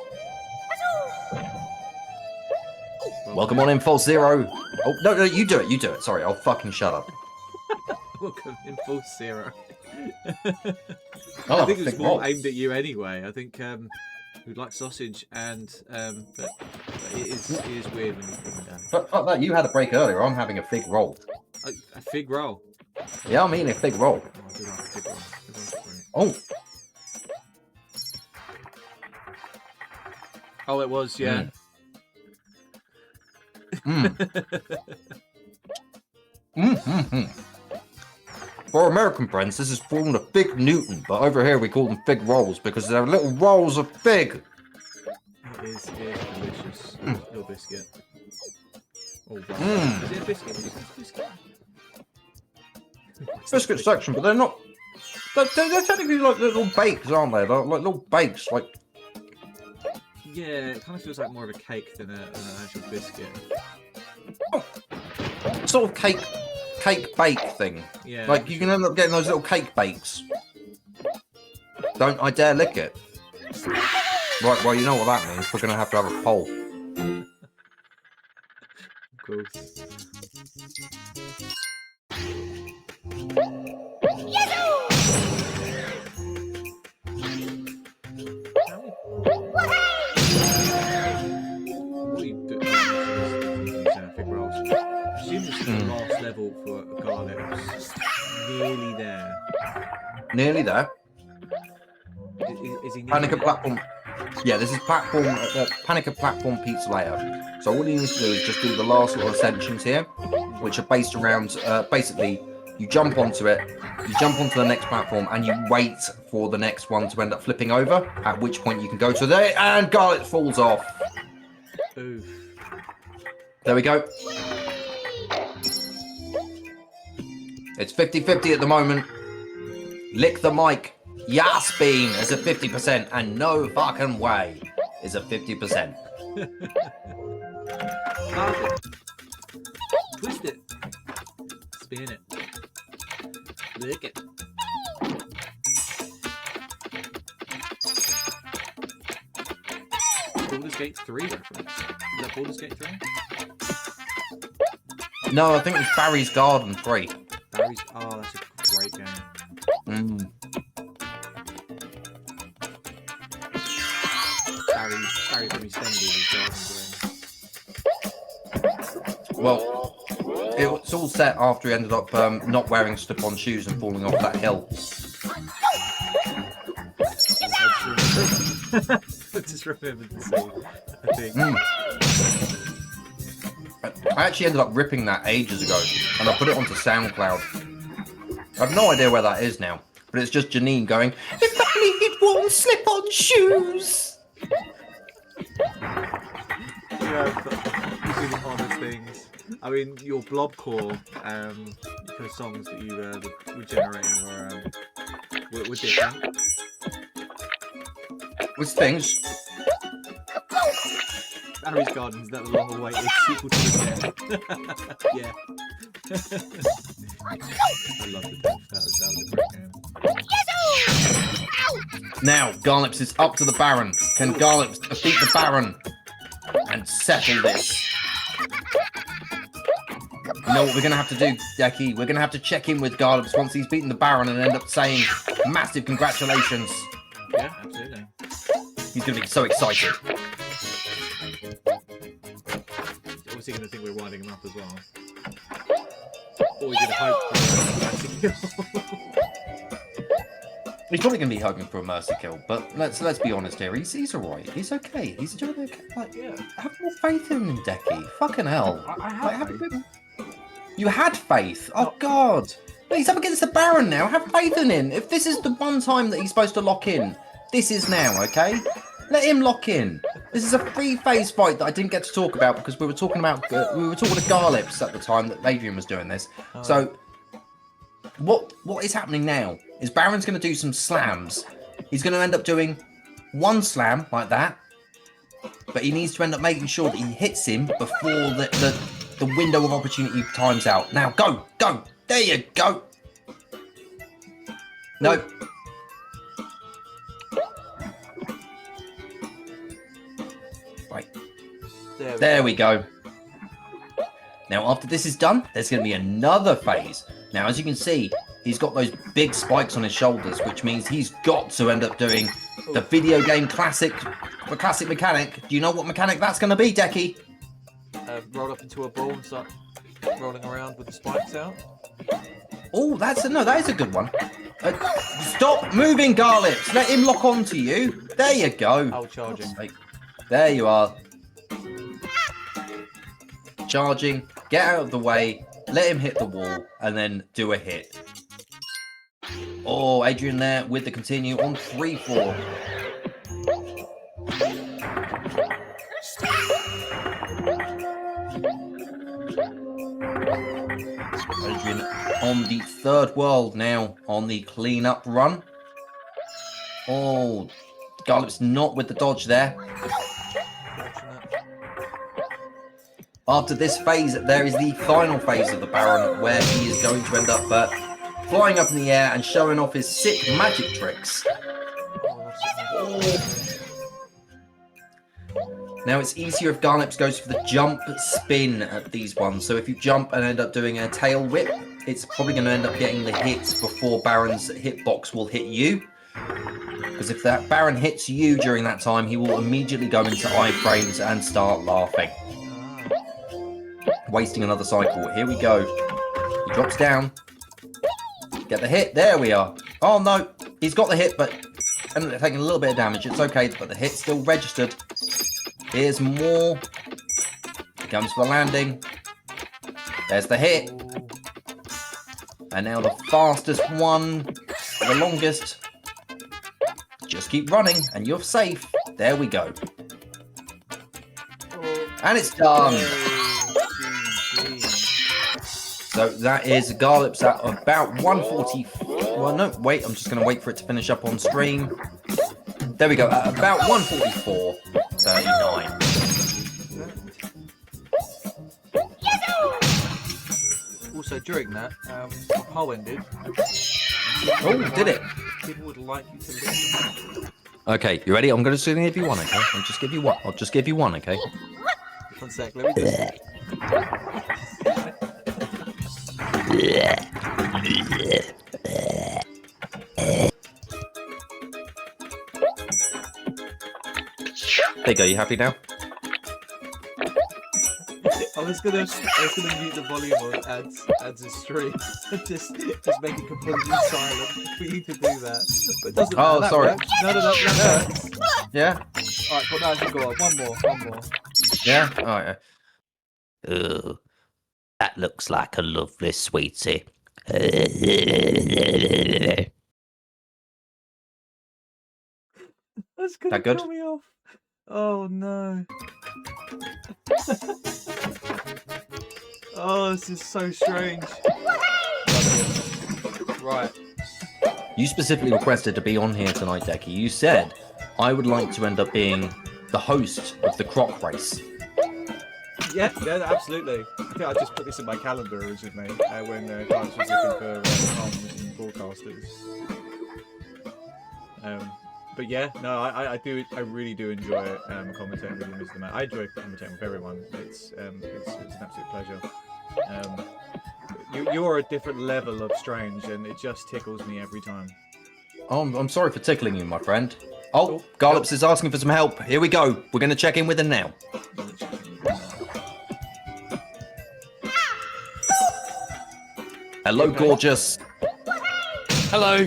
Welcome on in, False Zero. Oh no, you do it. You do it. Sorry, I'll fucking shut up. Welcome in, False Zero. Oh, I think it was big more roll. aimed at you anyway. I think we'd like sausage, and but it is weird when you put them down. Fuck that, you had a break earlier. I'm having a fig roll. A fig roll. Yeah, I'm eating a fig roll. Oh, I do like a fig roll. Fig rolls are brilliant. Oh, Oh, it was, yeah. For American friends, this is formed of fig Newton, but over here we call them fig rolls because they're little rolls of fig. It is delicious. Little biscuit. Oh, wow. Is it a biscuit? Is it a biscuit? Biscuit section, but they're not. They're technically like little bakes, aren't they? Like little bakes, like. Yeah, it kind of feels like more of a cake than an actual biscuit. Sort of cake bake thing. Yeah. Like you can end up getting those little cake bakes. Don't I dare lick it. Right, well, you know what that means. We're going to have a poll. Of course. What are you doing? Presume this is the last level for Garlips. Nearly there. Nearly there. Is he nearly Panic there? platform. Yeah, this is platform. Panic platform pizza layer. So all you need to do is just do the last little ascensions here, which are based around. Basically, you jump onto it, you jump onto the next platform, and you wait for the next one to end up flipping over. At which point you can go to there, and Garlic falls off. Oof. There we go. It's 50-50 at the moment. Lick the mic. Yas Bean is at 50%, and no fucking way is at 50%. Carve it. Twist it. Spin it. Lick it. Baldur's Gate 3 reference. Is that Baldur's Gate 3? No, I think it's Barry's Garden 3. Barry's. Oh, that's a great game. Barry from EastEnders Garden. Well, it's all set after he ended up not wearing slip-on shoes and falling off that hill. I just remembered the scene, I think. I actually ended up ripping that ages ago, and I put it onto SoundCloud. I have no idea where that is now, but it's just Janine going, "If only he'd worn slip-on shoes!" Yeah, but really honest things. I mean, your Blobcore kind of songs that you were generating were different. With things. Barry's Garden is that the long-awaited sequel to the game. Yeah. I love the That was a great game. Now, Garlips is up to the Baron. Can Garlips defeat the Baron and settle this? You know what we're going to have to do, Decky? We're going to have to check in with Garlips once he's beaten the Baron and end up saying massive congratulations. Yeah, absolutely. He's going to be so excited. Obviously going to think we're winding him up as well. Or we're going to hope for a He's probably going to be hoping for a mercy kill, but let's be honest here. He's alright. He's okay. He's doing okay. Like, yeah. Have more faith in him, Decky. Fucking hell. I have Like, faith. a bit... You had faith. Oh God. He's up against the Baron now. Have faith in him. If this is the one time that he's supposed to lock in, this is now, okay? Let him lock in. This is a three-phase fight that I didn't get to talk about because we were talking to Garlips at the time that Adrian was doing this. Oh. So, what is happening now is Baron's going to do some slams. He's going to end up doing one slam like that, but he needs to end up making sure that he hits him before the window of opportunity times out. Now, go! There you go! No. Right. There we go. Now, after this is done, there's going to be another phase. Now, as you can see, he's got those big spikes on his shoulders, which means he's got to end up doing the video game classic mechanic. Do you know what mechanic that's going to be, Decky? Roll up into a ball and start rolling around with the spikes out. Oh, that is a good one. Stop moving, Garlips. Let him lock onto you. There you go. Oh, charging. There you are. Charging. Get out of the way. Let him hit the wall and then do a hit. Oh, Adrian there with the continue on 3-4. Adrian on the third world now on the clean-up run. Oh, Garlips not with the dodge there. After this phase, there is the final phase of the Baron where he is going to end up flying up in the air and showing off his sick magic tricks. Now it's easier if Garlips goes for the jump spin at these ones. So if you jump and end up doing a tail whip, it's probably going to end up getting the hits before Baron's hitbox will hit you. Because if that Baron hits you during that time, he will immediately go into iframes and start laughing. Wasting another cycle. Here we go. He drops down. Get the hit. There we are. Oh no, he's got the hit, but ended up taking a little bit of damage. It's okay, but the hit's still registered. Here's more. He comes for the landing. There's the hit. And now the fastest one, the longest. Just keep running and you're safe. There we go. And it's done. So that is Garlips at about 140. Well, no, wait. I'm just going to wait for it to finish up on stream. There we go. At about 144.39. Also, during that, the poll ended. Oh, did it? People would like you to listen. Okay, you ready? I'm going to give you one, okay? I'll just give you one. I'll just give you one, okay? 1 sec, let me just... There you go. You happy now? I was gonna mute the volume on ads stream and just make it completely silent for you to do that. But it doesn't matter. That sorry. works. No, that works. Yeah. All right, but now you go on. One more. Yeah. All right. Oh, that looks like a lovely sweetie. That's gonna That good? kill me off. Oh no. Oh, this is so strange. Right. You specifically requested to be on here tonight, Decky. You said, I would like to end up being the host of the Croc race. Yeah, absolutely. I think I just put this in my calendar originally when Garlips was looking for comms and broadcasters. But yeah, no, I really do enjoy commentating with you, Mr. Matt. I enjoy commentating with everyone. It's an absolute pleasure. You're a different level of strange, and it just tickles me every time. Oh, I'm sorry for tickling you, my friend. Oh, Garlips is asking for some help. Here we go. We're going to check in with him now. Hello, gorgeous. Hello.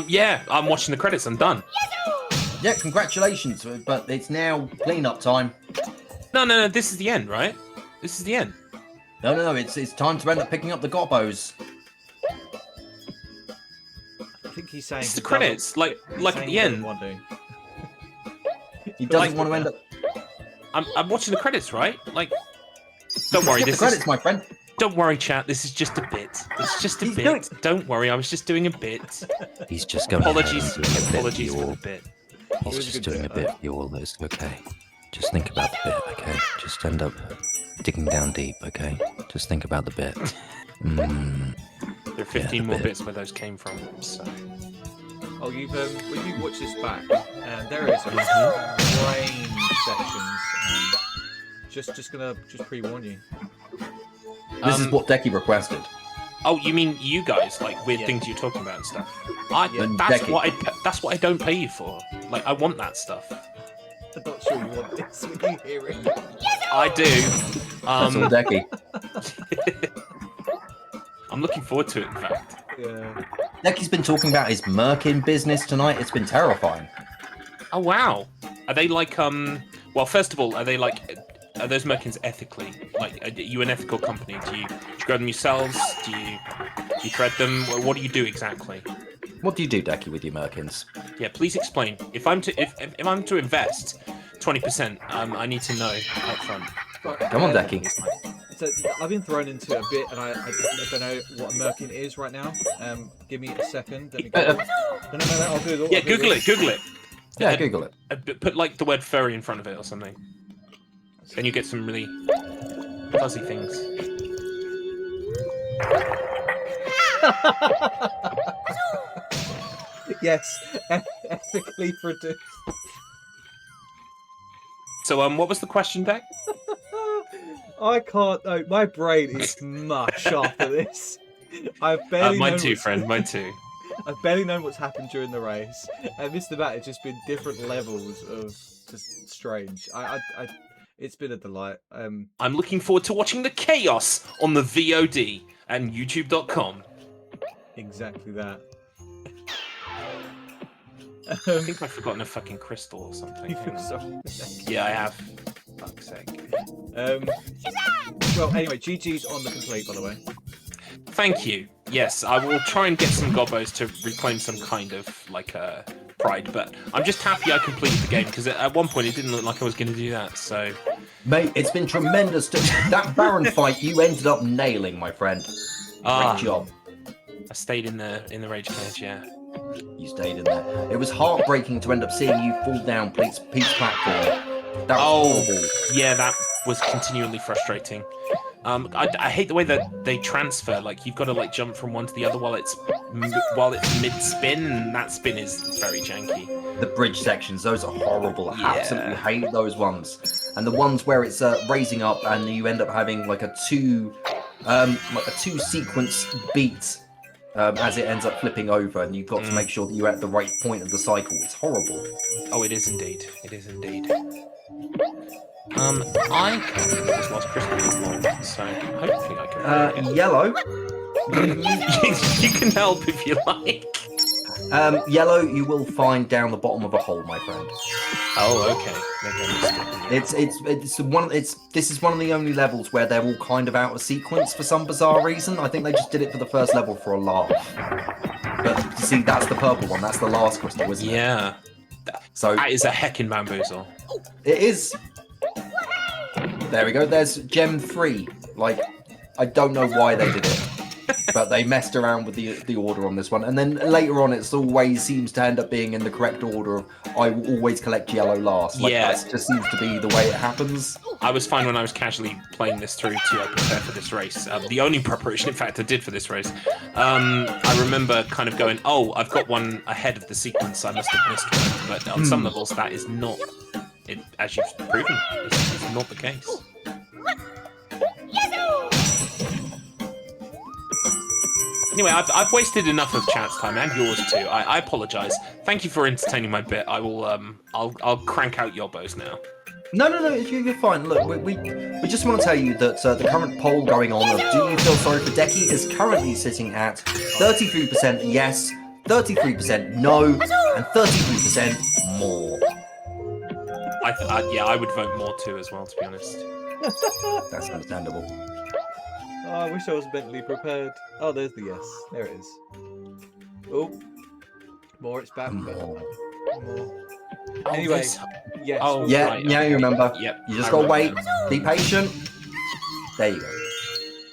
Yeah, I'm watching the credits. I'm done. Yeah, congratulations, but it's now clean-up time. No. This is the end, right? This is the end. No, it's time to end up picking up the gobbos. I think he's saying It's the credits, like at the end. He doesn't want to end up... I'm watching the credits, right? Like, don't worry. Skip the credits, my friend. Don't worry, chat. This is just a bit. It's just a bit. Don't worry. I was just doing a bit. He's just going. Apologies. Ahead and doing a bit Apologies for you for all. the bit. He's just doing a bit for you all. It's okay. Just think about the bit, okay? Just end up digging down deep, okay? Just think about the bit. There are 15 the more bit. bits where those came from. So. Oh, you've when you watch this back, there is some brain sections. Just pre-warn you. This is what Decky requested. Oh, you mean you guys, like weird things you're talking about and stuff? Decky. That's what I don't pay you for. Like, I want that stuff. I'm not sure you want this when you hear it. I do. That's all Decky. I'm looking forward to it, in fact. Yeah. Decky's been talking about his Merkin business tonight. It's been terrifying. Oh wow. Are they like well, first of all, are those Merkins ethically? Like, are you an ethical company? Do you grow them yourselves? Do you thread them? What do you do exactly? What do you do, Decky, with your Merkins? Yeah, please explain. If I'm to invest 20%, I need to know up front. Come on, Decky. So I've been thrown into a bit, and I don't know what a Merkin is right now. Give me a second. Let me go. No, I'll do it. Yeah, Google it. Yeah, Google it. Put like the word furry in front of it or something. And you get some really fuzzy things. Yes, ethically produced. So, what was the question, Deck? I can't. No, my brain is mush after this. I've barely. Mine known too, what's- friend. Mine too. I've barely known what's happened during the race, and Mr. Matt has just been different levels of just strange. It's been a delight. I'm looking forward to watching the chaos on the VOD and YouTube.com. Exactly that. I think I've forgotten a fucking crystal or something. Hang on. Sorry. Yeah, I have. Fuck's sake. Well, anyway, GG's on the complete, by the way. Thank you. Yes, I will try and get some gobbos to reclaim some kind of like pride, but I'm just happy I completed the game because at one point it didn't look like I was going to do that. So, Mate, it's been tremendous. That Baron fight you ended up nailing, my friend. Great job. I stayed in the rage cage. Yeah. You stayed in there. It was heartbreaking to end up seeing you fall down Pete's platform. That was horrible. Yeah, that was continually frustrating. I hate the way that they transfer. Like you've got to like jump from one to the other while it's mid spin, and that spin is very janky. The bridge sections, those are horrible. I absolutely hate those ones. And the ones where it's raising up and you end up having like a two sequence beat as it ends up flipping over, and you've got to make sure that you're at the right point of the cycle. It's horrible. Oh, it is indeed. It is indeed. I can't remember this last Christmas long, so hopefully I can. Yellow. You can help if you like. Yellow, you will find down the bottom of a hole, my friend. Oh, okay. This is one of the only levels where they're all kind of out of sequence for some bizarre reason. I think they just did it for the first level for a laugh. But you see, that's the purple one. That's the last crystal, isn't it? Yeah. So that is a heckin' bamboozle. It is. There we go. There's gem 3. Like, I don't know why they did it, but they messed around with the order on this one. And then later on, it always seems to end up being in the correct order of I will always collect yellow last. Like, that just seems to be the way it happens. I was fine when I was casually playing this through to prepare for this race. The only preparation, in fact, I did for this race. I remember kind of going, oh, I've got one ahead of the sequence. I must have missed one. But on some levels, that is not, as you've proven, it's not the case. Anyway, I've wasted enough of chat's time and yours too. I apologise. Thank you for entertaining my bit. I will I'll crank out your bows now. No, you're fine. Look, we just want to tell you that the current poll going on of do you feel sorry for Decky is currently sitting at 33% yes, 33% no, and 33% more. I would vote more too as well, to be honest. That's understandable. Oh, I wish I was mentally prepared. Oh, there's the yes. There it is. Oh, more. It's back. More. Anyway, yes. Oh, yeah, right, yeah, okay. you remember. Yep, You just I gotta wait. remember. Be patient. There you go.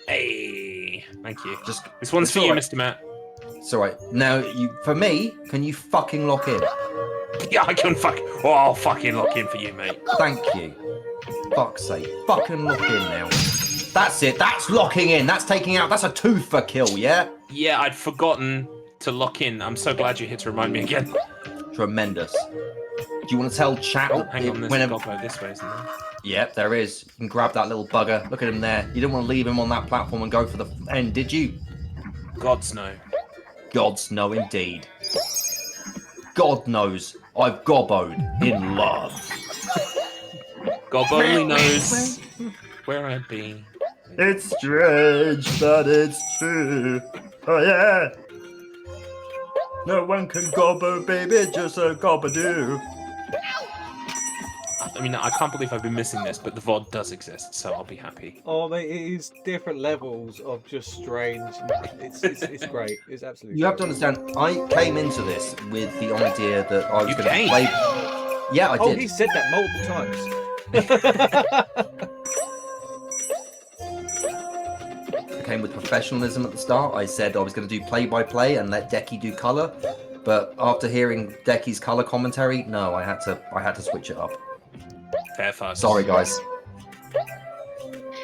Hey, thank you. Just This one's it's for you, alright. Mr. Matt. It's alright. Now, for me, can you fucking lock in? Yeah, I can I'll fucking lock in for you, mate. Thank you. Fuck's sake. Fucking lock in now. That's it. That's locking in. That's taking out. That's a tooth for kill, yeah? Yeah, I'd forgotten to lock in. I'm so glad you're here to remind me again. Tremendous. Do you want to tell chat? Oh, hang on, there's whenever... a gobbo this way, isn't there? Yep, there is. You can grab that little bugger. Look at him there. You didn't want to leave him on that platform and go for the end, did you? Gods no. Gods know indeed. God knows I've gobboed in love. Gob only knows where I'd be. It's strange, but it's true. Oh yeah. No one can gobbo, baby, just a gobbo-doo. I mean, I can't believe I've been missing this, but the VOD does exist, so I'll be happy. Oh, mate, it is different levels of just strange. It's great. It's absolutely. You have to understand, I came into this with the idea that I was You going to came? play. Yeah, I Oh, did. he said that multiple times. I came with professionalism at the start. I said I was going to do play-by-play and let Decky do colour. But after hearing Decky's colour commentary, no, I had to switch it up. Fair fuss. Sorry, guys.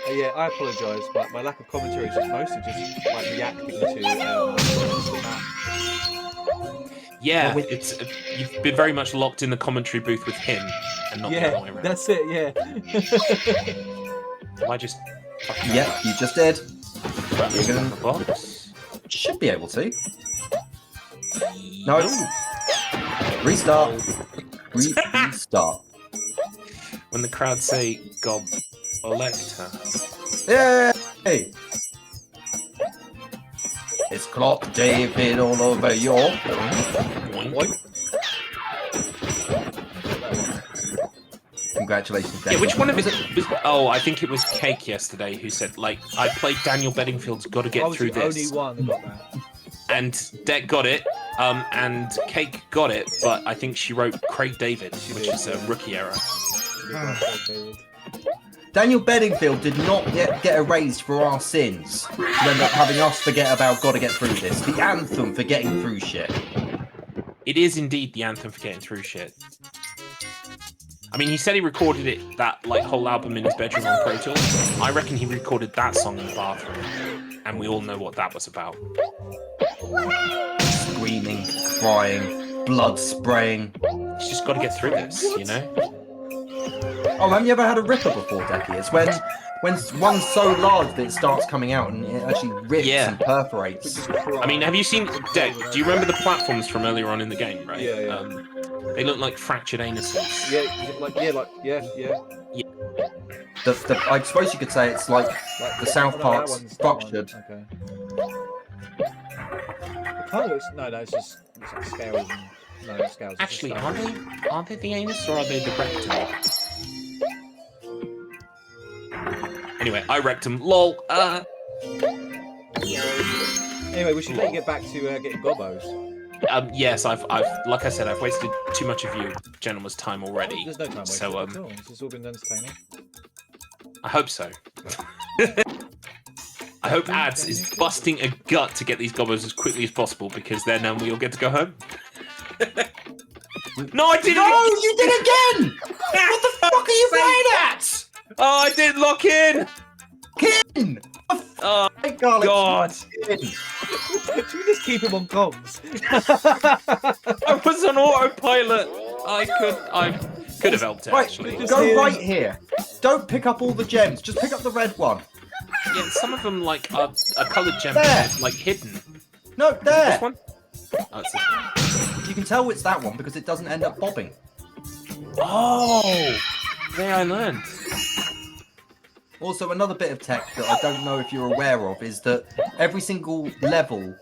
Yeah, I apologise, but my lack of commentary is just mostly just like reacting to Mr. Matt. Yeah, with- it's you've been very much locked in the commentary booth with him, and not the other way Yeah, around. that's it. Yeah. I just fucking Yeah, you just did. you're gonna the box. Should be able to. No. Restart. Restart. When the crowd say "Gob Elector," Yay! It's Clock David all over your. Boink. Congratulations, Yeah, David. which one of it was? Oh, I think it was Cake yesterday who said like I played Daniel Bedingfield's "Got to I Get was Through the This," only one that got that. and Deck got it, and Cake got it, but I think she wrote Craig David, which is a rookie error. Daniel Bedingfield did not get erased for our sins to end up having us forget about Gotta Get Through This. The anthem for getting through shit. It is indeed the anthem for getting through shit. I mean, he said he recorded it, that like whole album in his bedroom on Pro Tools. I reckon he recorded that song in the bathroom, and we all know what that was about. Screaming, crying, blood spraying. He's just got to get through this, you know? Oh, haven't you ever had a ripper before, Decky? It's when one's so large that it starts coming out and it actually rips Yeah. and perforates. I mean, have you seen Deck? Do you remember the platforms from earlier on in the game, right? Yeah. They look like fractured anuses. Yeah. I suppose you could say it's like the South Park's structured. Okay. It kind of looks, no, it's just it's like scales. No, it's scales. it's Actually, just are they the anus or are they the rectum? Anyway, I rectum. Lol. Anyway, we should let you get back to getting gobos. Yes, I've like I said, I've wasted too much of you gentlemen's time already. There's no time wasted So at all. This has all been entertaining. I hope so. I hope Ads is busting a gut to get these gobbos as quickly as possible because then we all get to go home. No, I didn't. No, you did again! What the fuck are you playing at? Oh, I didn't lock in. Kin! Oh Garlips. God! Should we just keep him on comms? I was on autopilot. I could have helped it Right, actually. go right here. Don't pick up all the gems. Just pick up the red one. Yeah, some of them like are coloured gems, There. like hidden. No, there. This one? Oh, it's this one. You can tell it's that one because it doesn't end up bobbing. Oh, there I learned. Also, another bit of tech that I don't know if you're aware of is that every single level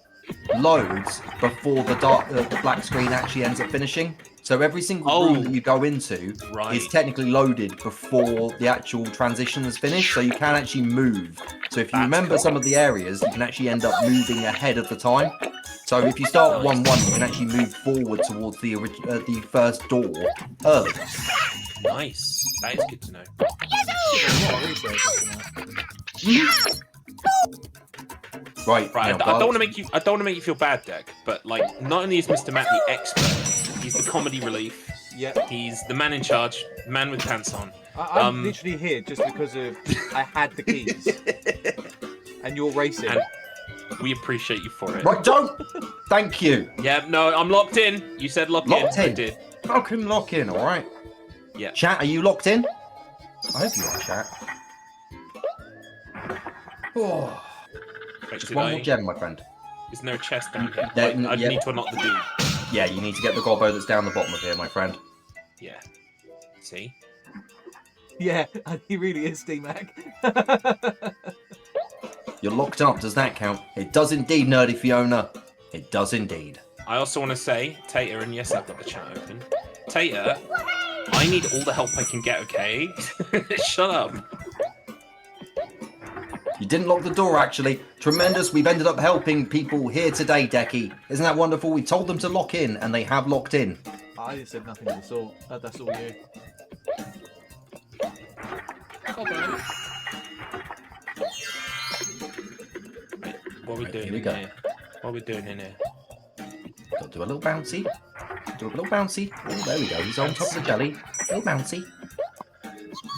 loads before the black screen actually ends up finishing. So every single room that you go into is technically loaded before the actual transition is finished. So you can actually move. So if you remember some of the areas, you can actually end up moving ahead of the time. So if you start 1-1, you can actually move forward towards the first door early. Nice. That is good to know. Right. Right. now, I don't want to make you feel bad, Deck. But like, not only is Mr. Matt the expert, he's the comedy relief. Yeah. He's the man in charge, man with pants on. I'm literally here just because of I had the keys, and you're racing. And we appreciate you for it. Right, don't. Thank you. Yeah. No, I'm locked in. You said locked Locked in. I in. did. Fucking lock in, all right. Yeah. Chat, are you locked in? I hope you are, chat. Oh. Wait, Just did one I- more gem, my friend. Isn't there a chest down here? Yeah, Like, I yeah. need to unlock the dude. Yeah, you need to get the gobbo that's down the bottom of here, my friend. Yeah. See? Yeah, he really is, D-Mac. You're locked up, does that count? It does indeed, Nerdy Fiona. It does indeed. I also want to say, Tater, and yes, I've got the chat open. Tater, I need all the help I can get, okay? Shut up. You didn't lock the door, actually. Tremendous. We've ended up helping people here today, Decky. Isn't that wonderful? We told them to lock in, and they have locked in. I said nothing of the sort. That's all you. What are we Right, doing here we in go. here? What are we doing in here? Got to do a little bouncy. Do a little bouncy. Oh, there we go. He's on top of the jelly. A little bouncy.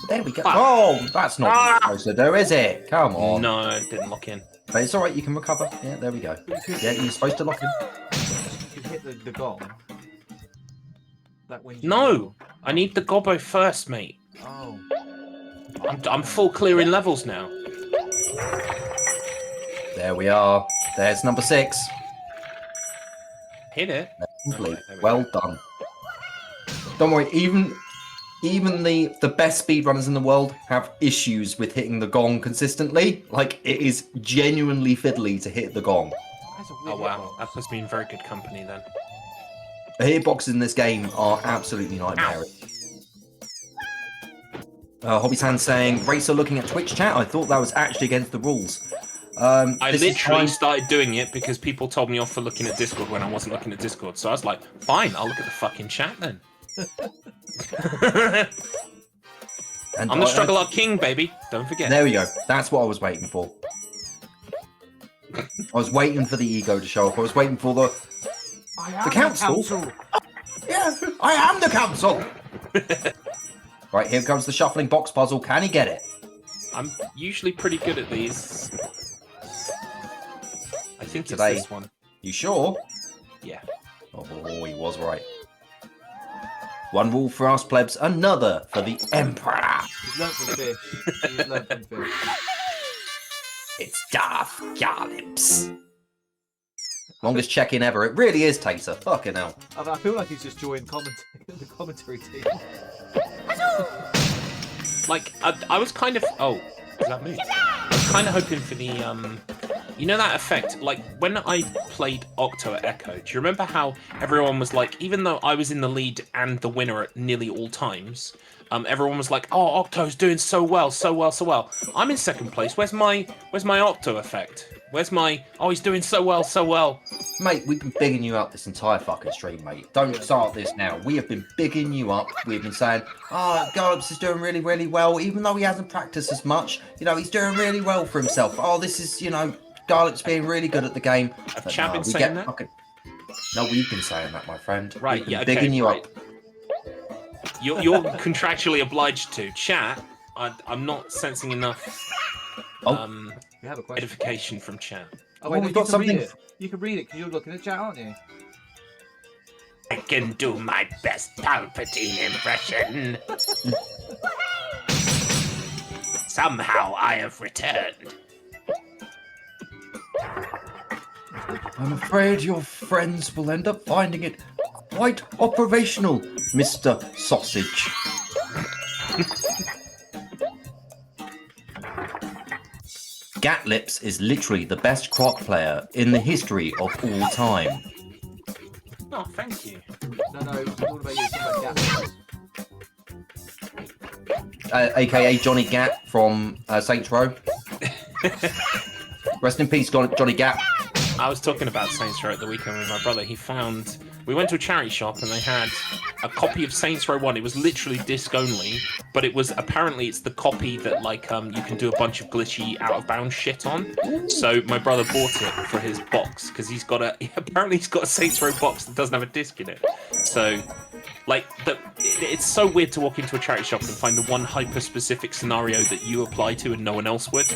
There we go. Oh, that's not what you're supposed to do, is it? Come on. No, it didn't lock in. But it's all right. You can recover. Yeah, there we go. Yeah, you're supposed to lock in. hit the gong, that wins you. No, I need the gobbo first, mate. Oh. I'm full clearing levels now. There we are. There's number 6. Hit it. Lovely. Alright, there we Well done. Don't worry, even the best speedrunners in the world have issues with hitting the gong consistently. Like, it is genuinely fiddly to hit the gong. That's a weird Oh wow, hitbox. that puts me in very good company then. The hitboxes in this game are absolutely nightmarish. Hobby's Hand saying, Racer looking at Twitch chat, I thought that was actually against the rules. I This is literally fine. started doing it because people told me off for looking at Discord when I wasn't looking at Discord. So I was like, fine, I'll look at the fucking chat then. And I'm the StruggleR king, baby. Don't forget. There we go. That's what I was waiting for. I was waiting for the ego to show up. I was waiting for the council. Yeah, I am the council. Right, here comes the shuffling box puzzle. Can he get it? I'm usually pretty good at these. I think it's Today. this one. You sure? Yeah. Oh, he was right. One rule for us plebs, another for the Emperor. He's learnt from fish. He's learnt from fish. It's Darth Garlips. Longest check-in ever. It really is, Taser. Fucking hell. I feel like he's just joined the commentary team. Like, I was kind of... Oh, is that me? I was kind of hoping for the, You know that effect? Like, when I played Octo at Echo, do you remember how everyone was like, even though I was in the lead and the winner at nearly all times, everyone was like, oh, Octo's doing so well, so well, so well. I'm in second place. Where's my Octo effect? Where's my... Oh, he's doing so well, so well. Mate, we've been bigging you up this entire fucking stream, mate. Don't start this now. We have been bigging you up. We've been saying, oh, Garlips is doing really, really well, even though he hasn't practiced as much. You know, he's doing really well for himself. Oh, this is, you know, Garlips being really good at the game. Have chat been saying that? Fucking... No, we've been saying that, my friend. Right, We've been yeah, okay, bigging you right. up. You're contractually obliged to. Chat, I'm not sensing enough We have a question. edification from chat. Oh, wait, we've you got can something- read it. You can read it because you're looking at chat, aren't you? I can do my best Palpatine impression. Somehow I have returned. I'm afraid your friends will end up finding it quite operational, Mr. Sausage. Garlips is literally the best Croc player in the history of all time. Oh, thank you. No, it's all about you. It's all about gaps. AKA Johnny Gap from Saints Row. Rest in peace, Johnny Gap. I was talking about Saints Row at the weekend with my brother. We went to a charity shop and they had a copy of Saints Row 1. It was literally disc only, but apparently it's the copy that you can do a bunch of glitchy out of bounds shit on. So my brother bought it for his box because he's got a Saints Row box that doesn't have a disc in it. So it's so weird to walk into a charity shop and find the one hyper specific scenario that you apply to and no one else would.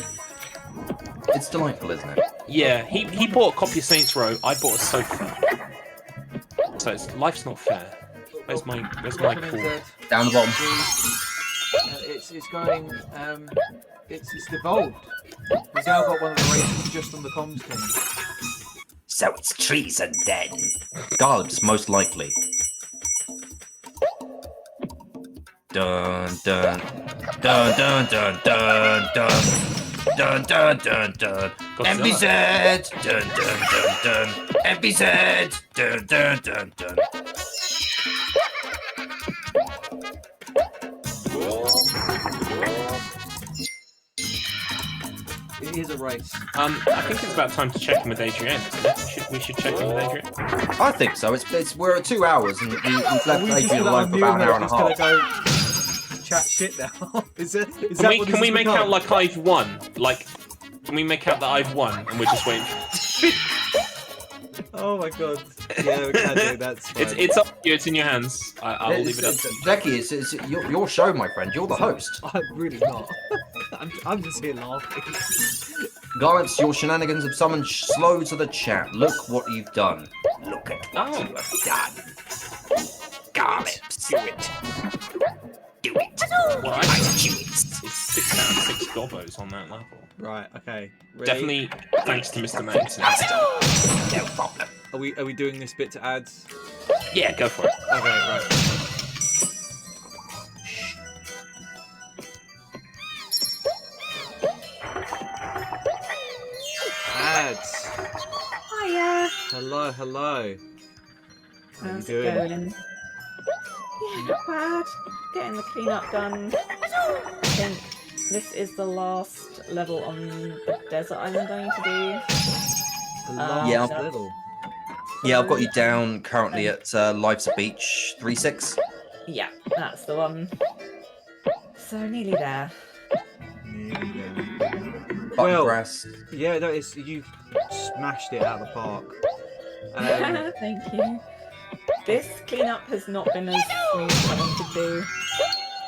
It's delightful, isn't it? Yeah, he bought a copy of Saints Row. I bought a sofa. So life's not fair. Where's my pool? Down the bottom. It's going. It's devolved. We've now got one of the races just on the comms thing. So it's treason then. Garlips, most likely. Dun dun dun dun dun dun dun dun dun dun dun. MBZ dun dun dun dun. MBZ dun dun dun dun. It is a race. I think it's about time to check in with Adrienne. We should check in with Adrienne. I think so. We're at 2 hours and we've left We just Adrian gonna alone for about an hour and a unmute half. gonna go chat shit now. Is that Can what we this make has become? out like I've won? Can we make out that I've won and we're just waiting? Oh my god. Yeah, we can do that. It's up to you. It's in your hands. I'll leave it up. Becky, it's your show, my friend. You're the host. I'm really not. I'm just here laughing. Garlips, your shenanigans have summoned slow to the chat. Look what you've done. Look at what you have done. Garlips. Do it. Do it. Well, I do it. It's 6 out of 6 gobos on that level. Right. Okay. Ready? Definitely thanks to Mr. Manson. No problem. Are we doing this bit to ads? Yeah, go for it. Okay. Right. Ads. Hiya. Hello. Hello. How you How's it doing? going? Yeah, not bad. Getting the cleanup done. I think this is the last level on the desert island I'm going to do. The last Yeah. level. Yeah, I've got you down currently at Life's a Beach 3-6. Yeah, that's the one. So nearly there. Nearly there. Button Well- grass. Yeah, that is. You smashed it out of the park. Um, Thank you. This cleanup has not been as smooth as I wanted to do.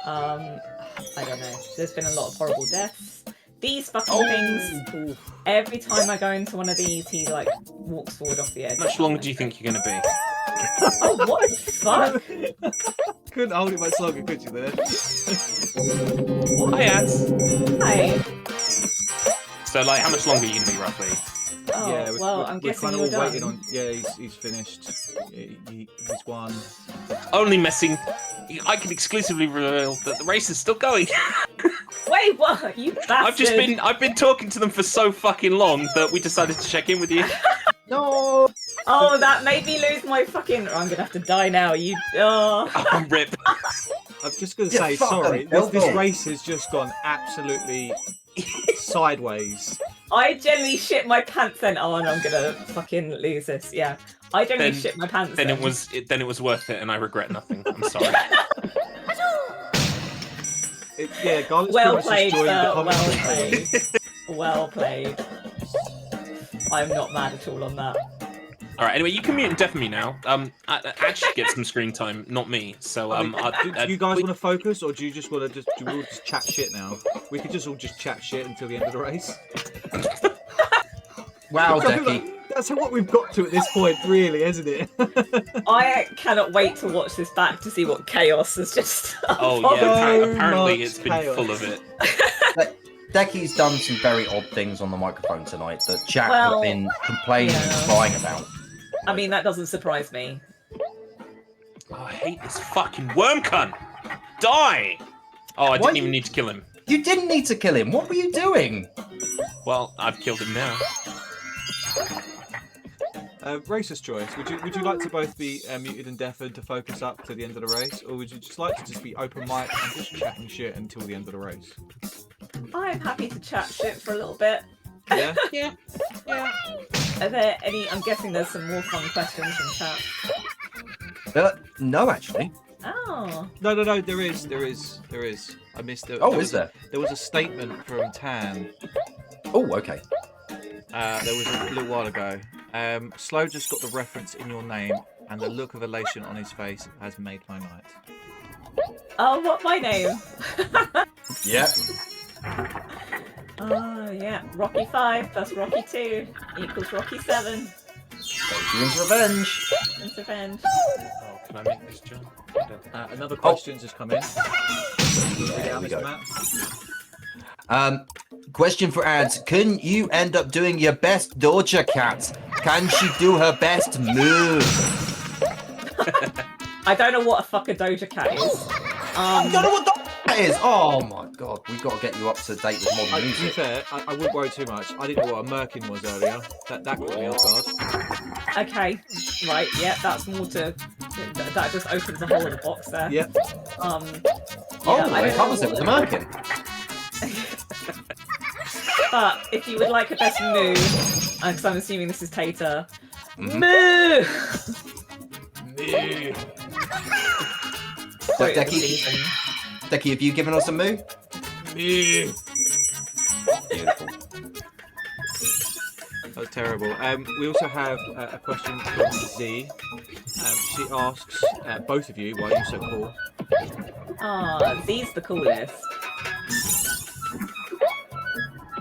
I don't know. There's been a lot of horrible deaths. These fucking things. Every time I go into one of these, he like walks forward off the edge. How much longer do you think you're going to be? Oh, what the fuck? couldn't hold it much longer, could you? There. Hi, ads. Hi. So, like, how much longer are you going to be, roughly? Oh, Yeah, well, I'm we're guessing kind of you're all done. waiting on. Yeah, he's finished. He's won. Only messing. I can exclusively reveal that the race is still going. Wait, what? You bastard! I've been talking to them for so fucking long that we decided to check in with you. No. Oh, that made me lose my fucking. I'm gonna have to die now. You. Oh. Oh, rip. I'm just gonna Yeah, say fuck sorry. them. This Hell no. race has just gone absolutely sideways. I generally shit my pants then. Oh, and I'm gonna fucking lose this. Yeah, I generally Then- shit my pants. Then it was worth it, and I regret nothing. I'm sorry. Yeah, Garlips Well pretty much played, just joined the sir. Well commentary. played. Well played. I'm not mad at all on that. All right. Anyway, you can mute and deafen me now. Ash gets some screen time, not me. So Do you guys want to focus, or do you just want to do we all just chat shit now? We could just all just chat shit until the end of the race. Wow, I feel Decky. like that's what we've got to at this point, really, isn't it? I cannot wait to watch this back to see what chaos has just. Oh yeah. So Apparently, much it's been chaos. full of it. Decky's done some very odd things on the microphone tonight that chat Well, have been complaining and yeah. crying about. I mean, that doesn't surprise me. Oh, I hate this fucking worm cunt. Die! Oh, I Why didn't even need to kill him. You didn't need to kill him. What were you doing? Well, I've killed him now. Racer's choice. Would you like to both be muted and deafened to focus up to the end of the race, or would you just like to just be open mic and just chatting shit until the end of the race? I'm happy to chat shit for a little bit. Yeah. Yeah. Are there any? I'm guessing there's some more fun questions from chat. No, actually. Oh. No. There is. I missed it. Oh, is there? There was a statement from Tan. Oh, okay. There was a little while ago. Slow just got the reference in your name, and the look of elation on his face has made my night. Oh, what my name? Yeah. Oh yeah, Rocky 5 plus Rocky 2 equals Rocky 7. Adrian's revenge. It's revenge. Oh, can I make this jump? Another questions has come in. There we Mr. go. Matt. Question for ads. Can you end up doing your best Doja Cat? Can she do her best move? I don't know what a fuck a Doja Cat is. I don't know what that is. Oh my god, we've got to get you up to date with modern To be music. fair, I wouldn't worry too much. I didn't know what a merkin was earlier. That caught me off guard. Okay, right, yeah, that's more to. That just opens a hole in the box there. Yeah. Oh, I it don't covers know it with a what- merkin. But if you would like a best move, because I'm assuming this is Tater. Mhm. Moo! So, Quote of the Decky, season. Decky, have you given us a move? Beautiful. That was terrible. We also have a question from Z. She asks, both of you, why are you so cool? Ah, Z's the coolest.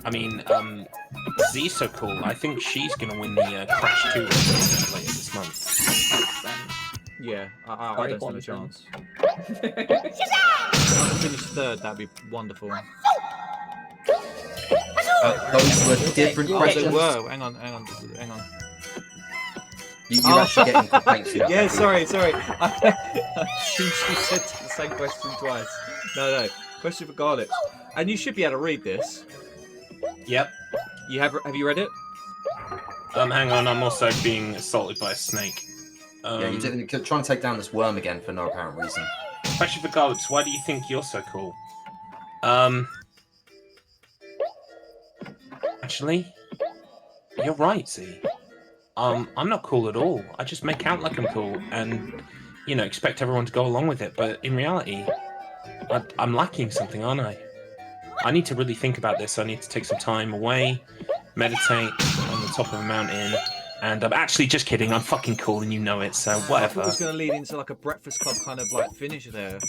I mean, Z's so cool. I think she's gonna win the Crash 2 race later this month. Yeah, I Sorry, don't stand a Bonson. chance. If I could finish third, that'd be wonderful. Those were different They questions. were. Hang on. You're actually getting complaints here. Yeah, sorry. I assumed you said the same question twice. No. Question for Garlips. And you should be able to read this. Yep. Have you read it? Hang on, I'm also being assaulted by a snake. Yeah, you're trying to take down this worm again for no apparent reason. Question for Garlips, why do you think you're so cool? Actually, you're right, Z. I'm not cool at all. I just make out like I'm cool and, expect everyone to go along with it. But in reality, I'm lacking something, aren't I? I need to really think about this. I need to take some time away, meditate on the top of a mountain. And I'm actually just kidding. I'm fucking cool and you know it, so I thought whatever. it was going to lead into like a Breakfast Club kind of like finish there.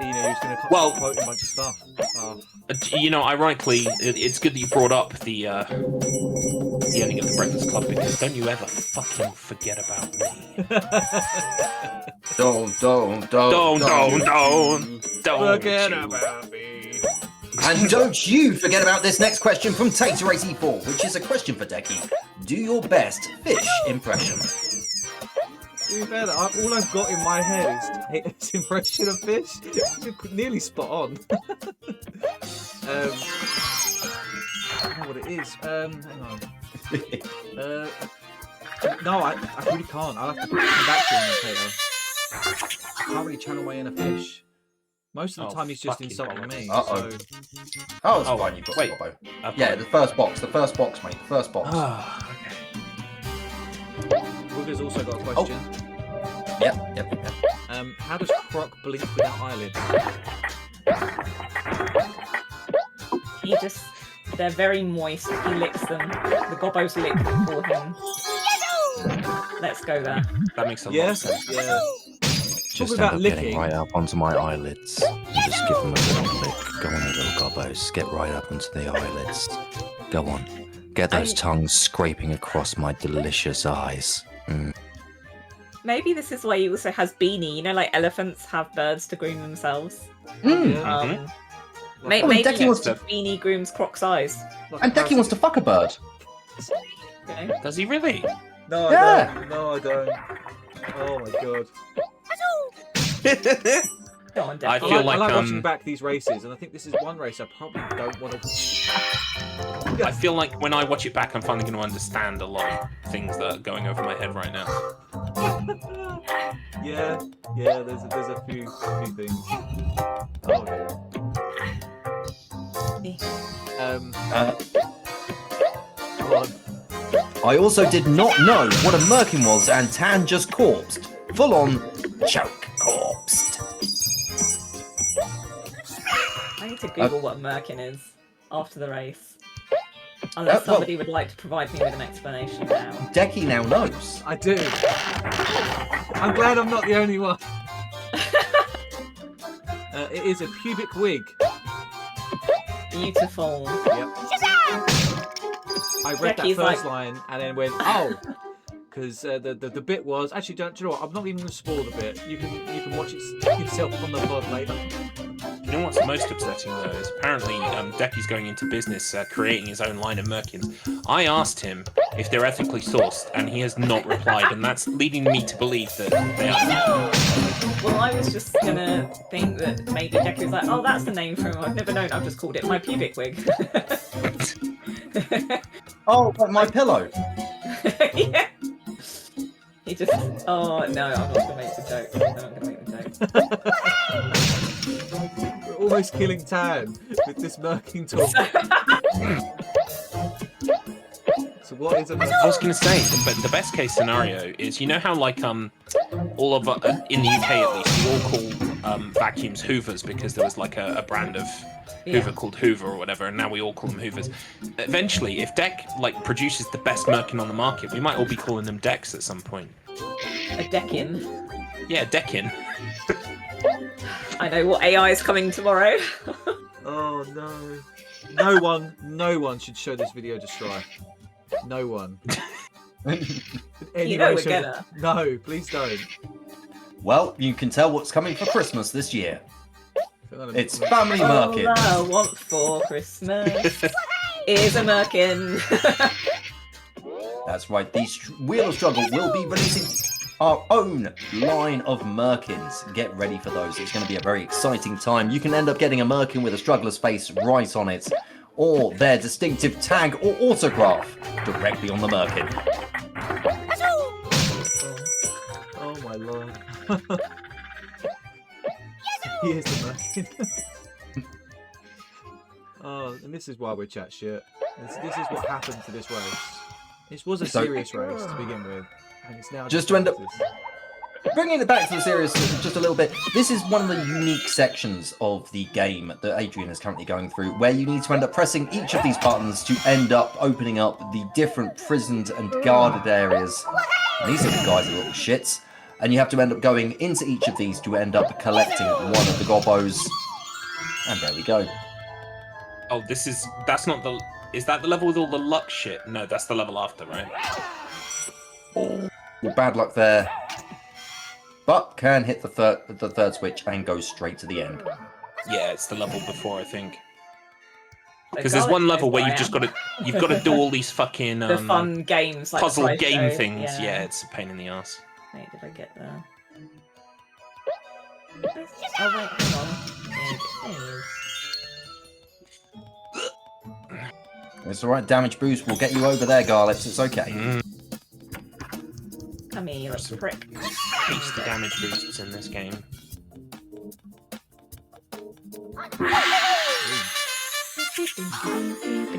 He was going to quote a bunch of stuff. Ironically, it's good that you brought up the ending of the Breakfast Club because don't you ever fucking forget about me. Don't Forget you. about me. And don't you forget about this next question from Tater84, which is a question for Decky. Do your best fish impression. To be fair, all I've got in my head is impression of fish. It's nearly spot on. I don't know what it is. Hang on. No, I really can't. I'll have to come back to him, Tater. I can't really channel my inner fish. Most of the time he's just fucking insulting me. Uh-oh. So... Oh, it's fine, you've got wait. Gobbo. Yeah, the first box, mate. The first box. Wooger's also got a question. Yep. How does Croc blink without eyelids? They're very moist. He licks them. The gobbos lick them for him. Let's go there. That makes a lot of sense. Yeah. Just about end up getting licking. right up onto my eyelids. And just give them a little lick. Go on, you little gobbos. Get right up into the eyelids. Go on. Get those tongues scraping across my delicious eyes. Maybe this is why he also has Beanie. Like elephants have birds to groom themselves. Yeah. Maybe Decky wants to... Beanie grooms Croc's eyes. And Decky wants to fuck a bird. Okay. Does he really? No, Yeah. I don't. No, I don't. Oh my god. Go on, Decky. I feel I like like watching back these races, and I think this is one race I probably don't want to. I feel like when I watch it back, I'm finally going to understand a lot of things that are going over my head right now. Yeah. There's a few things. Oh go on. I also did not know what a merkin was, and Tan just corpsed. Full on choke corpsed. I need to Google what a merkin is after the race. Unless somebody would like to provide me with an explanation now. Decky now knows. I do. I'm glad I'm not the only one. It is a pubic wig. Beautiful. Yep. I read Decky's that first like- line and then went, oh, because the bit was actually. Do you know what? I'm not even going to spoil the bit. You can watch it yourself on the VOD later. You know what's most upsetting though is apparently Decky's going into business creating his own line of merkins. I asked him if they're ethically sourced and he has not replied, and that's leading me to believe that they are. Well, I was just gonna think that maybe Decky was like, oh, that's the name for him. I've never known. I've just called it my pubic wig. Oh, but my pillow. Yeah. He just. Oh no, I'm not gonna make the joke. No, I'm gonna make the joke. We're almost killing Tan with this murking talk. So what is it? I was going to say, but the best case scenario is, you know how like all of in the UK at least, we all call vacuums Hoovers because there was like a brand of Hoover called Hoover or whatever, and now we all call them Hoovers. Eventually, if Deck like produces the best merkin on the market, we might all be calling them Decks at some point. A Deckin. Yeah, Deckin. I know what AI is coming tomorrow. Oh no! No one should show this video to Strife. No one. You know we're gonna. No, please don't. Well, you can tell what's coming for Christmas this year. It's It's family All Merkin. I want for Christmas is a Merkin. That's right, the Wheel of Struggle will be releasing our own line of Merkins. Get ready for those. It's going to be a very exciting time. You can end up getting a Merkin with a struggler's face right on it, or their distinctive tag or autograph directly on the Merkin. Oh my lord. Here's the Merkin. Oh, and this is why we're chat shit. This is what happened to this race. This was a serious race to begin with. And it's now Just to end up this. bringing it back to the series just a little bit, this is one of the unique sections of the game that Adrian is currently going through, where you need to end up pressing each of these buttons to end up opening up the different prisoned and guarded areas. And these little guys are little shits. And you have to end up going into each of these to end up collecting one of the gobbos. And there we go. Oh, that's not the... Is that the level with all the luck shit? No, that's the level after, right? Oh, well, bad luck there. But can hit the third switch and go straight to the end. Yeah, it's the level before, I think. Because there's one level where you've got to do all these fucking the fun games, like puzzle Prize game Show. things. Yeah, it's a pain in the ass. Wait, did I get there? Oh wait, hang on. There it is. It's alright, damage boost will get you over there, Garlips. It's okay. Come here, you little prick. Hates the damage boosts in this game.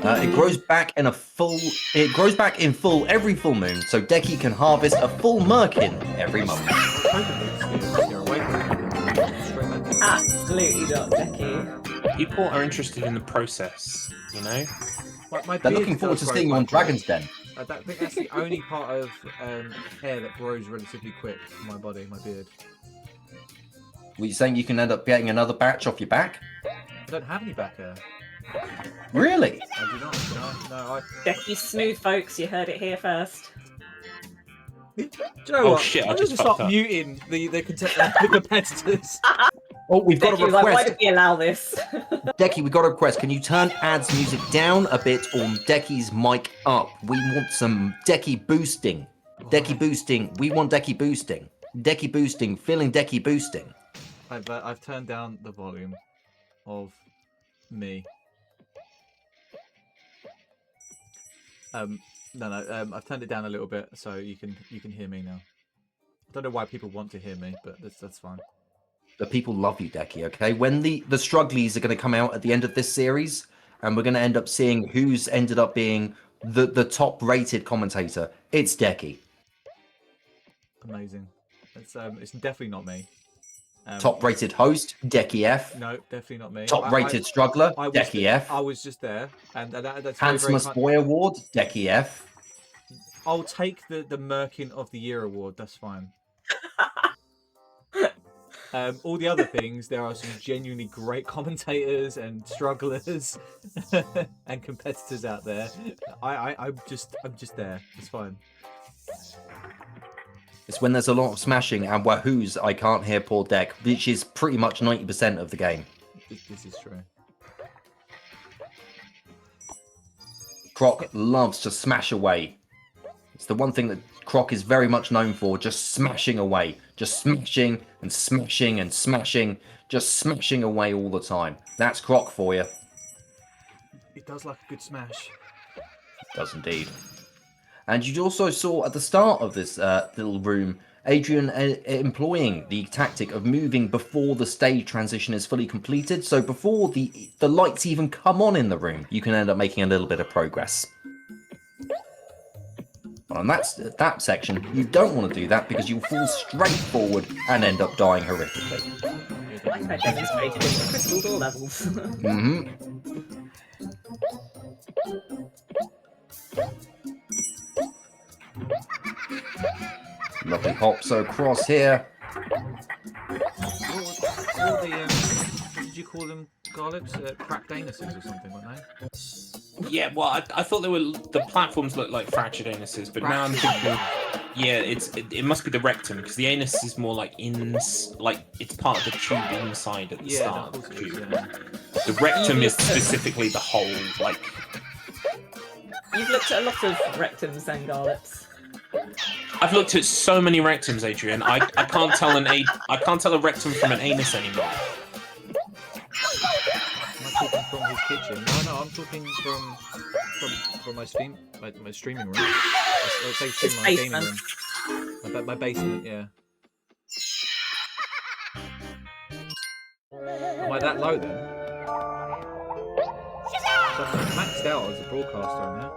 It grows back in full every full moon, so Decky can harvest a full Merkin every month. Absolutely not, Becky. People are interested in the process, you know? They're looking forward to seeing you on Dragon's Den. I think that's the only part of hair that grows relatively quick on my body, my beard. Were you saying you can end up getting another batch off your back? I don't have any back hair. Really? I do not. No. Becky's smooth, folks. You heard it here first. Do you know what? Shit, I I'm just gonna start fucked up. muting the competitors. Oh, we've got a Becky was like, why request. did we allow this? Decky, we've got a request. Can you turn ads music down a bit or Decky's mic up? We want some Decky boosting. Decky boosting. We want Decky boosting. Decky boosting. Feeling Decky boosting. I've turned down the volume of me. No, I've turned it down a little bit so you can hear me now. I don't know why people want to hear me, but that's fine. The people love you, Decky, okay? When the Strugglies are going to come out at the end of this series, and we're going to end up seeing who's ended up being the top-rated commentator, it's Decky. Amazing. It's definitely not me. Top-rated host, Decky F. No, definitely not me. Top-rated struggler, I was Decky F. I was just there, and that's very, very Handsomest kind. boy award, Decky F. I'll take the Merkin of the Year award. That's fine. All the other things, there are some genuinely great commentators and strugglers and competitors out there. I'm just there. It's fine. It's when there's a lot of smashing and wahoos I can't hear poor Deck, which is pretty much 90% of the game. This is true. Croc loves to smash away. It's the one thing that Croc is very much known for, just smashing away. Just smashing and smashing and smashing. Just smashing away all the time. That's Croc for you. It does like a good smash. Does indeed. And you also saw at the start of this little room, Adrian employing the tactic of moving before the stage transition is fully completed. So before the lights even come on in the room, you can end up making a little bit of progress. But on that section, you don't want to do that because you'll fall straight forward and end up dying horrifically. Like I demonstrated in the crystal door levels. Mm-hmm. Lovely hops across here. What did you call them, Garlips? Cracked anuses or something, weren't they? Yeah, well, I thought the platforms looked like fractured anuses, but now I'm thinking, yeah, it must be the rectum because the anus is more like it's part of the tube inside at the start of the tube. The rectum is specifically the whole like. You've looked at a lot of rectums and garlips. I've looked at so many rectums, Adrian. I can't tell I can't tell a rectum from an anus anymore. Am I talking from his kitchen? No, I'm talking from my streaming room. I say streaming, my gaming room. My basement, yeah. Am I that low then? So I'm maxed out as a broadcaster on that.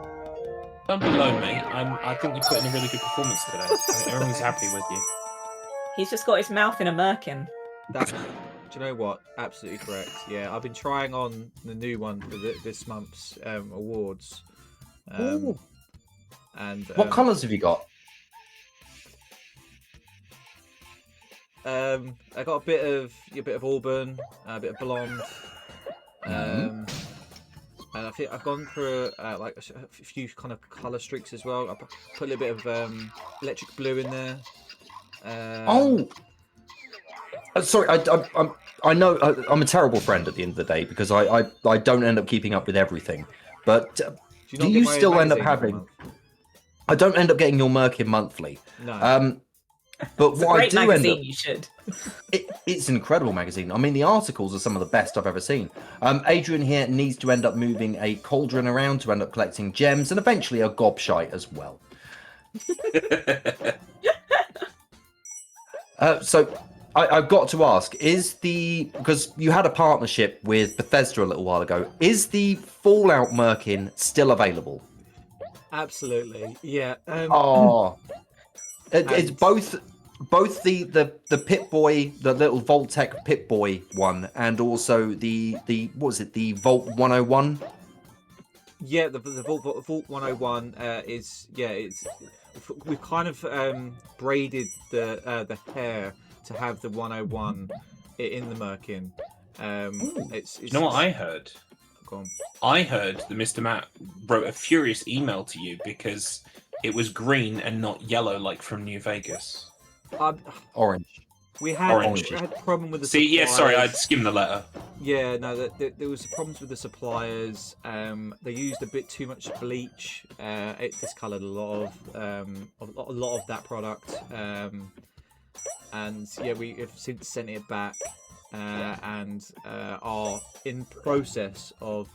Don't be low, mate. I think you put in a really good performance today. Everyone's happy with you. He's just got his mouth in a merkin. Do you know what? Absolutely correct. Yeah, I've been trying on the new one for this month's awards. And what colours have you got? I got a bit of auburn, a bit of blonde, and I think I've gone for like a few kind of colour streaks as well. I put a little bit of electric blue in there. Sorry, I know I'm a terrible friend at the end of the day because I don't end up keeping up with everything. But do you still end up having? I don't end up getting your Merkin monthly. No. But It's what a great I do magazine, end up, you should. it's an incredible magazine. I mean, the articles are some of the best I've ever seen. Adrian here needs to end up moving a cauldron around to end up collecting gems and eventually a gobshite as well. So I've got to ask, because you had a partnership with Bethesda a little while ago, is the Fallout Merkin still available? Absolutely, yeah. It's both the Pip-Boy, the little Vault-Tec Pip-Boy one, and also the what was it, the Vault 101? Yeah, the Vault 101 we've kind of braided the hair to have the 101 in the Merkin. You know what I heard? Go on. I heard that Mr. Matt wrote a furious email to you because it was green and not yellow like from New Vegas. Orange. We had a problem with the suppliers. Yeah, sorry, I'd skimmed the letter. Yeah, no, there was problems with the suppliers. They used a bit too much bleach. It discoloured a lot of that product. And yeah, we have since sent it back and are in process of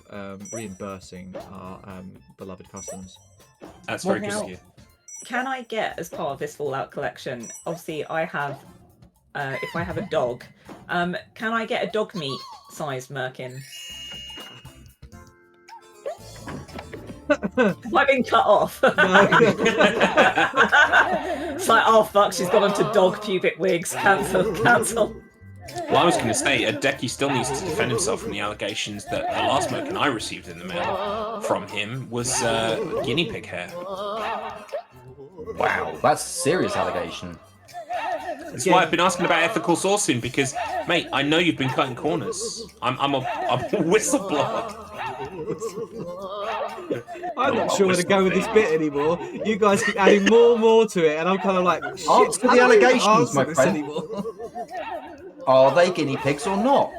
reimbursing our beloved customers. That's very good of you. Can I get, as part of this Fallout collection, obviously I have, if I have a dog, can I get a dog meat sized Merkin? Have I been cut off? It's like, oh fuck, she's gone onto dog pubic wigs. Cancel. Well, I was going to say, Decky still needs to defend himself from the allegations that the last Merkin I received in the mail from him was guinea pig hair. Wow, that's a serious allegation. That's why I've been asking about ethical sourcing, because, mate, I know you've been cutting corners. I'm a whistleblower. I'm not sure where to go with this bit anymore. You guys keep adding more to it, and I'm kind of like, shit, answer the allegations, my friend. Are they guinea pigs or not?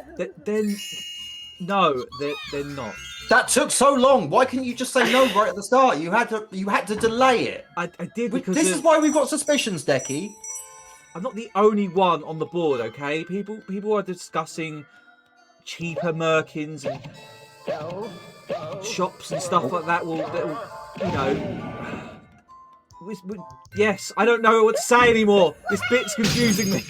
No, they're not. That took so long. Why couldn't you just say no right at the start? You had to delay it. I did because this is why we've got suspicions, Decky. I'm not the only one on the board, okay? People are discussing cheaper Merkins and shops and stuff like that. Will you know? Yes, I don't know what to say anymore. This bit's confusing me.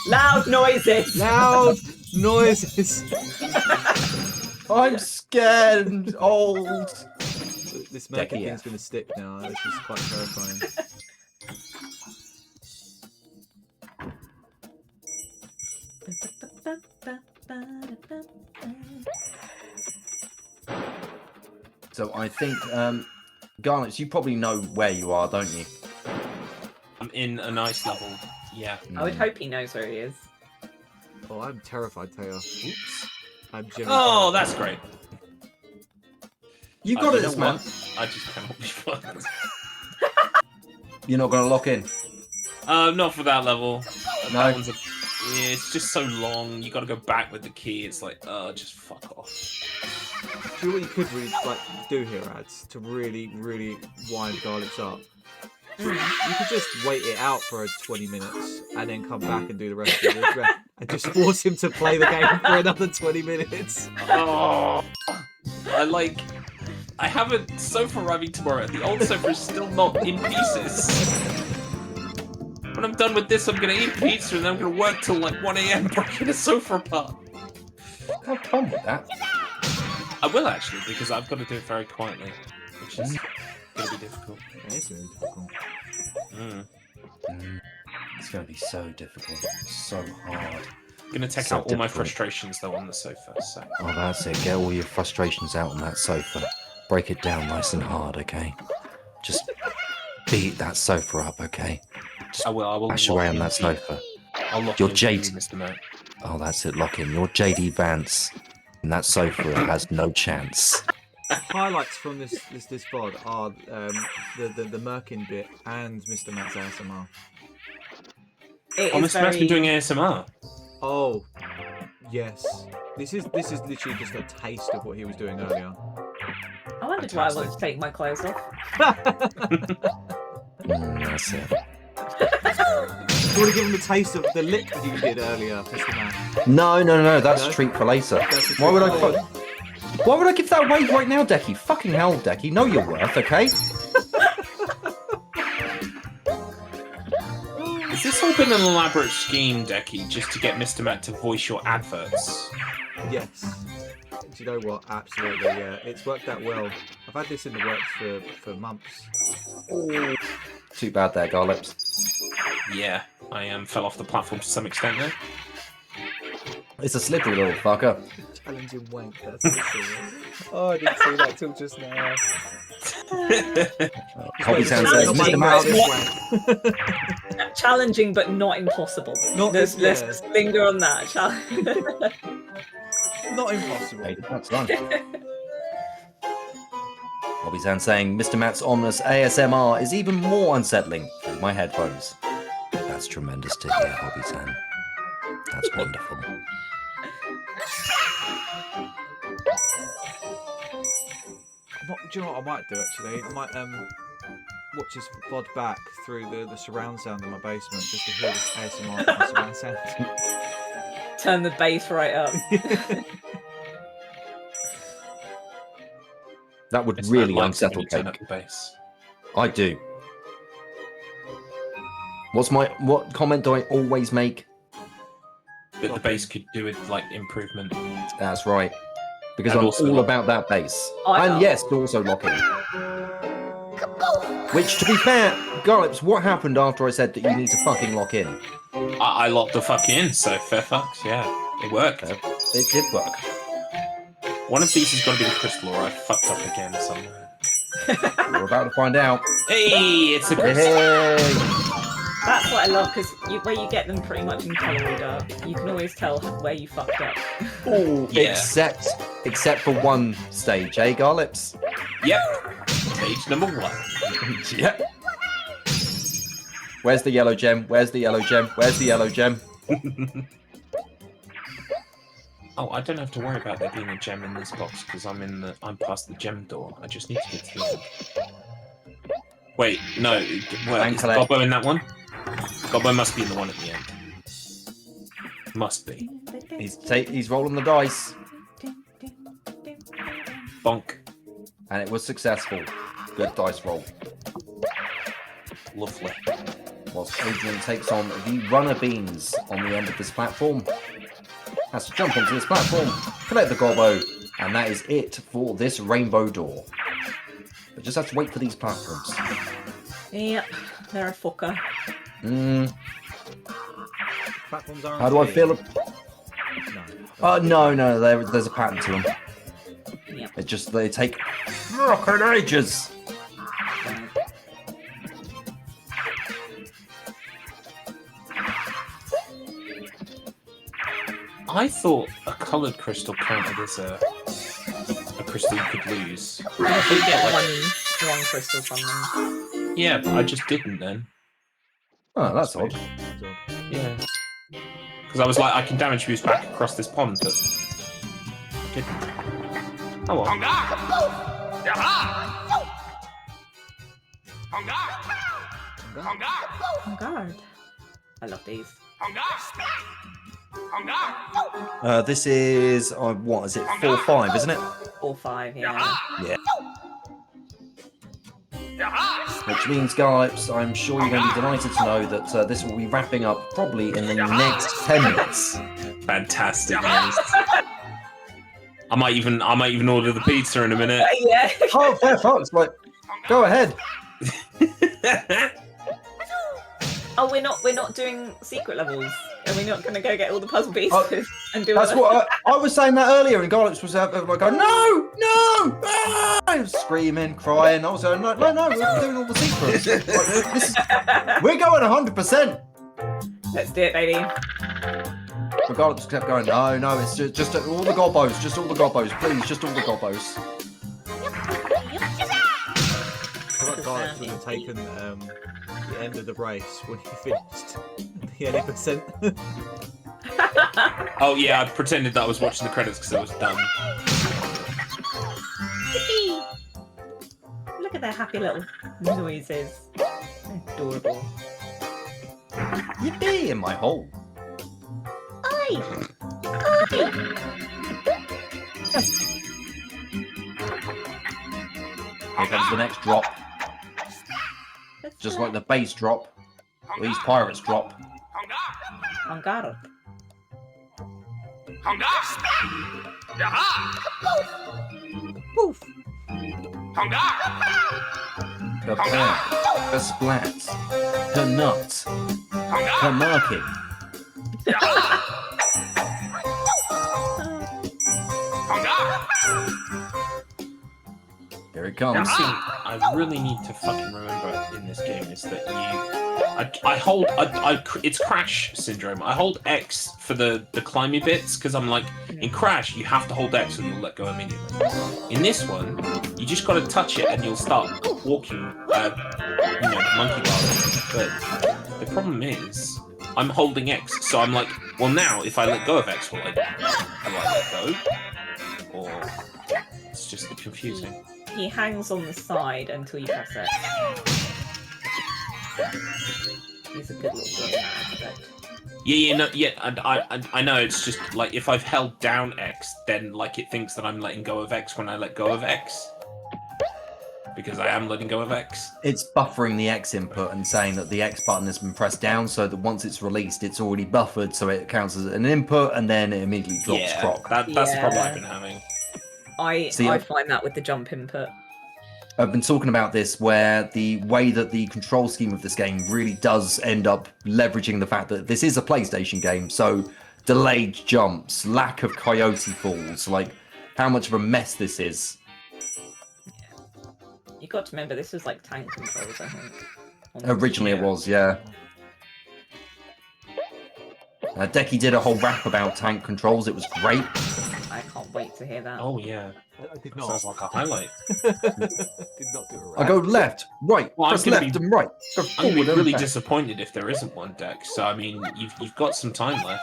Loud noises. Loud noises. I'm scared and old. This Merkin thing's going to stick now. This is quite terrifying. So I think, Garlips, you probably know where you are, don't you? I'm in a nice level, yeah. I would hope he knows where he is. Oh, I'm terrified, Taylor. Oops. I'm Oh, that's great. You got You it, know man. what? I just cannot be fucked. You're not gonna lock in. Not for that level. No. That one's yeah, it's just so long. You got to go back with the key. It's like, just fuck off. Do you know what you could really like do here, ads, to really, really wind Garlips up? You could just wait it out for 20 minutes and then come back and do the rest of it and just force him to play the game for another 20 minutes. Oh, I have a sofa arriving tomorrow. The old sofa is still not in pieces. When I'm done with this, I'm gonna eat pizza and then I'm gonna work till like 1 AM breaking the sofa apart. Have fun with that. I will actually, because I've got to do it very quietly, which is gonna be difficult. Yeah, it's really difficult. It's going to be so difficult, so hard. I'm gonna take So out all my difficult. frustrations though on the sofa. So Oh, that's it. Get all your frustrations out on that sofa. Break it down nice and hard, okay? Just beat that sofa up, okay? I will. Bash lock away on in that for you. sofa. I'll lock Your in for jade- you, Mr. Matt. Oh, that's it. Lock in. Your JD Vance and that sofa has no chance. Highlights from this VOD are the Merkin bit and Mr. Matt's ASMR. It Oh, is Mr. Matt's been doing ASMR. Oh, yes. This is literally just a taste of what he was doing earlier. I wondered why I wanted to take my clothes off. That's it. You want to give him a taste of the lick that you did earlier, Mr. Matt? No. That's No? a treat for later. That's a Why would treat for later. Why would I give that away right now, Decky? Fucking hell, Decky. Know your worth, okay? Has this all been an elaborate scheme, Decky, just to get Mr. Matt to voice your adverts? Yes. Do you know what? Absolutely, yeah. It's worked out well. I've had this in the works for months. Too bad there, Garlips. Yeah, I fell off the platform to some extent there. It's a slippery little fucker. Challenging wank, that's for sure. Oh, I didn't see that till just now. Hobby Sound says, Mr. Challenging, Matt. but challenging, but not impossible. Not Let's yeah, just linger on that. not impossible. Hey, that's done. Hobby Sound saying, Mr. Matt's ominous ASMR is even more unsettling through my headphones. That's tremendous to hear, Hobby Sound. That's wonderful. Do you know what I might do actually? I might watch this VOD back through the surround sound in my basement just to hear this ASMR from my surround sound. Turn the bass right up. That would It's really not like unsettle when you turn Cake. up the bass. I do. What comment do I always make? But the bass could do with like improvement. That's right. Because And I'm also all lock. about that bass. I And know. yes, also locking. Which, to be fair, Garlips, what happened after I said that you need to fucking lock in? I locked the fuck in, so fair fucks, yeah. It worked. It did work. One of these has got to be the crystal, or I fucked up again somewhere. We're about to find out. Hey, it's a crystal. Hey! That's what I love, because where you get them pretty much in colour order, you can always tell where you fucked up. Yeah. Except for one stage, eh, Garlips? Yep. Page number 1. Yep. Where's the yellow gem? Where's the yellow gem? Where's the yellow gem? Oh, I don't have to worry about there being a gem in this box because I'm past the gem door. I just need to get to the end. Wait, no. Is Gobbo in that one? Gobbo must be in the one at the end. Must be. He's rolling the dice, Bonk. and it was successful. Good dice roll. Lovely. Whilst Adrian takes on the runner beans on the end of this platform. Has to jump onto this platform, collect the gobbo, and that is it for this rainbow door. But just have to wait for these platforms. Yep, they're a fucker. Platforms are How do I feel? No. No, there's a pattern to them. Yep. It just, they take fucking ages. I thought a coloured crystal counted as a crystal you could lose. You get one crystal from them. Yeah, but I just didn't then. Oh, that's odd. Yeah. Because I was like, I can damage boost back across this pond, but I didn't. Oh well. Oh god. I love these. This is what is it? 4-5, isn't it? 4-5, yeah. Yeah. Which means, Garlips, I'm sure you're going to be delighted to know that this will be wrapping up probably in the next 10 minutes. Fantastic news. I might even order the pizza in a minute. Yeah. Oh, fair fucks, like, go ahead. Oh, we're not doing secret levels. Are we not going to go get all the puzzle pieces and do? That's all what I was saying that earlier, and Garlips was like, going, no, ah! Screaming, crying. I was going, no, we're doing all the secrets. We're going 100%. Let's do it, baby. But Garlips kept going, no, it's just all the gobbos, please, just all the gobbos. I feel like Garlips would have taken the end of the race when he finished the 80%. Oh yeah, I pretended that I was watching the credits because I was done. Look at their happy little noises. Adorable. Yippee in my hole. Oi! Here comes the next drop. Just like the bass drop. These pirates drop. Angaro. Poof. Kaplan, kasplat, kanut, kanaki. Here it One comes. thing I really need to fucking remember in this game is that I hold it's Crash syndrome. I hold X for the climby bits because I'm like, in Crash you have to hold X or you'll let go immediately. In this one, you just got to touch it and you'll start walking, monkey bar. But the problem is, I'm holding X, so I'm like, well now if I let go of X, do I let go? Or it's just confusing. He hangs on the side until you press it. He's a good little boy. And I know it's just like if I've held down X, then like it thinks that I'm letting go of X when I let go of X. Because I am letting go of X. It's buffering the X input and saying that the X button has been pressed down so that once it's released, it's already buffered, so it counts as an input and then it immediately drops Croc. That's the problem I've been having. I find that with the jump input. I've been talking about this where the way that the control scheme of this game really does end up leveraging the fact that this is a PlayStation game, so delayed jumps, lack of coyote falls, like how much of a mess this is. Yeah. You got to remember this was like tank controls, I think. Originally it was, yeah. Decky did a whole rap about tank controls, it was great. I can't wait to hear that. Oh yeah. I did not. Sounds like a highlight. Did not do it right. I go left, right, Well, press left and right. Go I'm forward gonna be and really back. disappointed if there isn't one, Dex. So I mean, you've got some time left.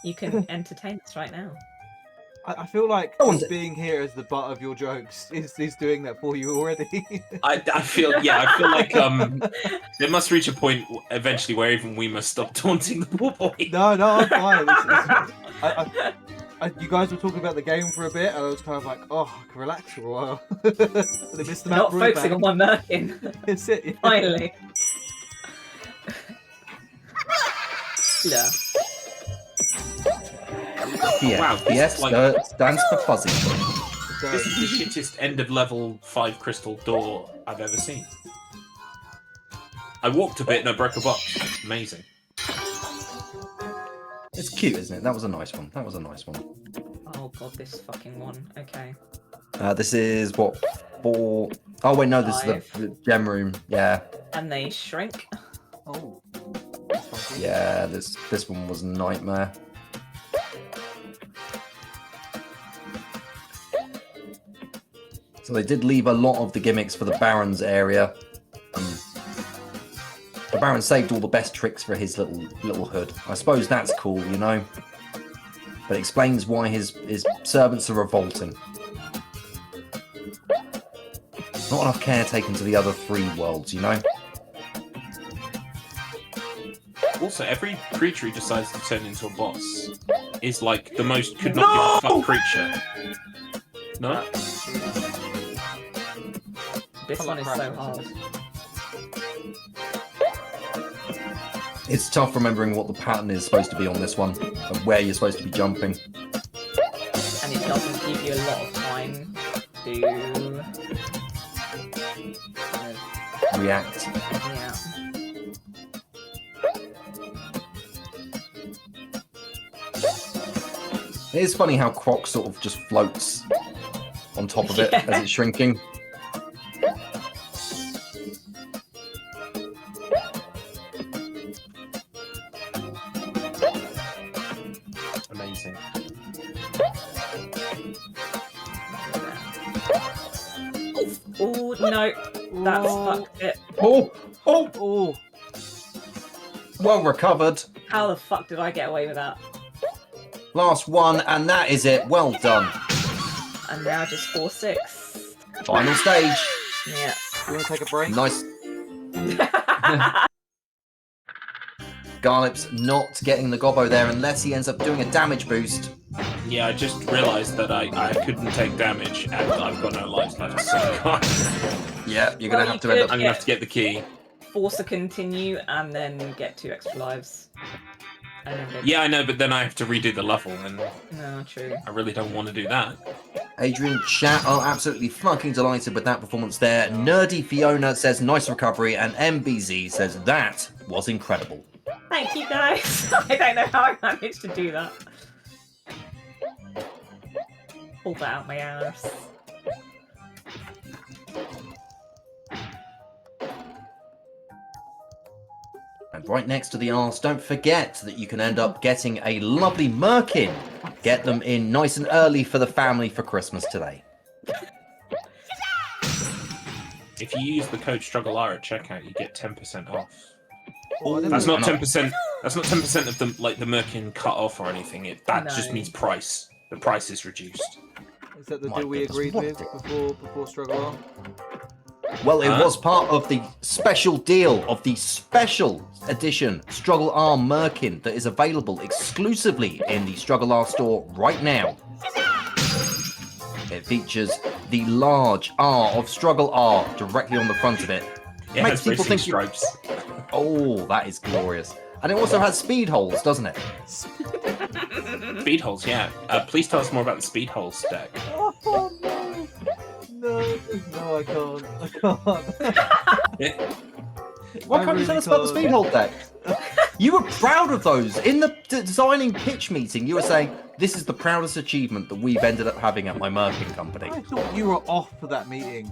You can entertain us right now. I feel like Go on, just being here as the butt of your jokes is doing that for you already. I feel like there must reach a point eventually where even we must stop taunting the poor boy. No, I'm fine. You guys were talking about the game for a bit, and I was kind of like, oh, I can relax for a while. They missed the Not focusing on my merkin. It's it. Yeah. Finally. Yeah. Yeah, Wow, the this F is like- stands for fuzzy. This is the shittest end of level 5 crystal door I've ever seen. I walked a bit and I broke a box. Amazing. It's cute, isn't it? That was a nice one. Oh god, this fucking one. Okay. This is what, 4... Oh wait, no, this is the gem room. Yeah. And they shrink. Oh. Yeah, this one was a nightmare. So they did leave a lot of the gimmicks for the Baron's area. The Baron saved all the best tricks for his little hood. I suppose that's cool, you know? But it explains why his servants are revolting. Not enough care taken to the other 3 worlds, you know? Also, every creature he decides to turn into a boss is like the most could not give a fuck creature. No? This one is so hard. It's tough remembering what the pattern is supposed to be on this one, and where you're supposed to be jumping. And it doesn't give you a lot of time to React. yeah. It is funny how Croc sort of just floats on top of it as it's shrinking. Amazing. Oh no, that's fucked it. Oh! Well recovered. How the fuck did I get away with that? Last one, and that is it. Well done. And now just 4-6. Final stage. Yeah. You want to take a break? Nice. Garlips not getting the gobbo there unless he ends up doing a damage boost. Yeah, I just realised that I couldn't take damage and I've got no lives left, so Yeah, you're going to Well, have to you end could up... I'm gonna have to get the key. Force a continue and then get 2 extra lives. And then go... Yeah, I know, but then I have to redo the level, and No, true. I really don't want to do that. Adrian chat are absolutely fucking delighted with that performance there. Nerdy Fiona says nice recovery, and MBZ says that was incredible. Thank you guys. I don't know how I managed to do that. Pull that out my ass. And right next to the arse, don't forget that you can end up getting a lovely merkin. Get them in nice and early for the family for Christmas today. If you use the code StruggleR at checkout, you get 10% off. Oh, That's not 10%. That's not 10% of the Merkin cut off or anything. That just No. means price. The price is reduced. Is that the My deal we goodness, agreed what with a before StruggleR? Well, it Huh? was part of the special deal of the special edition StruggleR merkin that is available exclusively in the StruggleR store right now. It features the large R of StruggleR directly on the front of it. It Makes has people racing think stripes. Oh, that is glorious. And it also has speed holes, doesn't it? Speed holes, yeah. Please tell us more about the speed holes deck. Oh no! No, I can't. Why I can't you tell really us about the can't. speed hole deck? You were proud of those. In the designing pitch meeting, you were saying, this is the proudest achievement that we've ended up having at my merkin company. I thought you were off for that meeting.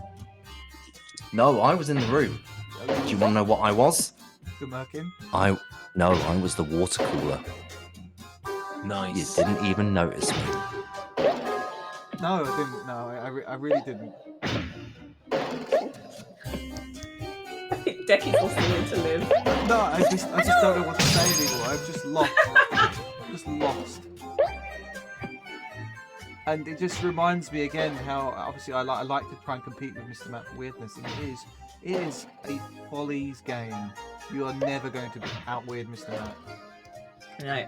No, I was in the room. Do you want to know what I was? The merkin. No, I was the water cooler. You Nice. didn't even notice me. No, I didn't. No, I really didn't. Decky's also need to live. No, I just don't know what to say anymore. I'm just lost. Just lost. And it just reminds me again how obviously I like to try and compete with Mr. Matt for weirdness, and it is a follies game. You are never going to out-weird Mr. Matt. No.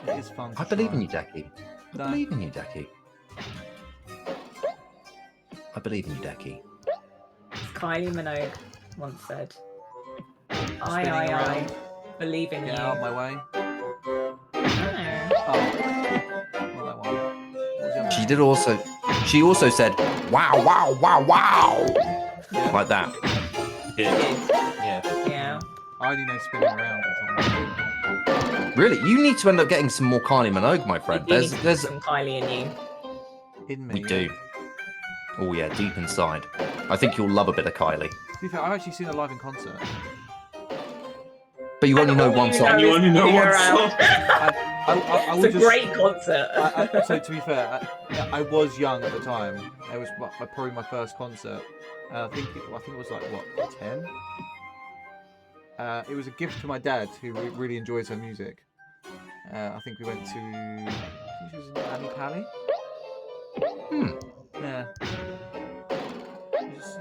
It is fun. I believe in you, Decky. No. I believe in you, Decky. I believe in you, Decky. Kylie Minogue once said, Spinning I around. believe in Get you. out of my way. Oh. Oh, not that one. What was the other She one? did also. She also said, "Wow, wow, wow, wow," Yeah. like that. Yeah. Yeah. Yeah. I only know spinning around. Or something. Really, you need to end up getting some more Kylie Minogue, my friend. You do need There's. some Kylie in you. In me. We do. Oh yeah, deep inside. I think you'll love a bit of Kylie. To be fair, I've actually seen her live in concert. But you only know All one you song. know You is only know spinning one around. song. I It's would a just, great concert. So to be fair, I was young at the time. It was probably my first concert. I think it was like what 10. It was a gift to my dad, who really enjoys her music. I think we went to. I think she was in Annie Pally. Yeah.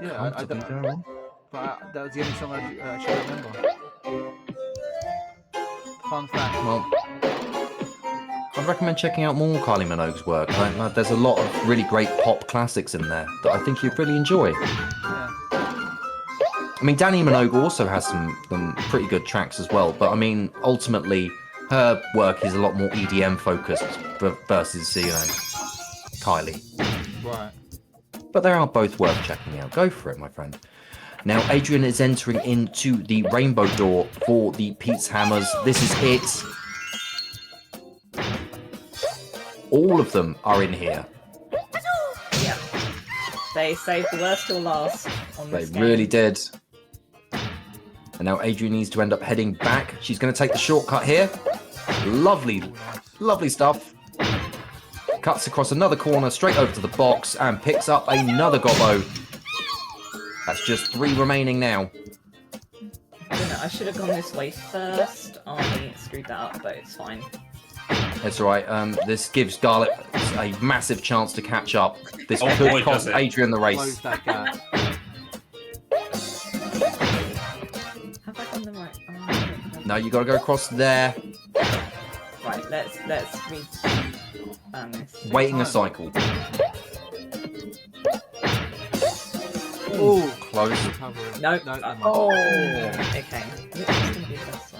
Yeah, I don't know. But that was the only song I actually remember. Fun fact. Well, I'd recommend checking out more Kylie Minogue's work. There's a lot of really great pop classics in there that I think you'd really enjoy. Yeah. I mean, Danny Minogue also has some pretty good tracks as well, but I mean, ultimately, her work is a lot more EDM focused versus, you know, Kylie. Right. But they are both worth checking out. Go for it, my friend. Now, Adrian is entering into the rainbow door for the Pete's Hammers. This is it. All of them are in here. Yeah. They saved the worst till last on this game. Really did. And now Adrian needs to end up heading back. She's going to take the shortcut here. Lovely, lovely stuff. Cuts across another corner, straight over to the box, and picks up another gobbo. That's just 3 remaining now. I don't know, I should have gone this way first. I screwed that up, but it's fine. That's all right. This gives Garlips a massive chance to catch up. This Oh, could boy, cost does it. Adrian the race. Close that gap. Have I done the right? No, you got to go across there, Right, let's read this. waiting a cycle. Oh, Close. No. No, never mind. Oh, okay. Which is going to be the best way?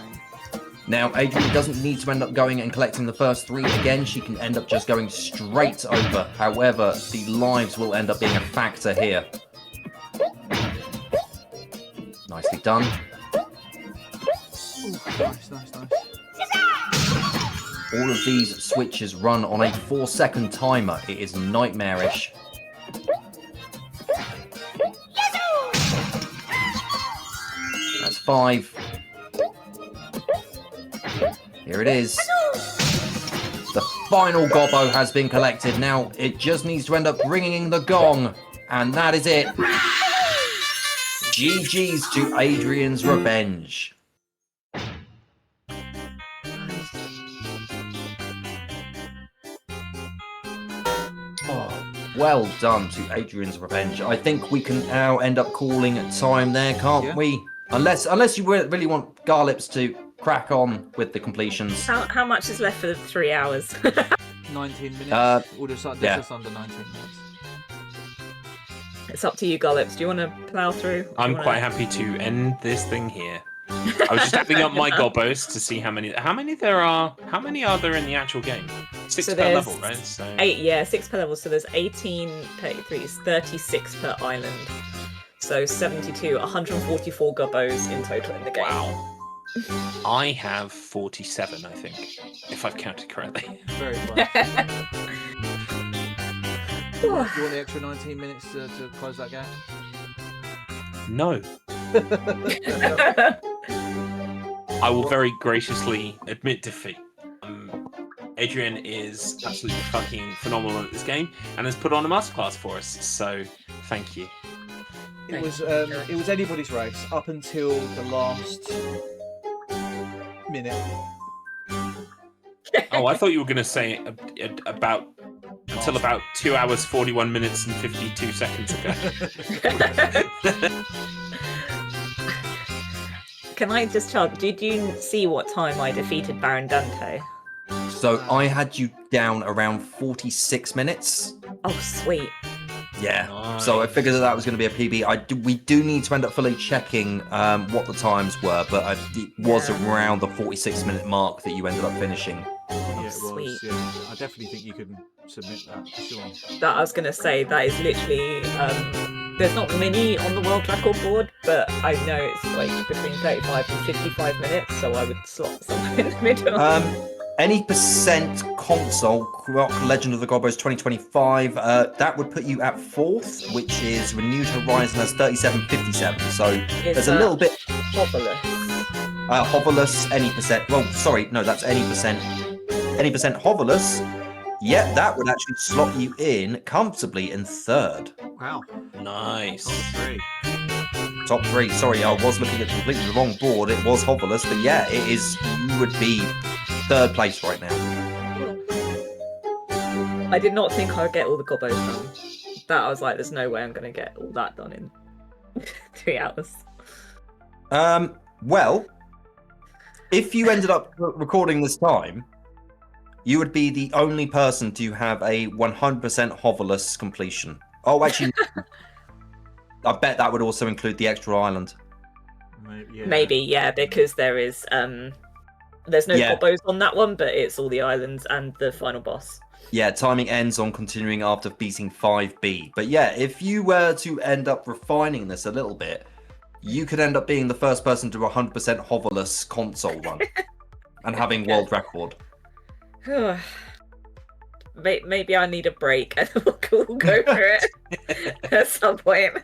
Now, Adrian doesn't need to end up going and collecting the first 3 again. She can end up just going straight over. However, the lives will end up being a factor here. Nicely done. Ooh, nice. All of these switches run on a 4-second timer. It is nightmarish. That's 5. Here it is. The final gobbo has been collected. Now it just needs to end up ringing the gong. And that is it. GG's to Adrian's Revenge. Well done to Adrian's Revenge. I think we can now end up calling time there, can't we? Unless you really want Garlips to crack on with the completions. How much is left for the 3 hours? 19 minutes. Or just under 19 minutes. It's up to you, Garlips. Do you want to plow through? I'm quite happy to end this thing here. I was just adding up my gobbos to see how many there are. How many are there in the actual game? 6 So per there's level, right? So 6 per level. So there's 18 per 3, 36 per island. So 72, 144 gobbos in total in the game. wow. I have 47, I think, if I've counted correctly. Very fun. Do you want the extra 19 minutes to close that gap? No. I will very graciously admit defeat. Adrian is absolutely fucking phenomenal at this game and has put on a masterclass for us. So, thank you. It was anybody's race up until the last minute. Oh, I thought you were going to say about until about 2 hours, 41 minutes and 52 seconds ago. Can I just check? Did you see what time I defeated Baron Dante? So I had you down around 46 minutes. Oh, sweet. Yeah. Nice. So I figured that was going to be a PB. We do need to end up fully checking what the times were, but it was around the 46-minute mark that you ended up finishing. Yeah, it was. Sweet. Yeah. I definitely think you can submit that. Sure. That I was going to say, that is literally, there's not many on the world record board, but I know it's like between 35 and 55 minutes, so I would slot somewhere in the middle. Any percent console, Croc Legend of the Gobbos 2025, that would put you at 4th, which is Renewed Horizon has 37.57. So there's a little bit. Hoverless. Hoverless, any percent. Well, sorry, no, that's any percent. Any percent Hoverless Yeah, that would actually slot you in comfortably in third. Wow. Nice. Top 3. Top 3. Sorry, I was looking at completely the wrong board. It was Hoverless, but yeah, it is. You would be third place right now. I did not think I'd get all the gobbos done. That I was like, there's no way I'm going to get all that done in 3 hours. Well, if you ended up recording this time, you would be the only person to have a 100% hoverless completion. Oh, actually, I bet that would also include the extra island. Maybe, yeah, because there's no gobbos on that one, but it's all the islands and the final boss. Yeah, timing ends on continuing after beating 5B. But yeah, if you were to end up refining this a little bit, you could end up being the first person to do a 100% hoverless console run and having world record. Maybe I need a break and we'll go for it at some point.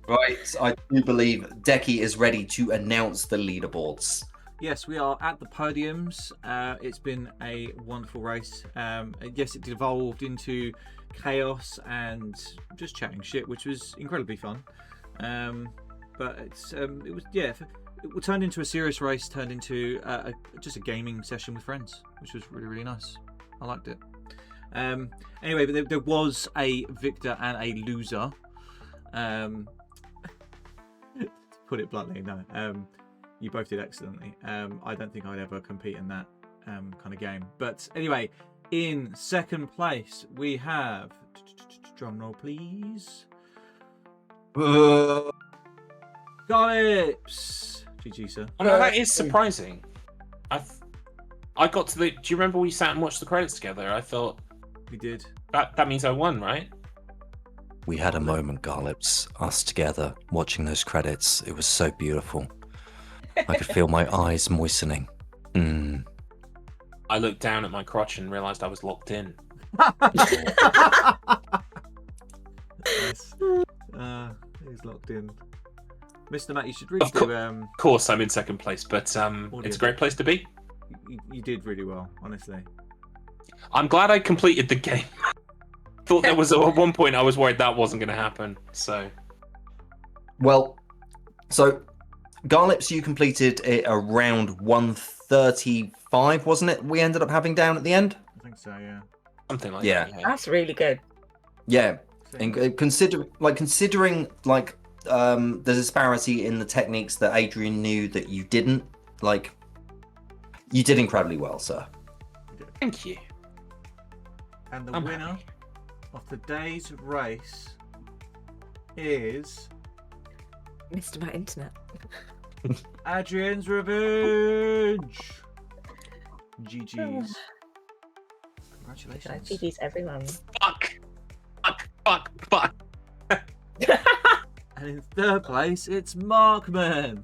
Right, I do believe Decky is ready to announce the leaderboards. Yes, we are at the podiums. It's been a wonderful race. Yes, it devolved into chaos and just chatting shit, which was incredibly fun. But it turned into a serious race, turned into just a gaming session with friends, which was really, really nice. I liked it. Anyway, but there was a victor and a loser. To put it bluntly, no. You both did excellently. I don't think I'd ever compete in that kind of game. But anyway, in second place, we have... Drum roll, please. Garlips! GG, sir. Oh, no, that is surprising. I got to the... Do you remember we sat and watched the credits together? I thought... We did. That means I won, right? We had a moment, Garlips, us together, watching those credits. It was so beautiful. I could feel my eyes moistening. I looked down at my crotch and realised I was locked in. Nice. He's locked in. Mr. Matt, you should really do... Of course, I'm in second place, but it's a great place to be. You did really well, honestly. I'm glad I completed the game. Thought there was at one point I was worried that wasn't going to happen. So, well, Garlips, you completed it around 135, wasn't it? We ended up having down at the end. I think so, yeah. Something like that. Yeah, that's really good. Yeah, and considering the disparity in the techniques that Adrian knew that you didn't, you did incredibly well, sir. Thank you. And the winner of today's race is Mr. Matt Internet. Adrian's Revenge. GG's. Congratulations. GG's everyone. Fuck. And in third place, it's Markman.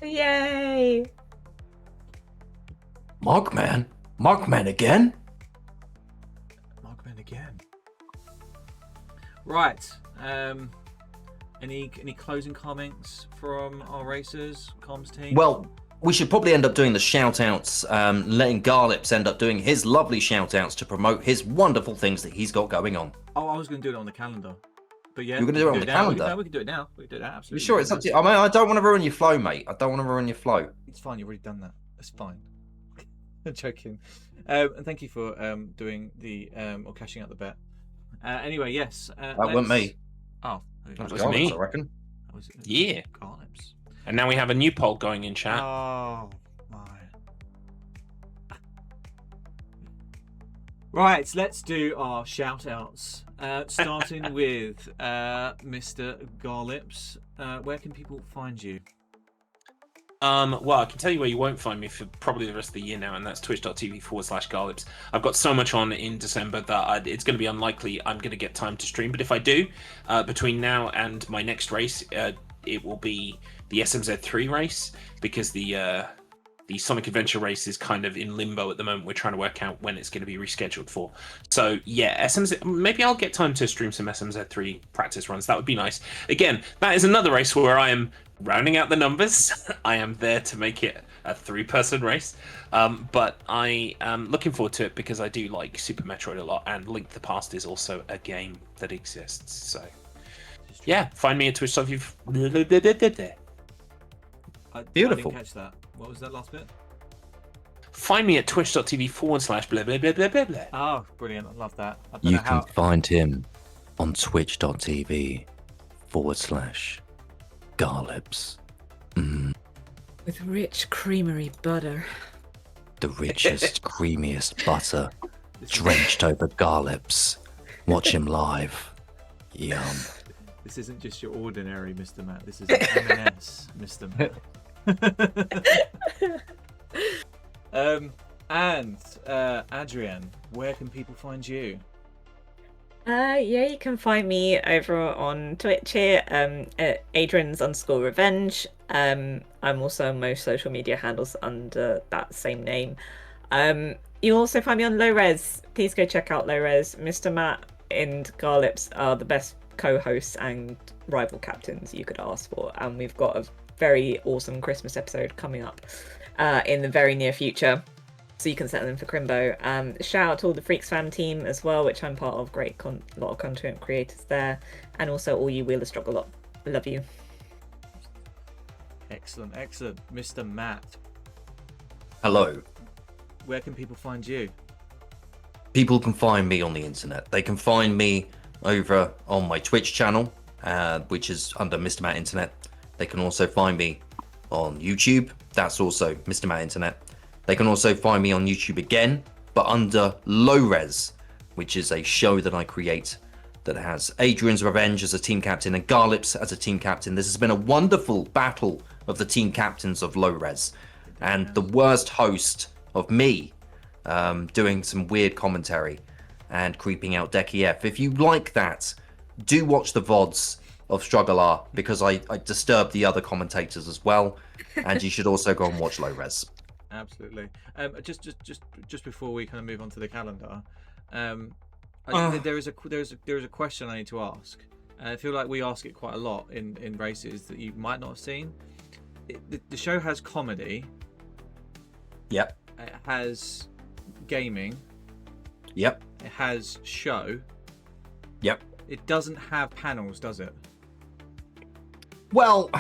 Yay! Markman again? Markman again. Right. Any closing comments from our racers, comms team? Well, we should probably end up doing the shout-outs, letting Garlips end up doing his lovely shout-outs to promote his wonderful things that he's got going on. Oh, I was going to do it on the calendar. But yeah, you're going to do it on the calendar? We can do it now. We can do that, absolutely. You sure? It's up to you. I mean, I don't want to ruin your flow, mate. I don't want to ruin your flow. It's fine. You've already done that. It's fine. I'm joking. And thank you for doing the or cashing out the bet. Anyway, yes. That wasn't me. Oh, that was me. I reckon. Yeah. Garlips. And now we have a new poll going in chat. Oh my. Right, let's do our shout outs. Starting with Mr. Garlips. Where can people find you? Well, I can tell you where you won't find me for probably the rest of the year now, and that's twitch.tv/Garlips. I've got so much on in December that it's going to be unlikely I'm going to get time to stream. But if I do, between now and my next race, it will be the SMZ3 race, because the the Sonic Adventure race is kind of in limbo at the moment. We're trying to work out when it's going to be rescheduled for. So yeah, SMZ. Maybe I'll get time to stream some SMZ3 practice runs. That would be nice. Again, that is another race where I am rounding out the numbers. I am there to make it a 3-person race, but I am looking forward to it because I do like Super Metroid a lot, and Link to the Past is also a game that exists. So yeah, find me at Twitch. Beautiful. I didn't catch that. What was that last bit? Find me at twitch.tv/blah. Oh, brilliant. I love that. I don't You know can how... find him on twitch.tv/Garlips. With rich creamery butter. The richest, creamiest butter drenched over Garlips. Watch him live. Yum. This isn't just your ordinary Mr. Matt. This is an M&S Mr. Matt. And Adrian, where can people find you? Yeah, you can find me over on Twitch here, at Adrian's_revenge. I'm also on most social media handles under that same name. You also find me on Low Res. Please go check out Low Res. Mr. Matt and Garlips are the best co-hosts and rival captains you could ask for, and we've got a very awesome Christmas episode coming up in the very near future, so you can set them for Crimbo. Shout out to all the Freaks Fam team as well, which I'm part of. Great lot of content creators there, and also all you Wheel of Struggle lot. Love you. Excellent. Mr. Matt, Hello. where can people find you? People can find me on the internet. They can find me over on my Twitch channel, which is under Mr. Matt Internet. They can also find me on YouTube. That's also Mr. Matt Internet. They can also find me on YouTube again, but under Low Res, which is a show that I create that has Adrian's Revenge as a team captain and Garlips as a team captain. This has been a wonderful battle of the team captains of Low Res, and the worst host of me doing some weird commentary and creeping out Decky F. If you like that, do watch the VODs of StruggleR, because I disturb the other commentators as well, and you should also go and watch Low Res. Absolutely. Just before we kind of move on to the calendar, there is a question I need to ask. I feel like we ask it quite a lot in races that you might not have seen. The show has comedy. Yep. It has gaming. Yep. It has show. Yep. It doesn't have panels, does it? Well,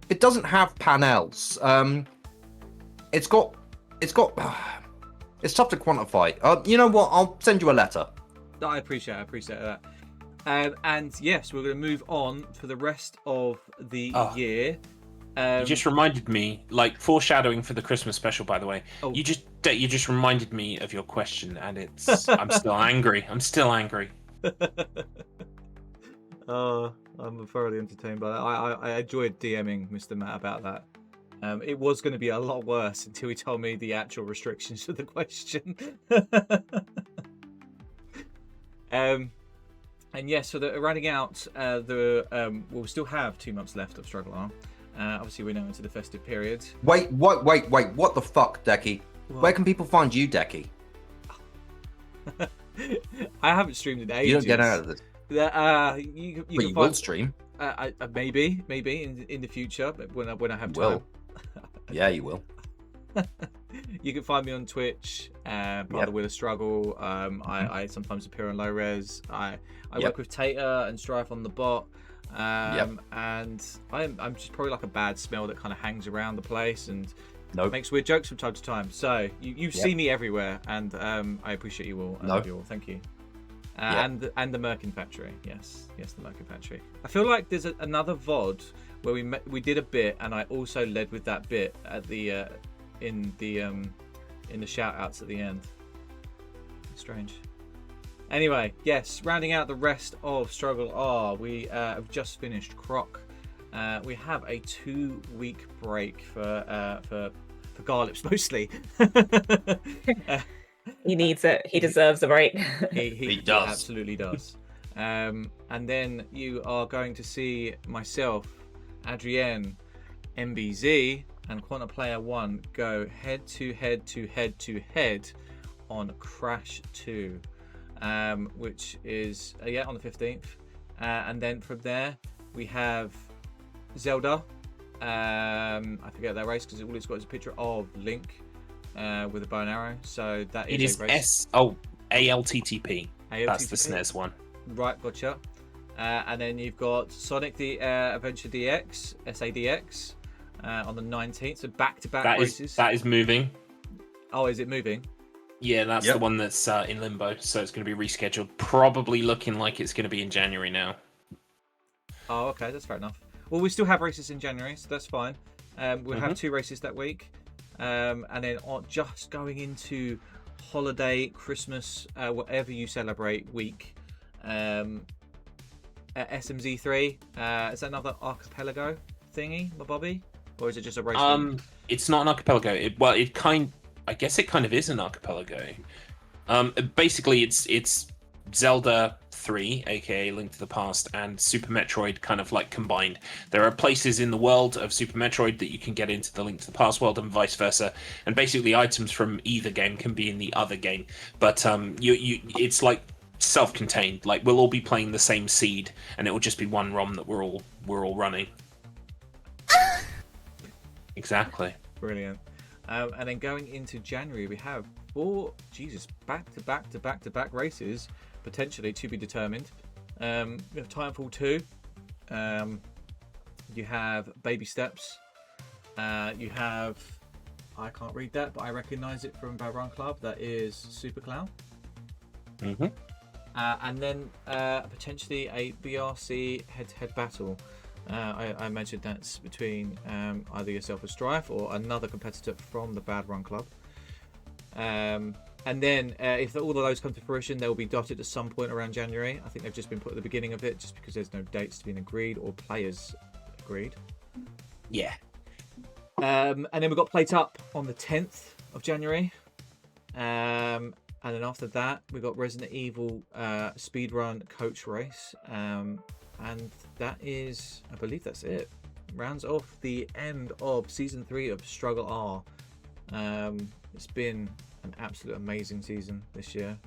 it doesn't have panels. It's tough to quantify. You know what? I'll send you a letter. I appreciate that. And yes, we're going to move on for the rest of the year. You just reminded me, like foreshadowing for the Christmas special, by the way. Oh. You just reminded me of your question, and it's I'm still angry. I'm thoroughly entertained by that. I enjoyed DMing Mr. Matt about that. It was going to be a lot worse until he told me the actual restrictions to the question. And yes, so rounding out we'll still have 2 months left of StruggleR. Obviously, we're now into the festive period. Wait. What the fuck, Decky? What? Where can people find you, Decky? I haven't streamed in ages. You don't get out of this. You But can you find, will stream. maybe in the future, but when I have time. Will. Yeah, you will. You can find me on Twitch, by the Wheel of Struggle. I sometimes appear on Low Res. I work with Tater and Strife on the bot. And I'm just probably like a bad smell that kind of hangs around the place and makes weird jokes from time to time. So you see me everywhere, and I appreciate you all. I love you all. Thank you. And the Merkin Factory. Yes, the Merkin Factory. I feel like there's another VOD where we did a bit, and I also led with that bit at the in the shout outs at the end. Strange. Anyway, yes, rounding out the rest of StruggleR, we have just finished Croc. We have a 2-week break for Garlips mostly. He needs it. He deserves a break. He does. He absolutely does. And then you are going to see myself, Adrienne, MBZ, and Quantum Player 1 go head to head on Crash 2, which is on the 15th. And then from there we have Zelda. I forget that race because all it's got is a picture of Link with a bow and arrow. So that It is is a race. ALTTP. That's the ALTTP. SNES one. Right, gotcha. And then you've got Sonic the Adventure DX, SADX, on the 19th. So back-to-back races. That is moving. Oh, is it moving? Yeah, that's Yep. the one that's in limbo, so it's going to be rescheduled. Probably looking like it's going to be in January now. Oh, okay, that's fair enough. Well, we still have races in January, so that's fine. We'll have 2 races that week. And then just going into holiday, Christmas, whatever you celebrate week. At SMZ3, is that another archipelago thingy, my Bobby? Or is it just a race? It's not an archipelago. I guess it kind of is an archipelago. Basically, it's Zelda 3, aka Link to the Past, and Super Metroid kind of like combined. There are places in the world of Super Metroid that you can get into the Link to the Past world, and vice versa. And basically, items from either game can be in the other game. But it's like self-contained. Like we'll all be playing the same seed, and it will just be one ROM that we're all running. Exactly. Brilliant. And then going into January, we have 4 back-to-back races, potentially to be determined. We have Titanfall 2. You have Baby Steps. You have, I can't read that, but I recognise it from Baron Club. That is Super Clown. Mm-hmm. And then potentially a BRC head-to-head battle. I imagine that's between either yourself or Strife or another competitor from the Bad Run Club. And then if all of those come to fruition, they'll be dotted at some point around January. I think they've just been put at the beginning of it just because there's no dates to be agreed or players agreed. Yeah. And then we've got Plate Up on the 10th of January. And then after that, we've got Resident Evil Speedrun Coach Race. And that is, I believe that's it. Rounds off the end of Season 3 of StruggleR. It's been an absolute amazing season this year.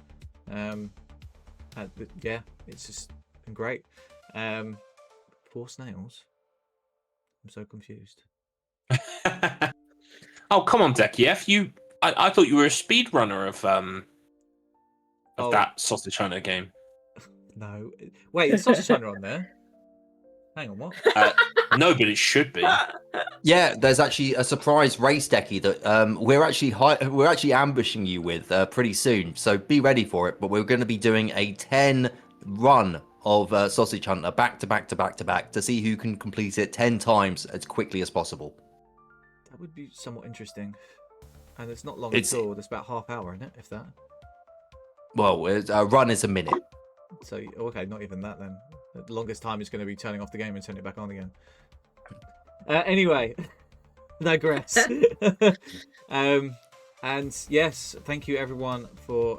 It's just been great. 4 snails? I'm so confused. Oh, come on, Dekiev. I thought you were a speedrunner of that Sausage Hunter game. No. Wait, is Sausage Hunter on there? Hang on, what? No, but it should be. Yeah, there's actually a surprise race decky that we're actually ambushing you with pretty soon. So be ready for it. But we're going to be doing a 10 run of Sausage Hunter back to back to see who can complete it 10 times as quickly as possible. That would be somewhat interesting. And it's not long at all. It's about half hour, isn't it? If that. Well, a run is a minute. So, okay, not even that then. The longest time is going to be turning off the game and turning it back on again. Anyway, digress. And yes, thank you everyone for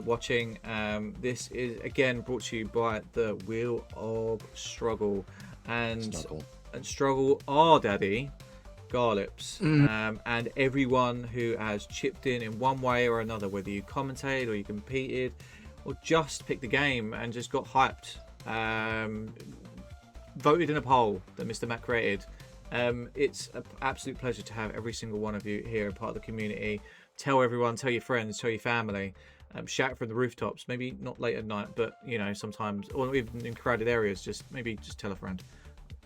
watching. This is again brought to you by the Wheel of Struggle and StruggleR Daddy, Garlips, and everyone who has chipped in one way or another, whether you commentated or you competed or just picked the game and just got hyped, voted in a poll that Mr. Matt created. It's an absolute pleasure to have every single one of you here and part of the community. Tell everyone, tell your friends, tell your family, shout from the rooftops, maybe not late at night, but you know, sometimes, or even in crowded areas, just tell a friend,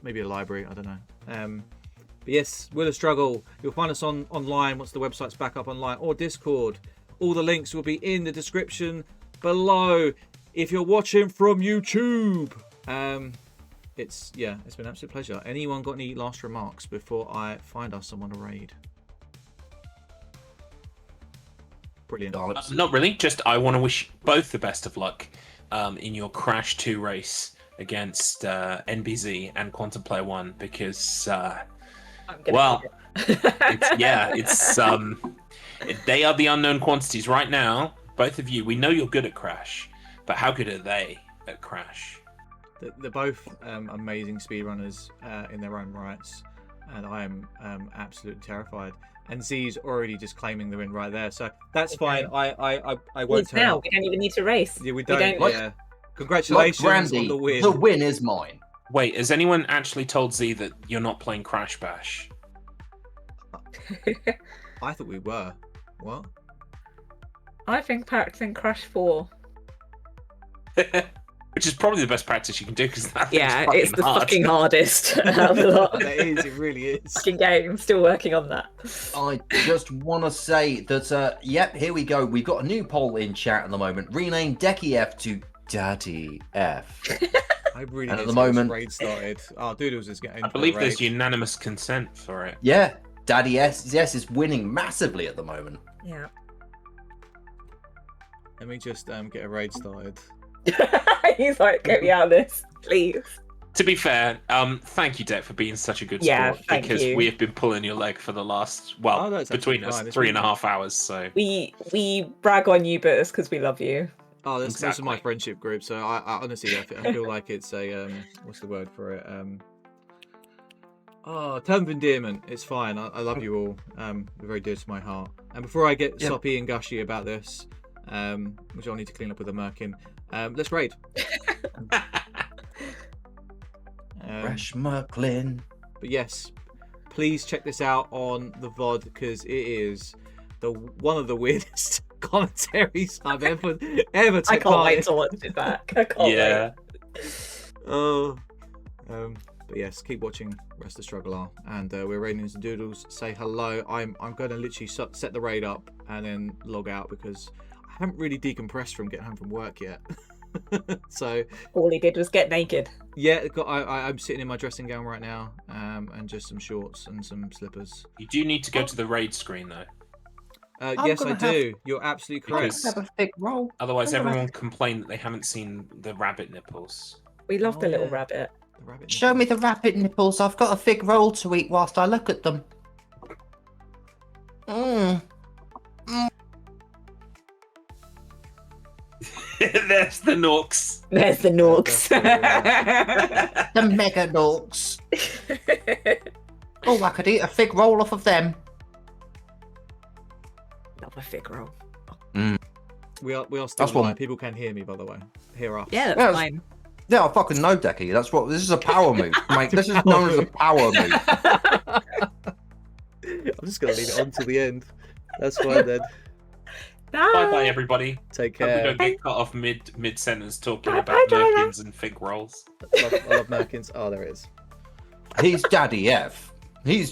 maybe a library, I don't know. But yes, Wheel of Struggle. You'll find us online once the website's back up online, or Discord. All the links will be in the description below. If you're watching from YouTube, it's been an absolute pleasure. Anyone got any last remarks before I find us someone to raid? Brilliant. Not really. Just I want to wish both the best of luck in your Crash 2 race against NBZ and Quantum Player 1 because they are the unknown quantities right now. Both of you, we know you're good at Crash, but how good are they at Crash? They're both amazing speedrunners in their own rights. and I am absolutely terrified. And Z's already just claiming the win right there, so that's fine. I won't turn now. up. We don't even need to race. Yeah, we don't. Like- Yeah. Like Congratulations Brandy, on the win. the win is mine. Wait, has anyone actually told Z that you're not playing Crash Bash? I thought we were. What? I've been practicing Crash 4. Which is probably the best practice you can do because that Yeah, thing's it's the hard. fucking hardest out of the lot. That is. It really is. Fucking game. I'm still working on that. I just want to say that, yep, here we go. We've got a new poll in chat at the moment. Rename Decky F to Daddy F. I really And need at the to get this moment- raid started. Oh, Doodles is getting. I believe there's unanimous consent for it. Yeah, Daddy S is winning massively at the moment. Yeah. Let me just get a raid started. He's like, get me out of this, please. To be fair, thank you, Deck, for being such a good Yeah, sport thank because you. we have been pulling your leg for the last, Oh, no, it's between absolutely us, fine. It's 3.5 hours. So We brag on you, but it's because we love you. Oh, this is my Exactly. friendship group. So I honestly, I feel like it's a what's the word for it? Oh, term of endearment. It's fine. I love you all. You're very dear to my heart. And before I get Yep. soppy and gushy about this, which I'll need to clean up with a merkin, let's raid. Fresh Merklin. But yes, please check this out on the VOD because it is one of the weirdest commentaries I've ever I taken can't wait to watch it back. I can't yeah, Oh, but yes, keep watching Rest of StruggleR, and we're raiding into Doodles. Say hello. I'm going to literally set the raid up and then log out because I haven't really decompressed from getting home from work yet. So wait. All he did was get naked. yeah, I'm sitting in my dressing gown right now, and just some shorts and some slippers. you do need to go to the raid screen though. Yes, I gonna have- do. You're absolutely correct. Because- Have a thick roll. Otherwise, I'm gonna- everyone complained that they haven't seen the rabbit nipples. We love the Oh, little yeah. rabbit. The rabbit Show me the rabbit nipples. I've got a thick roll to eat whilst I look at them. There's the Norks. There's the Norks. The mega dorks. Oh, I could eat a thick roll off of them. Love a fig roll. We are still That's what- live. People can hear me, by the way. Hear us. Yeah, that's Yeah, fine. Yeah, I fucking know, Decky. This is a power move, mate. This is known as a power move. I'm just gonna leave it on till the end. That's fine then. Bye bye, everybody. Take Hope we care. don't get cut off mid sentence talking Bye, about bye, Diana. merkins and fig rolls. I love Merkins. Oh, there it is. He's Daddy F. He's